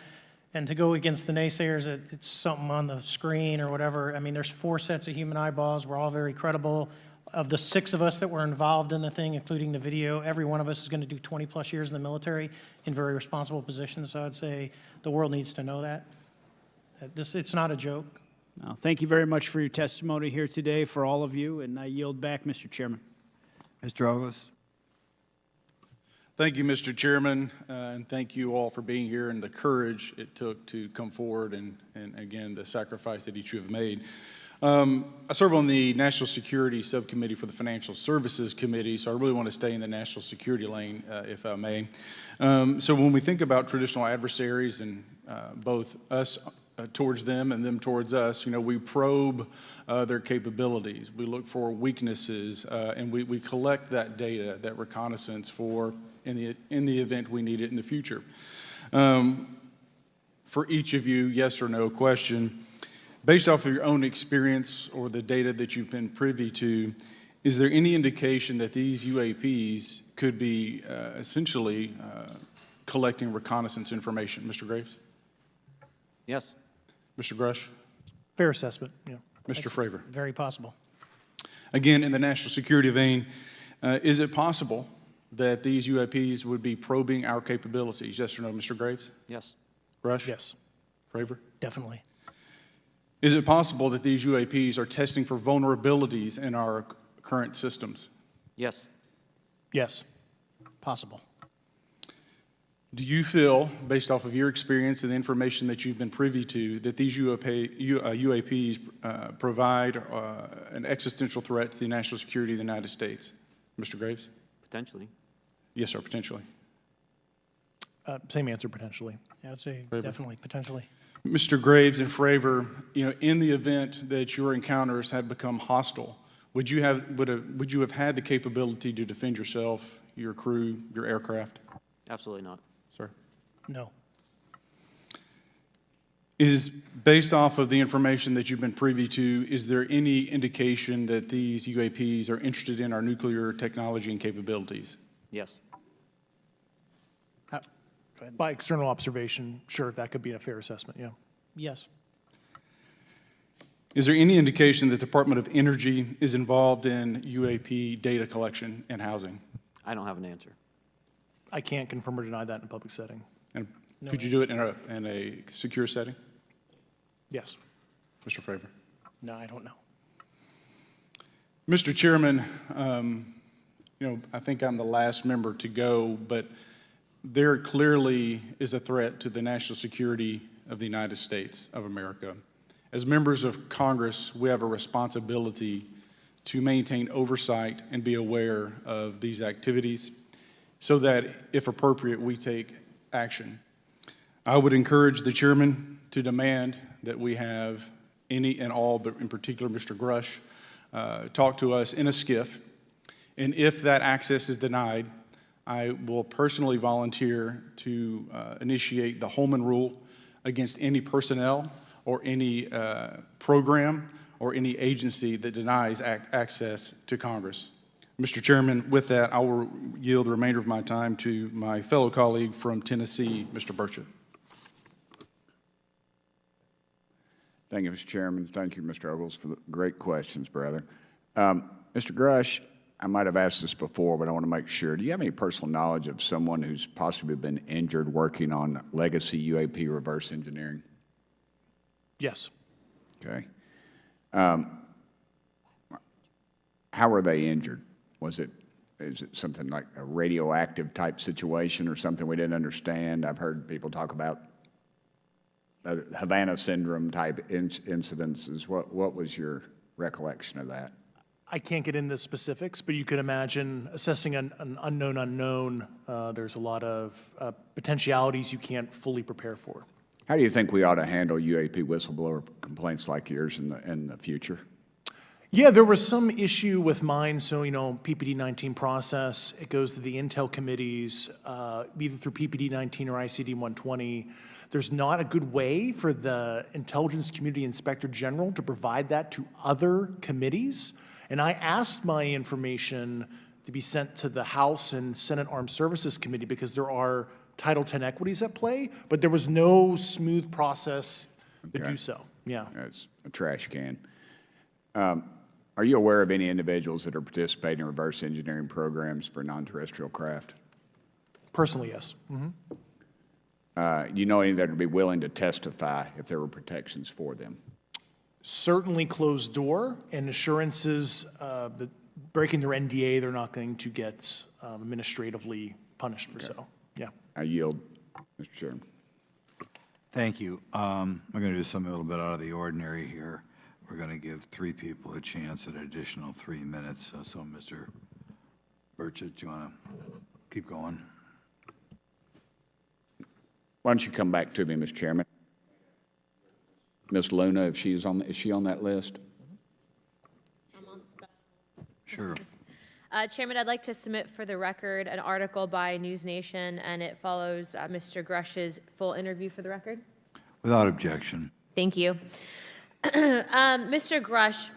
and to go against the naysayers that it's something on the screen or whatever. I mean, there's 4 sets of human eyeballs. We're all very credible. Of the 6 of us that were involved in the thing, including the video, every one of us is going to do 20-plus years in the military in very responsible positions. So I'd say the world needs to know that. It's not a joke. Well, thank you very much for your testimony here today for all of you, and I yield back, Mr. Chairman. Mr. Ogles. Thank you, Mr. Chairman, and thank you all for being here and the courage it took to come forward and again, the sacrifice that each of you have made. I serve on the National Security Subcommittee for the Financial Services Committee, so I really want to stay in the national security lane, if I may. So when we think about traditional adversaries and both us towards them and them towards us, we probe their capabilities. We look for weaknesses, and we collect that data, that reconnaissance for in the event we need it in the future. For each of you, yes or no question, based off of your own experience or the data that you've been privy to, is there any indication that these UAPs could be essentially collecting reconnaissance information? Mr. Graves? Yes. Mr. Grush? Fair assessment, yeah. Mr. Fravor? Very possible. Again, in the national security vein, is it possible that these UAPs would be probing our capabilities? Yes or no, Mr. Graves? Yes. Grush? Yes. Fravor? Definitely. Is it possible that these UAPs are testing for vulnerabilities in our current systems? Yes. Yes. Possible. Do you feel, based off of your experience and the information that you've been privy to, that these UAPs provide an existential threat to the national security of the United States? Mr. Graves? Potentially. Yes, sir, potentially. Same answer, potentially. Yeah, I'd say Fravor. definitely, potentially. Mr. Graves and Fravor, in the event that your encounters had become hostile, would you have had the capability to defend yourself, your crew, your aircraft? Absolutely not. Sir? No. Is, based off of the information that you've been privy to, is there any indication that these UAPs are interested in our nuclear technology and capabilities? Yes. By external observation, sure, that could be a fair assessment, yeah. Yes. Is there any indication that the Department of Energy is involved in UAP data collection and housing? I don't have an answer. I can't confirm or deny that in a public setting. And could you do it in a secure setting? Yes. Mr. Fravor? No, I don't know. Mr. Chairman, I think I'm the last member to go, but there clearly is a threat to the national security of the United States of America. As members of Congress, we have a responsibility to maintain oversight and be aware of these activities so that, if appropriate, we take action. I would encourage the chairman to demand that we have any and all, but in particular Mr. Grush, talk to us in a skiff. And if that access is denied, I will personally volunteer to initiate the Holman Rule against any personnel or any program or any agency that denies access to Congress. Mr. Chairman, with that, I will yield the remainder of my time to my fellow colleague from Tennessee, Mr. Burchett. Thank you, Mr. Chairman. Thank you, Mr. Ogles, for the great questions, brother. Mr. Grush, I might have asked this before, but I want to make sure. Do you have any personal knowledge of someone who's possibly been injured working on legacy UAP reverse engineering? Yes. Okay. How were they injured? Is it something like a radioactive type situation or something we didn't understand? I've heard people talk about Havana syndrome type incidences. What was your recollection of that? I can't get into specifics, but you can imagine assessing an unknown unknown. There's a lot of potentialities you can't fully prepare for. How do you think we ought to handle UAP whistleblower complaints like yours in the future? Yeah, there was some issue with mine. So, PPD 19 process, it goes to the Intel committees, either through PPD 19 or ICD 120. There's not a good way for the Intelligence Community Inspector General to provide that to other committees. And I asked my information to be sent to the House and Senate Armed Services Committee because there are Title X equities at play, but there was no smooth process to do so. Yeah. That's a trash can. Are you aware of any individuals that are participating in reverse engineering programs for non-terrestrial craft? Personally, yes. Do you know any that would be willing to testify if there were protections for them? Certainly closed door and assurances that breaking their NDA, they're not going to get administratively punished for so. Yeah. I yield, Mr. Chairman. Thank you. I'm going to do something a little bit out of the ordinary here. We're going to give 3 people a chance at an additional 3 minutes. So, Mr. Burchett, do you want to keep going? Why don't you come back to me, Mr. Chairman? Ms. Luna, is she on that list? Sure. Chairman, I'd like to submit for the record an article by News Nation, and it follows Mr. Grush's full interview for the record. Without objection. Thank you. Mr. Grush,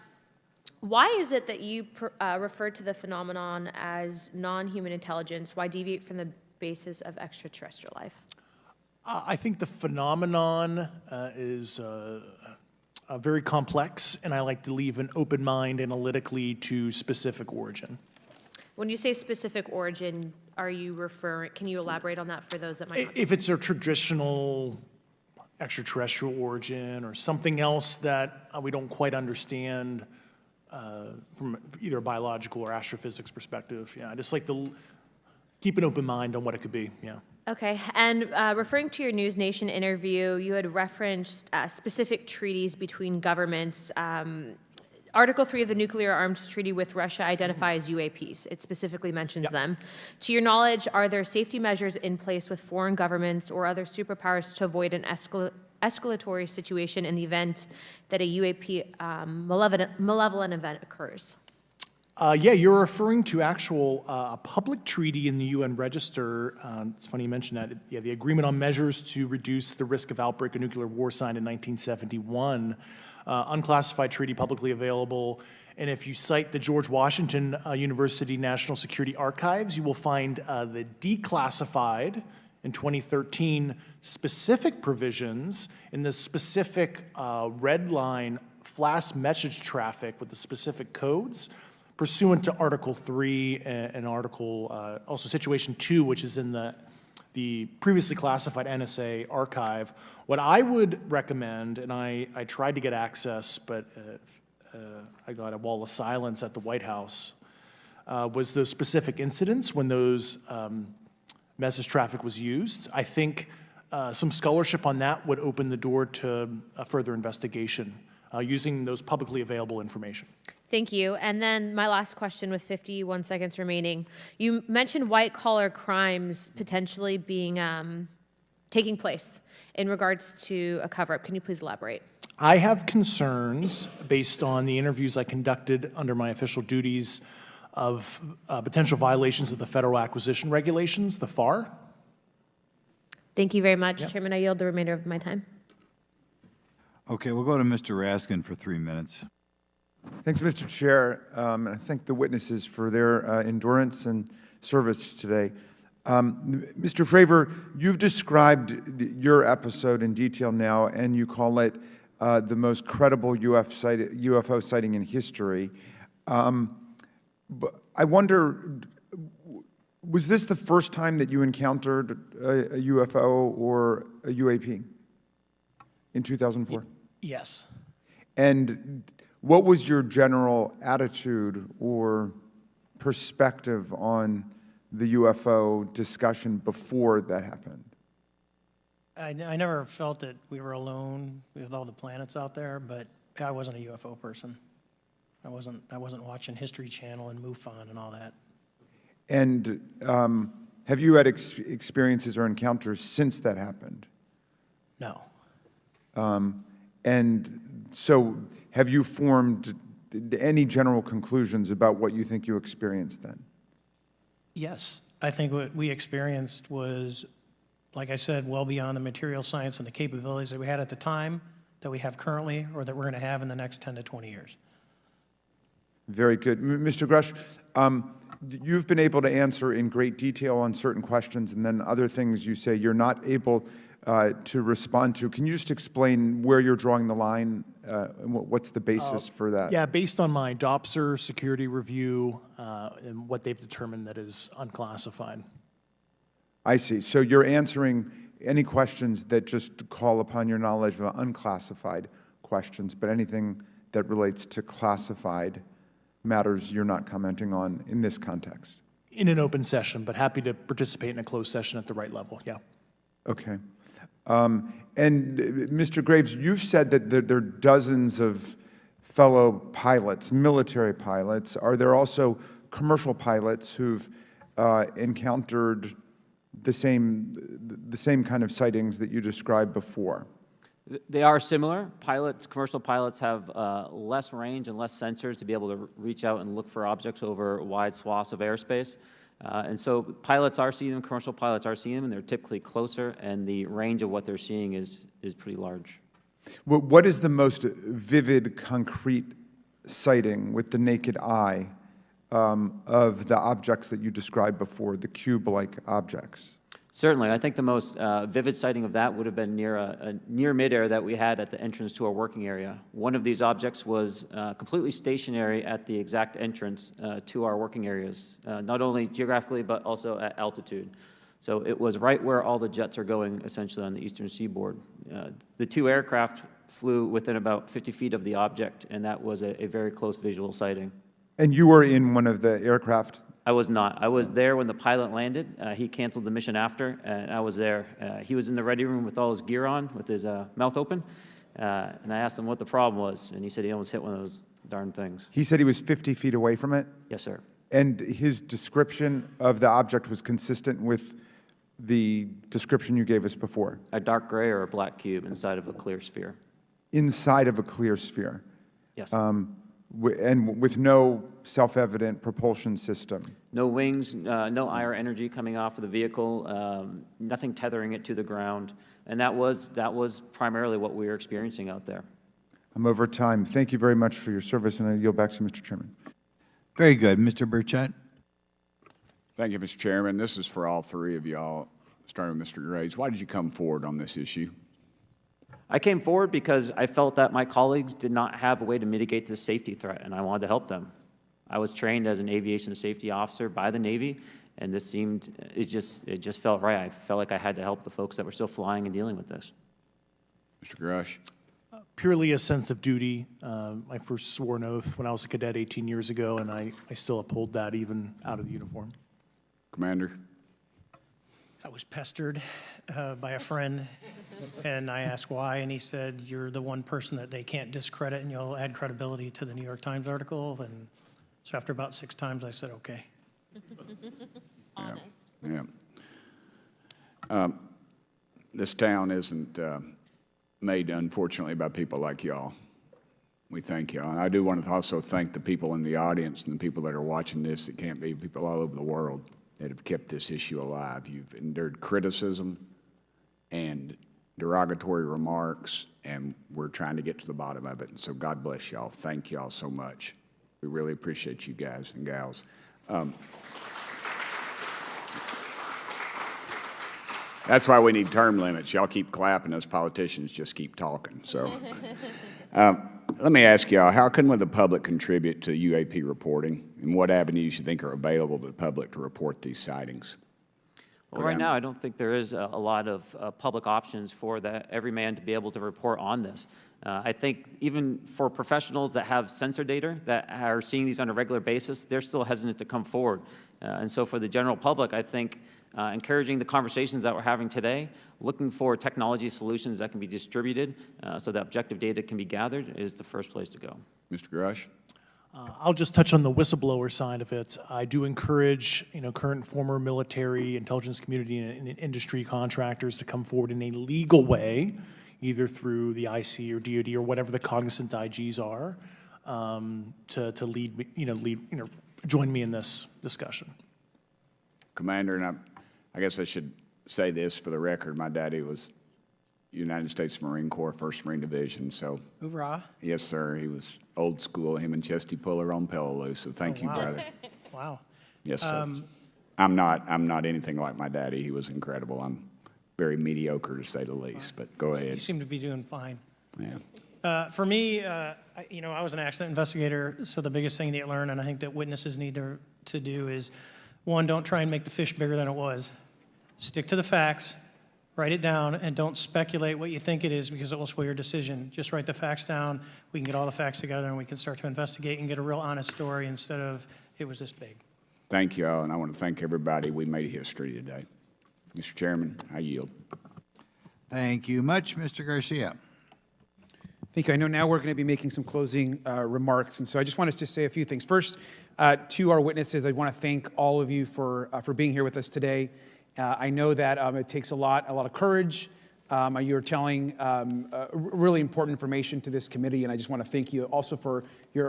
why is it that you refer to the phenomenon as non-human intelligence? Why deviate from the basis of extraterrestrial life? I think the phenomenon is very complex, and I like to leave an open mind analytically to specific origin. When you say specific origin, are you referring, can you elaborate on that for those that might not? If it's a traditional extraterrestrial origin or something else that we don't quite understand from either a biological or astrophysics perspective, yeah, I just like to keep an open mind on what it could be, yeah. Okay, and referring to your News Nation interview, you had referenced specific treaties between governments. Article 3 of the Nuclear Arms Treaty with Russia identifies UAPs. It specifically mentions them. To your knowledge, are there safety measures in place with foreign governments or other superpowers to avoid an escalatory situation in the event that a UAP malevolent event occurs? Yeah, you're referring to actual public treaty in the UN Register. It's funny you mentioned that. Yeah, the Agreement on Measures to Reduce the Risk of Outbreak of Nuclear War signed in 1971. Unclassified treaty publicly available. And if you cite the George Washington University National Security Archives, you will find the declassified in 2013 specific provisions in the specific red line flash message traffic with the specific codes pursuant to Article 3 and Article, also Situation 2, which is in the previously classified NSA archive. What I would recommend, and I tried to get access, but I got a wall of silence at the White House, was those specific incidents when those message traffic was used. I think some scholarship on that would open the door to a further investigation using those publicly available information. Thank you. And then my last question with 51 seconds remaining. You mentioned white-collar crimes potentially being taking place in regards to a cover-up. Can you please elaborate? I have concerns based on the interviews I conducted under my official duties of potential violations of the Federal Acquisition Regulations, the FAR. Thank you very much, Chairman. I yield the remainder of my time. Okay, we'll go to Mr. Raskin for 3 minutes. Thanks, Mr. Chair, and I thank the witnesses for their endurance and service today. Mr. Fravor, you've described your episode in detail now, and you call it the most credible UFO sighting in history. But I wonder, was this the first time that you encountered a UFO or a UAP in 2004? Yes. And what was your general attitude or perspective on the UFO discussion before that happened? I never felt that we were alone with all the planets out there, but I wasn't a UFO person. I wasn't watching History Channel and MUFON and all that. And have you had experiences or encounters since that happened? No. And so have you formed any general conclusions about what you think you experienced then? Yes, I think what we experienced was, like I said, well beyond the material science and the capabilities that we had at the time, that we have currently, or that we're going to have in the next 10 to 20 years. Very good. Mr. Grush, you've been able to answer in great detail on certain questions, and then other things you say you're not able to respond to. Can you just explain where you're drawing the line and what's the basis for that? Yeah, based on my DOPSR security review and what they've determined that is unclassified. I see. So you're answering any questions that just call upon your knowledge of unclassified questions, but anything that relates to classified matters you're not commenting on in this context? In an open session, but happy to participate in a closed session at the right level, yeah. Okay. And Mr. Graves, you've said that there are dozens of fellow pilots, military pilots. Are there also commercial pilots who've encountered the same kind of sightings that you described before? They are similar. Commercial pilots have less range and less sensors to be able to reach out and look for objects over wide swaths of airspace. And so pilots are seeing them, commercial pilots are seeing them, and they're typically closer, and the range of what they're seeing is pretty large. What is the most vivid, concrete sighting with the naked eye of the objects that you described before, the cube-like objects? Certainly. I think the most vivid sighting of that would have been near midair that we had at the entrance to our working area. One of these objects was completely stationary at the exact entrance to our working areas, not only geographically but also at altitude. So it was right where all the jets are going, essentially, on the eastern seaboard. The two aircraft flew within about 50 feet of the object, and that was a very close visual sighting. And you were in one of the aircraft? I was not. I was there when the pilot landed. He canceled the mission after, and I was there. He was in the ready room with all his gear on, with his mouth open, and I asked him what the problem was, and he said he almost hit one of those darn things. He said he was 50 feet away from it? Yes, sir. And his description of the object was consistent with the description you gave us before? A dark gray or a black cube inside of a clear sphere. Inside of a clear sphere? Yes. And with no self-evident propulsion system? No wings, no IR energy coming off of the vehicle, nothing tethering it to the ground. And that was primarily what we were experiencing out there. I'm over time. Thank you very much for your service, and I yield back to you, Mr. Chairman. Very good. Mr. Burchett? Thank you, Mr. Chairman. This is for all three of y'all, starting with Mr. Graves. Why did you come forward on this issue? I came forward because I felt that my colleagues did not have a way to mitigate this safety threat, and I wanted to help them. I was trained as an aviation safety officer by the Navy, and this it just felt right. I felt like I had to help the folks that were still flying and dealing with this. Mr. Grush? Purely a sense of duty. My first sworn oath when I was a cadet 18 years ago, and I still uphold that even out of the uniform. Commander? I was pestered by a friend, and I asked why, and he said, "You're the one person that they can't discredit, and you'll add credibility to the New York Times article." And so after about 6 times, I said, "Okay." Honest. Yeah. This town isn't made, unfortunately, by people like y'all. We thank y'all. And I do want to also thank the people in the audience and the people that are watching this that can't be, people all over the world that have kept this issue alive. You've endured criticism and derogatory remarks, and we're trying to get to the bottom of it. And so God bless y'all. Thank y'all so much. We really appreciate you guys and gals. That's why we need term limits. Y'all keep clapping, us politicians just keep talking. So let me ask y'all, how can the public contribute to UAP reporting, and what avenues you think are available to the public to report these sightings? Well, right now, I don't think there is a lot of public options for every man to be able to report on this. I think even for professionals that have sensor data that are seeing these on a regular basis, they're still hesitant to come forward. And so for the general public, I think encouraging the conversations that we're having today, looking for technology solutions that can be distributed so that objective data can be gathered is the first place to go. Mr. Grush? I'll just touch on the whistleblower side of it. I do encourage, current and former military, intelligence community, and industry contractors to come forward in a legal way, either through the IC or DoD or whatever the cognizant IGs are, to lead, join me in this discussion. Commander, and I guess I should say this for the record. My daddy was United States Marine Corps, 1st Marine Division, so. Hoorah. Yes, sir. He was old school, him and Chesty Puller on Peleliu, so thank you, wow. brother. Wow. Yes, sir. I'm not anything like my daddy. He was incredible. I'm very mediocre, to say the least, but go ahead. You seem to be doing fine. Yeah. For me, I was an accident investigator, so the biggest thing that you learn, and I think that witnesses need to do is, one, don't try and make the fish bigger than it was. Stick to the facts, write it down, and don't speculate what you think it is because it will sway your decision. Just write the facts down. We can get all the facts together and we can start to investigate and get a real honest story instead of it was this big. Thank you all, and I want to thank everybody. We made history today. Mr. Chairman, I yield. Thank you much, Mr. Garcia. Thank you. I know now we're going to be making some closing remarks, and so I just wanted to say a few things. First, to our witnesses, I want to thank all of you for being here with us today. I know that it takes a lot of courage. You're telling really important information to this committee, and I just want to thank you also for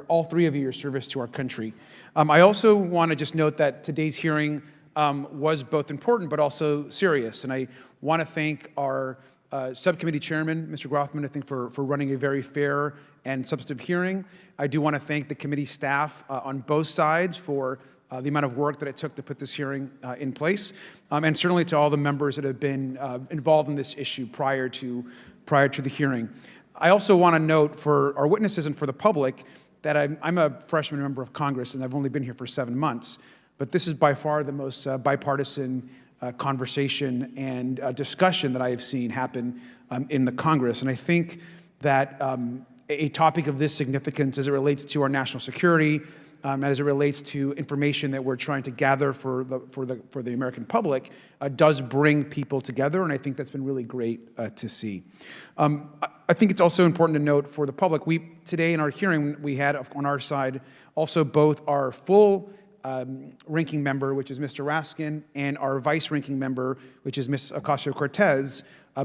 all three of you, your service to our country. I also want to just note that today's hearing was both important but also serious, and I want to thank our subcommittee chairman, Mr. Grothman, I think for running a very fair and substantive hearing. I do want to thank the committee staff on both sides for the amount of work that it took to put this hearing in place, and certainly to all the members that have been involved in this issue prior to the hearing. I also want to note for our witnesses and for the public that I'm a freshman member of Congress, and I've only been here for 7 months, but this is by far the most bipartisan conversation and discussion that I have seen happen in the Congress. And I think that a topic of this significance as it relates to our national security, as it relates to information that we're trying to gather for the American public, does bring people together, and I think that's been really great to see. I think it's also important to note for the public, today in our hearing, we had on our side also both our full ranking member, which is Mr. Raskin, and our vice ranking member, which is Ms. Ocasio-Cortez,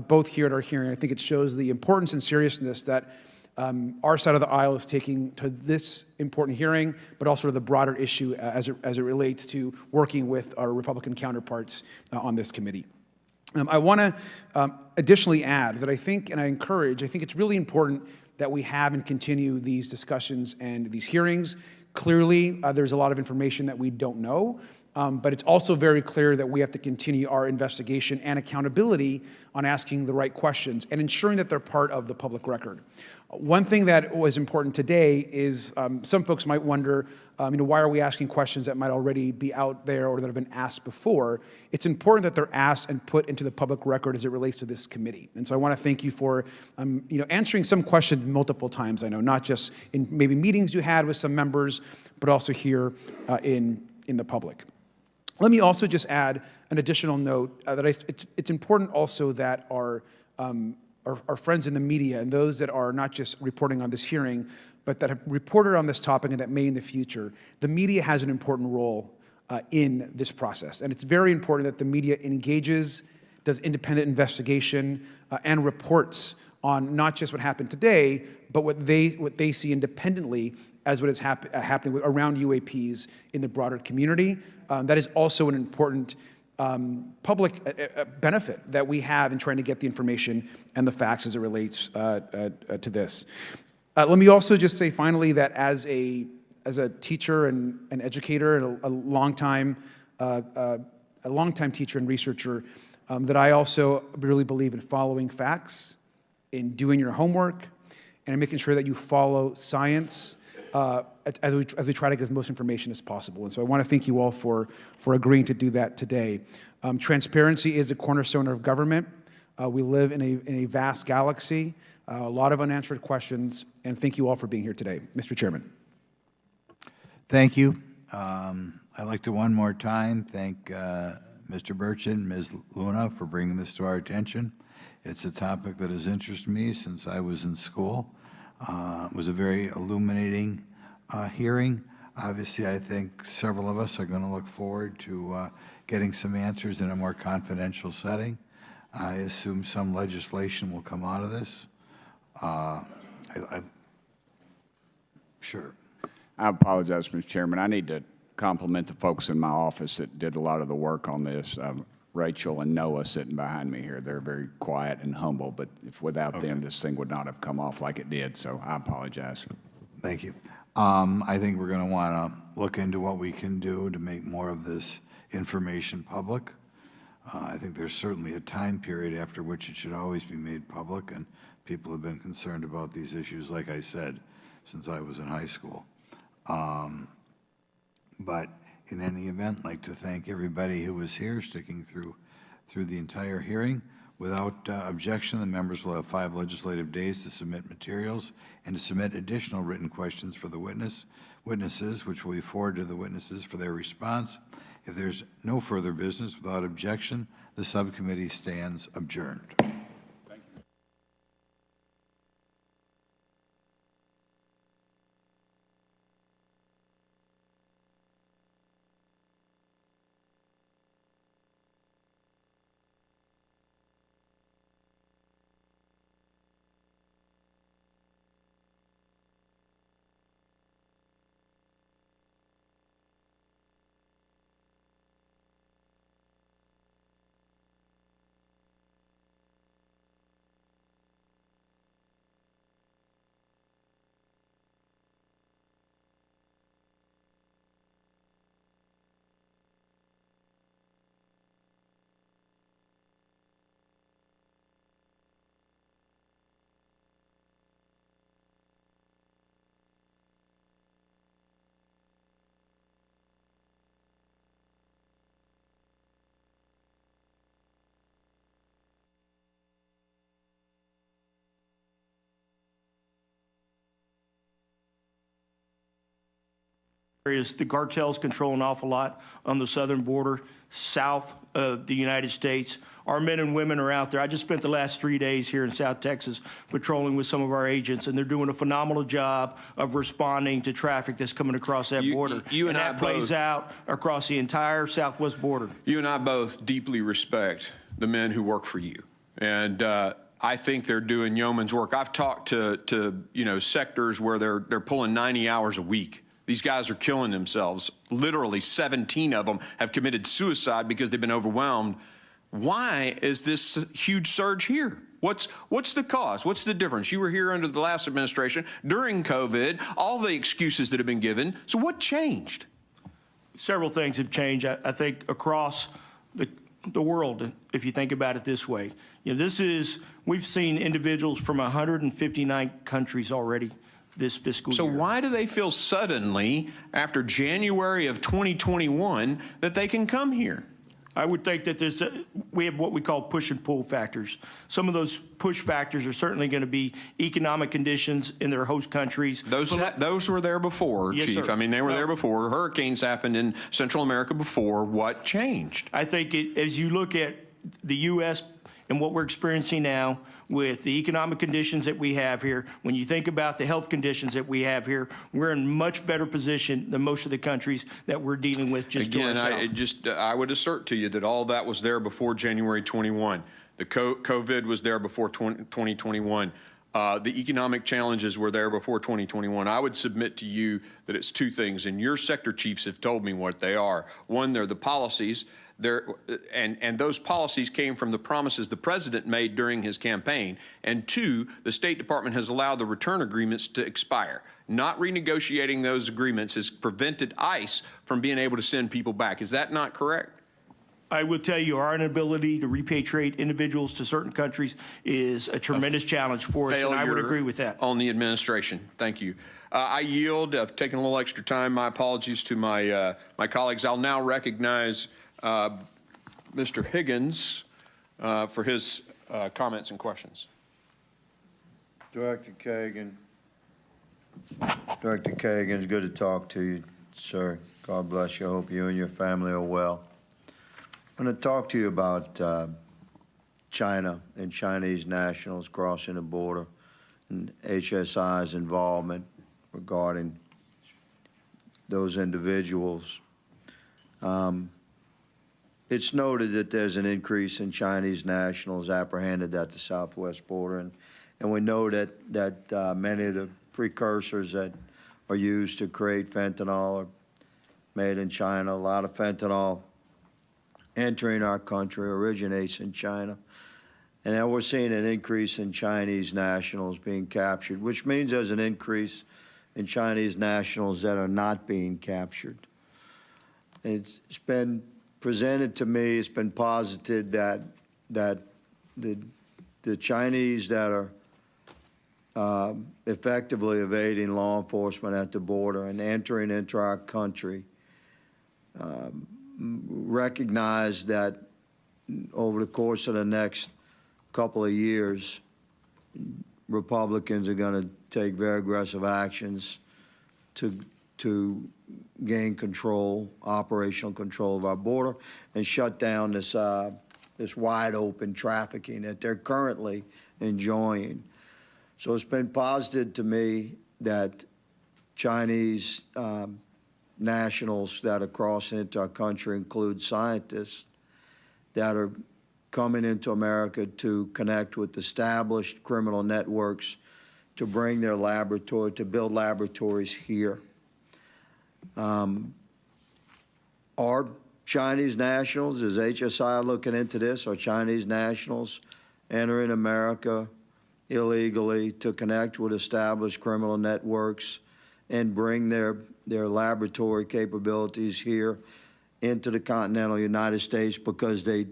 both here at our hearing. I think it shows the importance and seriousness that our side of the aisle is taking to this important hearing, but also to the broader issue as it relates to working with our Republican counterparts on this committee. I want to additionally add that I think it's really important that we have and continue these discussions and these hearings. Clearly, there's a lot of information that we don't know, but it's also very clear that we have to continue our investigation and accountability on asking the right questions and ensuring that they're part of the public record. One thing that was important today is some folks might wonder, why are we asking questions that might already be out there or that have been asked before? It's important that they're asked and put into the public record as it relates to this committee. And so I want to thank you for, answering some questions multiple times. I know, not just in maybe meetings you had with some members, but also here in the public. Let me also just add an additional note that it's important also that our friends in the media and those that are not just reporting on this hearing, but that have reported on this topic and that may in the future, the media has an important role in this process. And it's very important that the media engages, does independent investigation, and reports on not just what happened today, but what they see independently as what is happening around UAPs in the broader community. That is also an important public benefit that we have in trying to get the information and the facts as it relates to this. Let me also just say finally that as a teacher and an educator and a longtime teacher and researcher, that I also really believe in following facts, in doing your homework, and in making sure that you follow science as we try to get as most information as possible. And so I want to thank you all for agreeing to do that today. Transparency is a cornerstone of government. We live in a vast galaxy, a lot of unanswered questions, and thank you all for being here today. Mr. Chairman. Thank you. I'd like to one more time thank Mr. Burchett and Ms. Luna for bringing this to our attention. It's a topic that has interested me since I was in school. It was a very illuminating hearing. Obviously, I think several of us are going to look forward to getting some answers in a more confidential setting. I assume some legislation will come out of this. Sure. I apologize, Mr. Chairman. I need to compliment the folks in my office that did a lot of the work on this. Rachel and Noah sitting behind me here. They're very quiet and humble, but if without them, this thing would not have come off like it did, so I apologize. Thank you. I think we're going to want to look into what we can do to make more of this information public. I think there's certainly a time period after which it should always be made public, and people have been concerned about these issues, like I said, since I was in high school. But in any event, I'd like to thank everybody who was here, sticking through the entire hearing. Without objection, the members will have 5 legislative days to submit materials and to submit additional written questions for the witnesses, which will be forwarded to the witnesses for their response. If there's no further business, without objection, the subcommittee stands adjourned. The cartels control an awful lot on the southern border, south of the United States. Our men and women are out there. I just spent the last 3 days here in South Texas patrolling with some of our agents, and they're doing a phenomenal job of responding to traffic that's coming across that border. And that plays out across the entire southwest border. You and I both deeply respect the men who work for you. And I think they're doing yeoman's work. I've talked to sectors where they're pulling 90 hours a week. These guys are killing themselves. Literally 17 of them have committed suicide because they've been overwhelmed. Why is this huge surge here? What's the cause? What's the difference? You were here under the last administration, during COVID, all the excuses that have been given. So what changed? Several things have changed, I think, across the world, if you think about it this way. We've seen individuals from 159 countries already this fiscal year. So why do they feel suddenly, after January of 2021, that they can come here? I would think that we have what we call push and pull factors. Some of those push factors are certainly going to be economic conditions in their host countries. Those were there before, yes, Chief. Sir. I mean, they were there before. Hurricanes happened in Central America before. What changed? I think as you look at the U.S. and what we're experiencing now with the economic conditions that we have here, when you think about the health conditions that we have here, we're in much better position than most of the countries that we're dealing with just to ourselves. I would assert to you that all that was there before January 21. The COVID was there before 2021. The economic challenges were there before 2021. I would submit to you that it's two things, and your sector chiefs have told me what they are. One, they're the policies. And those policies came from the promises the president made during his campaign. And two, the State Department has allowed the return agreements to expire. Not renegotiating those agreements has prevented ICE from being able to send people back. Is that not correct? I will tell you, our inability to repatriate individuals to certain countries is a tremendous challenge for us, and I would agree with that. On the administration. Thank you. I yield. I've taken a little extra time. My apologies to my colleagues. I'll now recognize Mr. Higgins for his comments and questions. Director Kagan, it's good to talk to you, sir. God bless you. I hope you and your family are well. I'm going to talk to you about China and Chinese nationals crossing the border and HSI's involvement regarding those individuals. It's noted that there's an increase in Chinese nationals apprehended at the southwest border, and we know that many of the precursors that are used to create fentanyl are made in China. A lot of fentanyl entering our country originates in China. And now we're seeing an increase in Chinese nationals being captured, which means there's an increase in Chinese nationals that are not being captured. It's been presented to me, it's been posited that the Chinese that are effectively evading law enforcement at the border and entering into our country recognize that over the course of the next couple of years, Republicans are going to take very aggressive actions to gain control, operational control of our border, and shut down this wide open trafficking that they're currently enjoying. So it's been posited to me that Chinese nationals that are crossing into our country include scientists that are coming into America to connect with established criminal networks to bring their laboratory, to build laboratories here. Are Chinese nationals, is HSI looking into this, are Chinese nationals entering America illegally to connect with established criminal networks and bring their laboratory capabilities here into the continental United States because they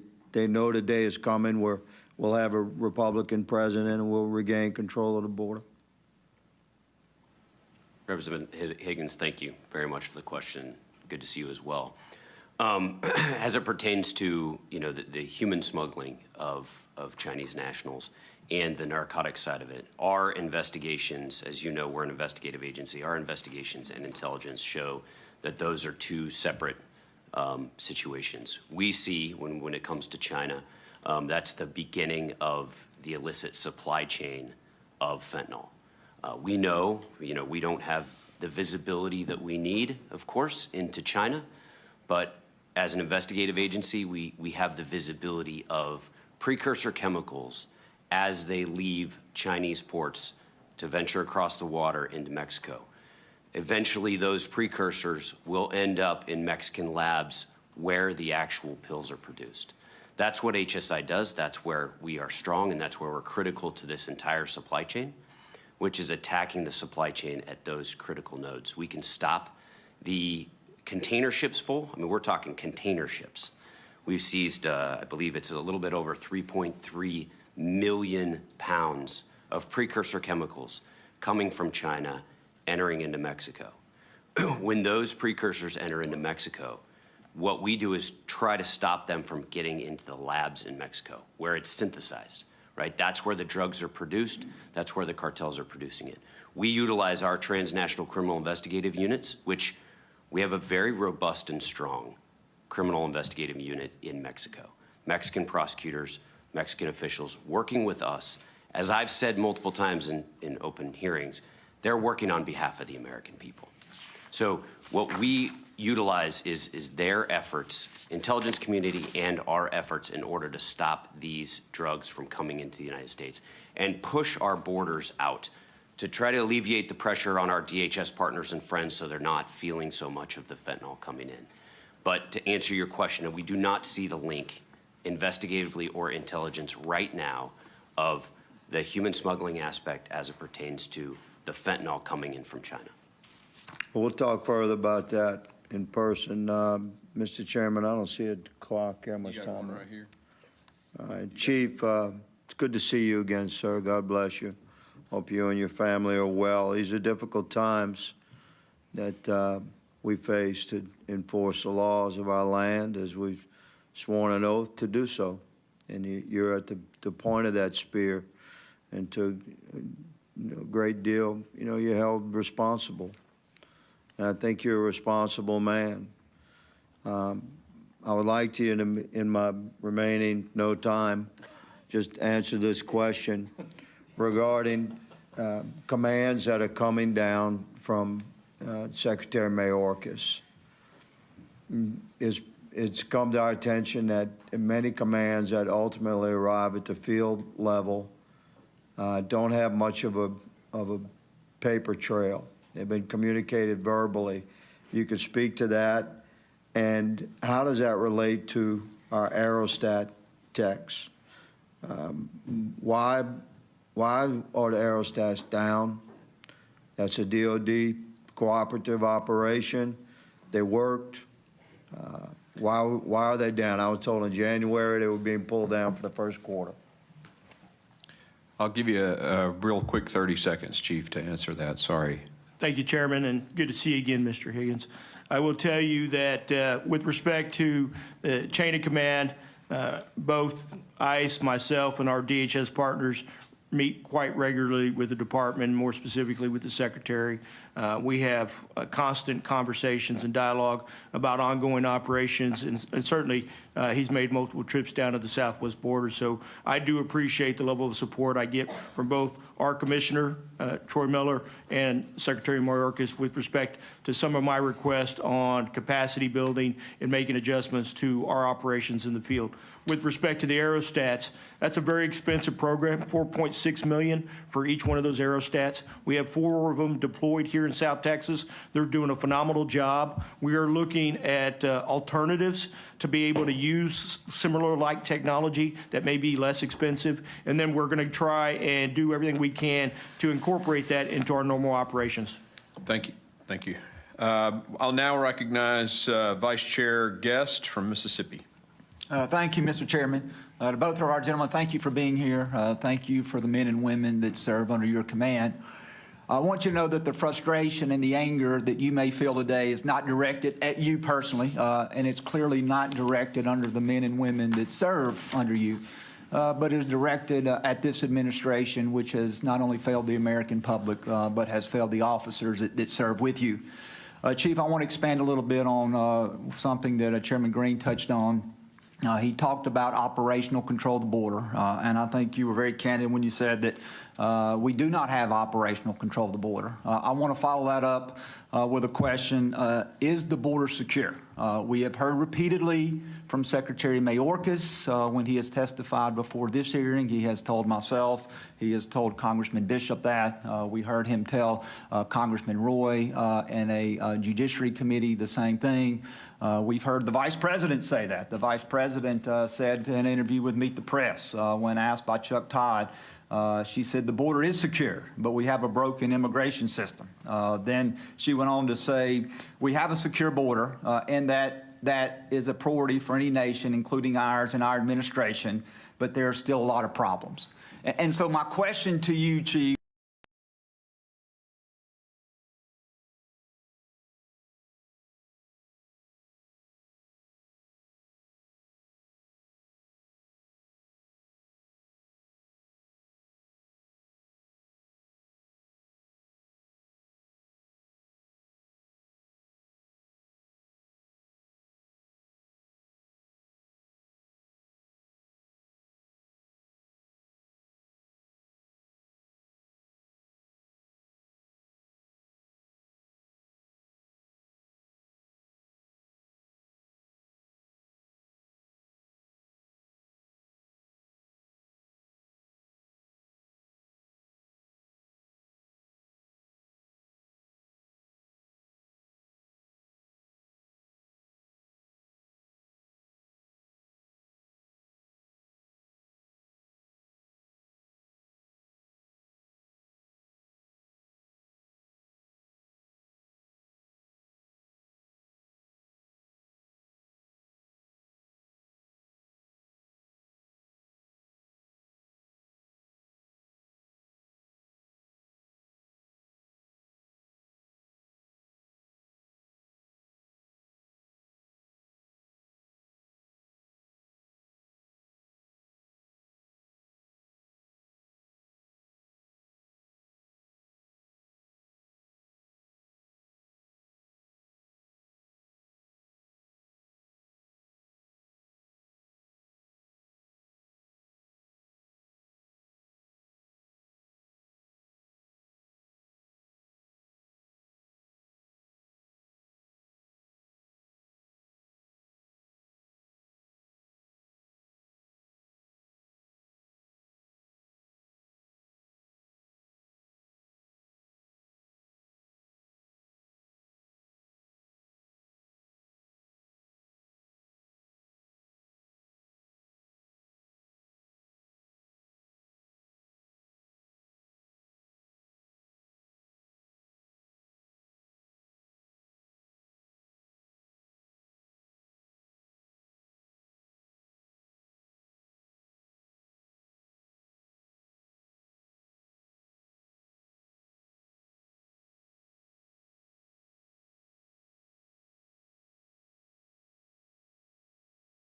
know the day is coming where we'll have a Republican president and we'll regain control of the border? Representative Higgins, thank you very much for the question. Good to see you as well. As it pertains to the human smuggling of Chinese nationals and the narcotic side of it, our investigations, as you know, we're an investigative agency, our investigations and intelligence show that those are two separate situations. We see when it comes to China, that's the beginning of the illicit supply chain of fentanyl. We know, we don't have the visibility that we need, of course, into China, but as an investigative agency, we have the visibility of precursor chemicals as they leave Chinese ports to venture across the water into Mexico. Eventually, those precursors will end up in Mexican labs where the actual pills are produced. That's what HSI does. That's where we are strong, and that's where we're critical to this entire supply chain, which is attacking the supply chain at those critical nodes. We can stop the container ships full. I mean, we're talking container ships. We've seized, I believe it's a little bit over 3.3 million pounds of precursor chemicals coming from China entering into Mexico. When those precursors enter into Mexico, what we do is try to stop them from getting into the labs in Mexico where it's synthesized, right? That's where the drugs are produced. That's where the cartels are producing it. We utilize our transnational criminal investigative units, which we have a very robust and strong criminal investigative unit in Mexico. Mexican prosecutors, Mexican officials working with us. As I've said multiple times in open hearings, they're working on behalf of the American people. So what we utilize is their efforts, intelligence community and our efforts, in order to stop these drugs from coming into the United States and push our borders out to try to alleviate the pressure on our DHS partners and friends so they're not feeling so much of the fentanyl coming in. But to answer your question, we do not see the link, investigatively or intelligence right now, of the human smuggling aspect as it pertains to the fentanyl coming in from China. We'll talk further about that in person. Mr. Chairman, I don't see a clock. How much time? Right here. All right, Chief, it's good to see you again, sir. God bless you. Hope you and your family are well. These are difficult times that we face to enforce the laws of our land, as we've sworn an oath to do so. And you're at the point of that spear, and to a great deal, you're held responsible. And I think you're a responsible man. I would like to, in my remaining no time, just answer this question regarding commands that are coming down from Secretary Mayorkas. It's come to our attention that many commands that ultimately arrive at the field level don't have much of a paper trail. They've been communicated verbally. You could speak to that, and how does that relate to our aerostat techs? Why are the aerostats down? That's a DOD cooperative operation. They worked. Why are they down? I was told in January they were being pulled down for the first quarter. I'll give you a real quick 30 seconds, Chief, to answer that. Sorry. Thank you, Chairman, and good to see you again, Mr. Higgins. I will tell you that with respect to the chain of command, both ICE, myself, and our DHS partners meet quite regularly with the department, more specifically with the Secretary. We have constant conversations and dialogue about ongoing operations, and certainly he's made multiple trips down to the southwest border. So I do appreciate the level of support I get from both our Commissioner, Troy Miller, and Secretary Mayorkas with respect to some of my requests on capacity building and making adjustments to our operations in the field. With respect to the aerostats, that's a very expensive program, $4.6 million for each one of those aerostats. We have 4 of them deployed here in South Texas. They're doing a phenomenal job. We are looking at alternatives to be able to use similar like technology that may be less expensive, and then we're going to try and do everything we can to incorporate that into our normal operations. Thank you. Thank you. I'll now recognize Vice Chair Guest from Mississippi. Thank you, Mr. Chairman. To both of our gentlemen, thank you for being here. Thank you for the men and women that serve under your command. I want you to know that the frustration and the anger that you may feel today is not directed at you personally, and it's clearly not directed under the men and women that serve under you, but is directed at this administration, which has not only failed the American public, but has failed the officers that serve with you. Chief, I want to expand a little bit on something that Chairman Green touched on. He talked about operational control of the border, and I think you were very candid when you said that we do not have operational control of the border. I want to follow that up with a question. Is the border secure? We have heard repeatedly from Secretary Mayorkas when he has testified before this hearing. He has told myself, he has told Congressman Bishop that. We heard him tell Congressman Roy and a Judiciary Committee the same thing. We've heard the Vice President say that. The Vice President said in an interview with Meet the Press when asked by Chuck Todd, she said the border is secure, but we have a broken immigration system. Then she went on to say we have a secure border, and that is a priority for any nation, including ours and our administration, but there are still a lot of problems. And so my question to you, Chief,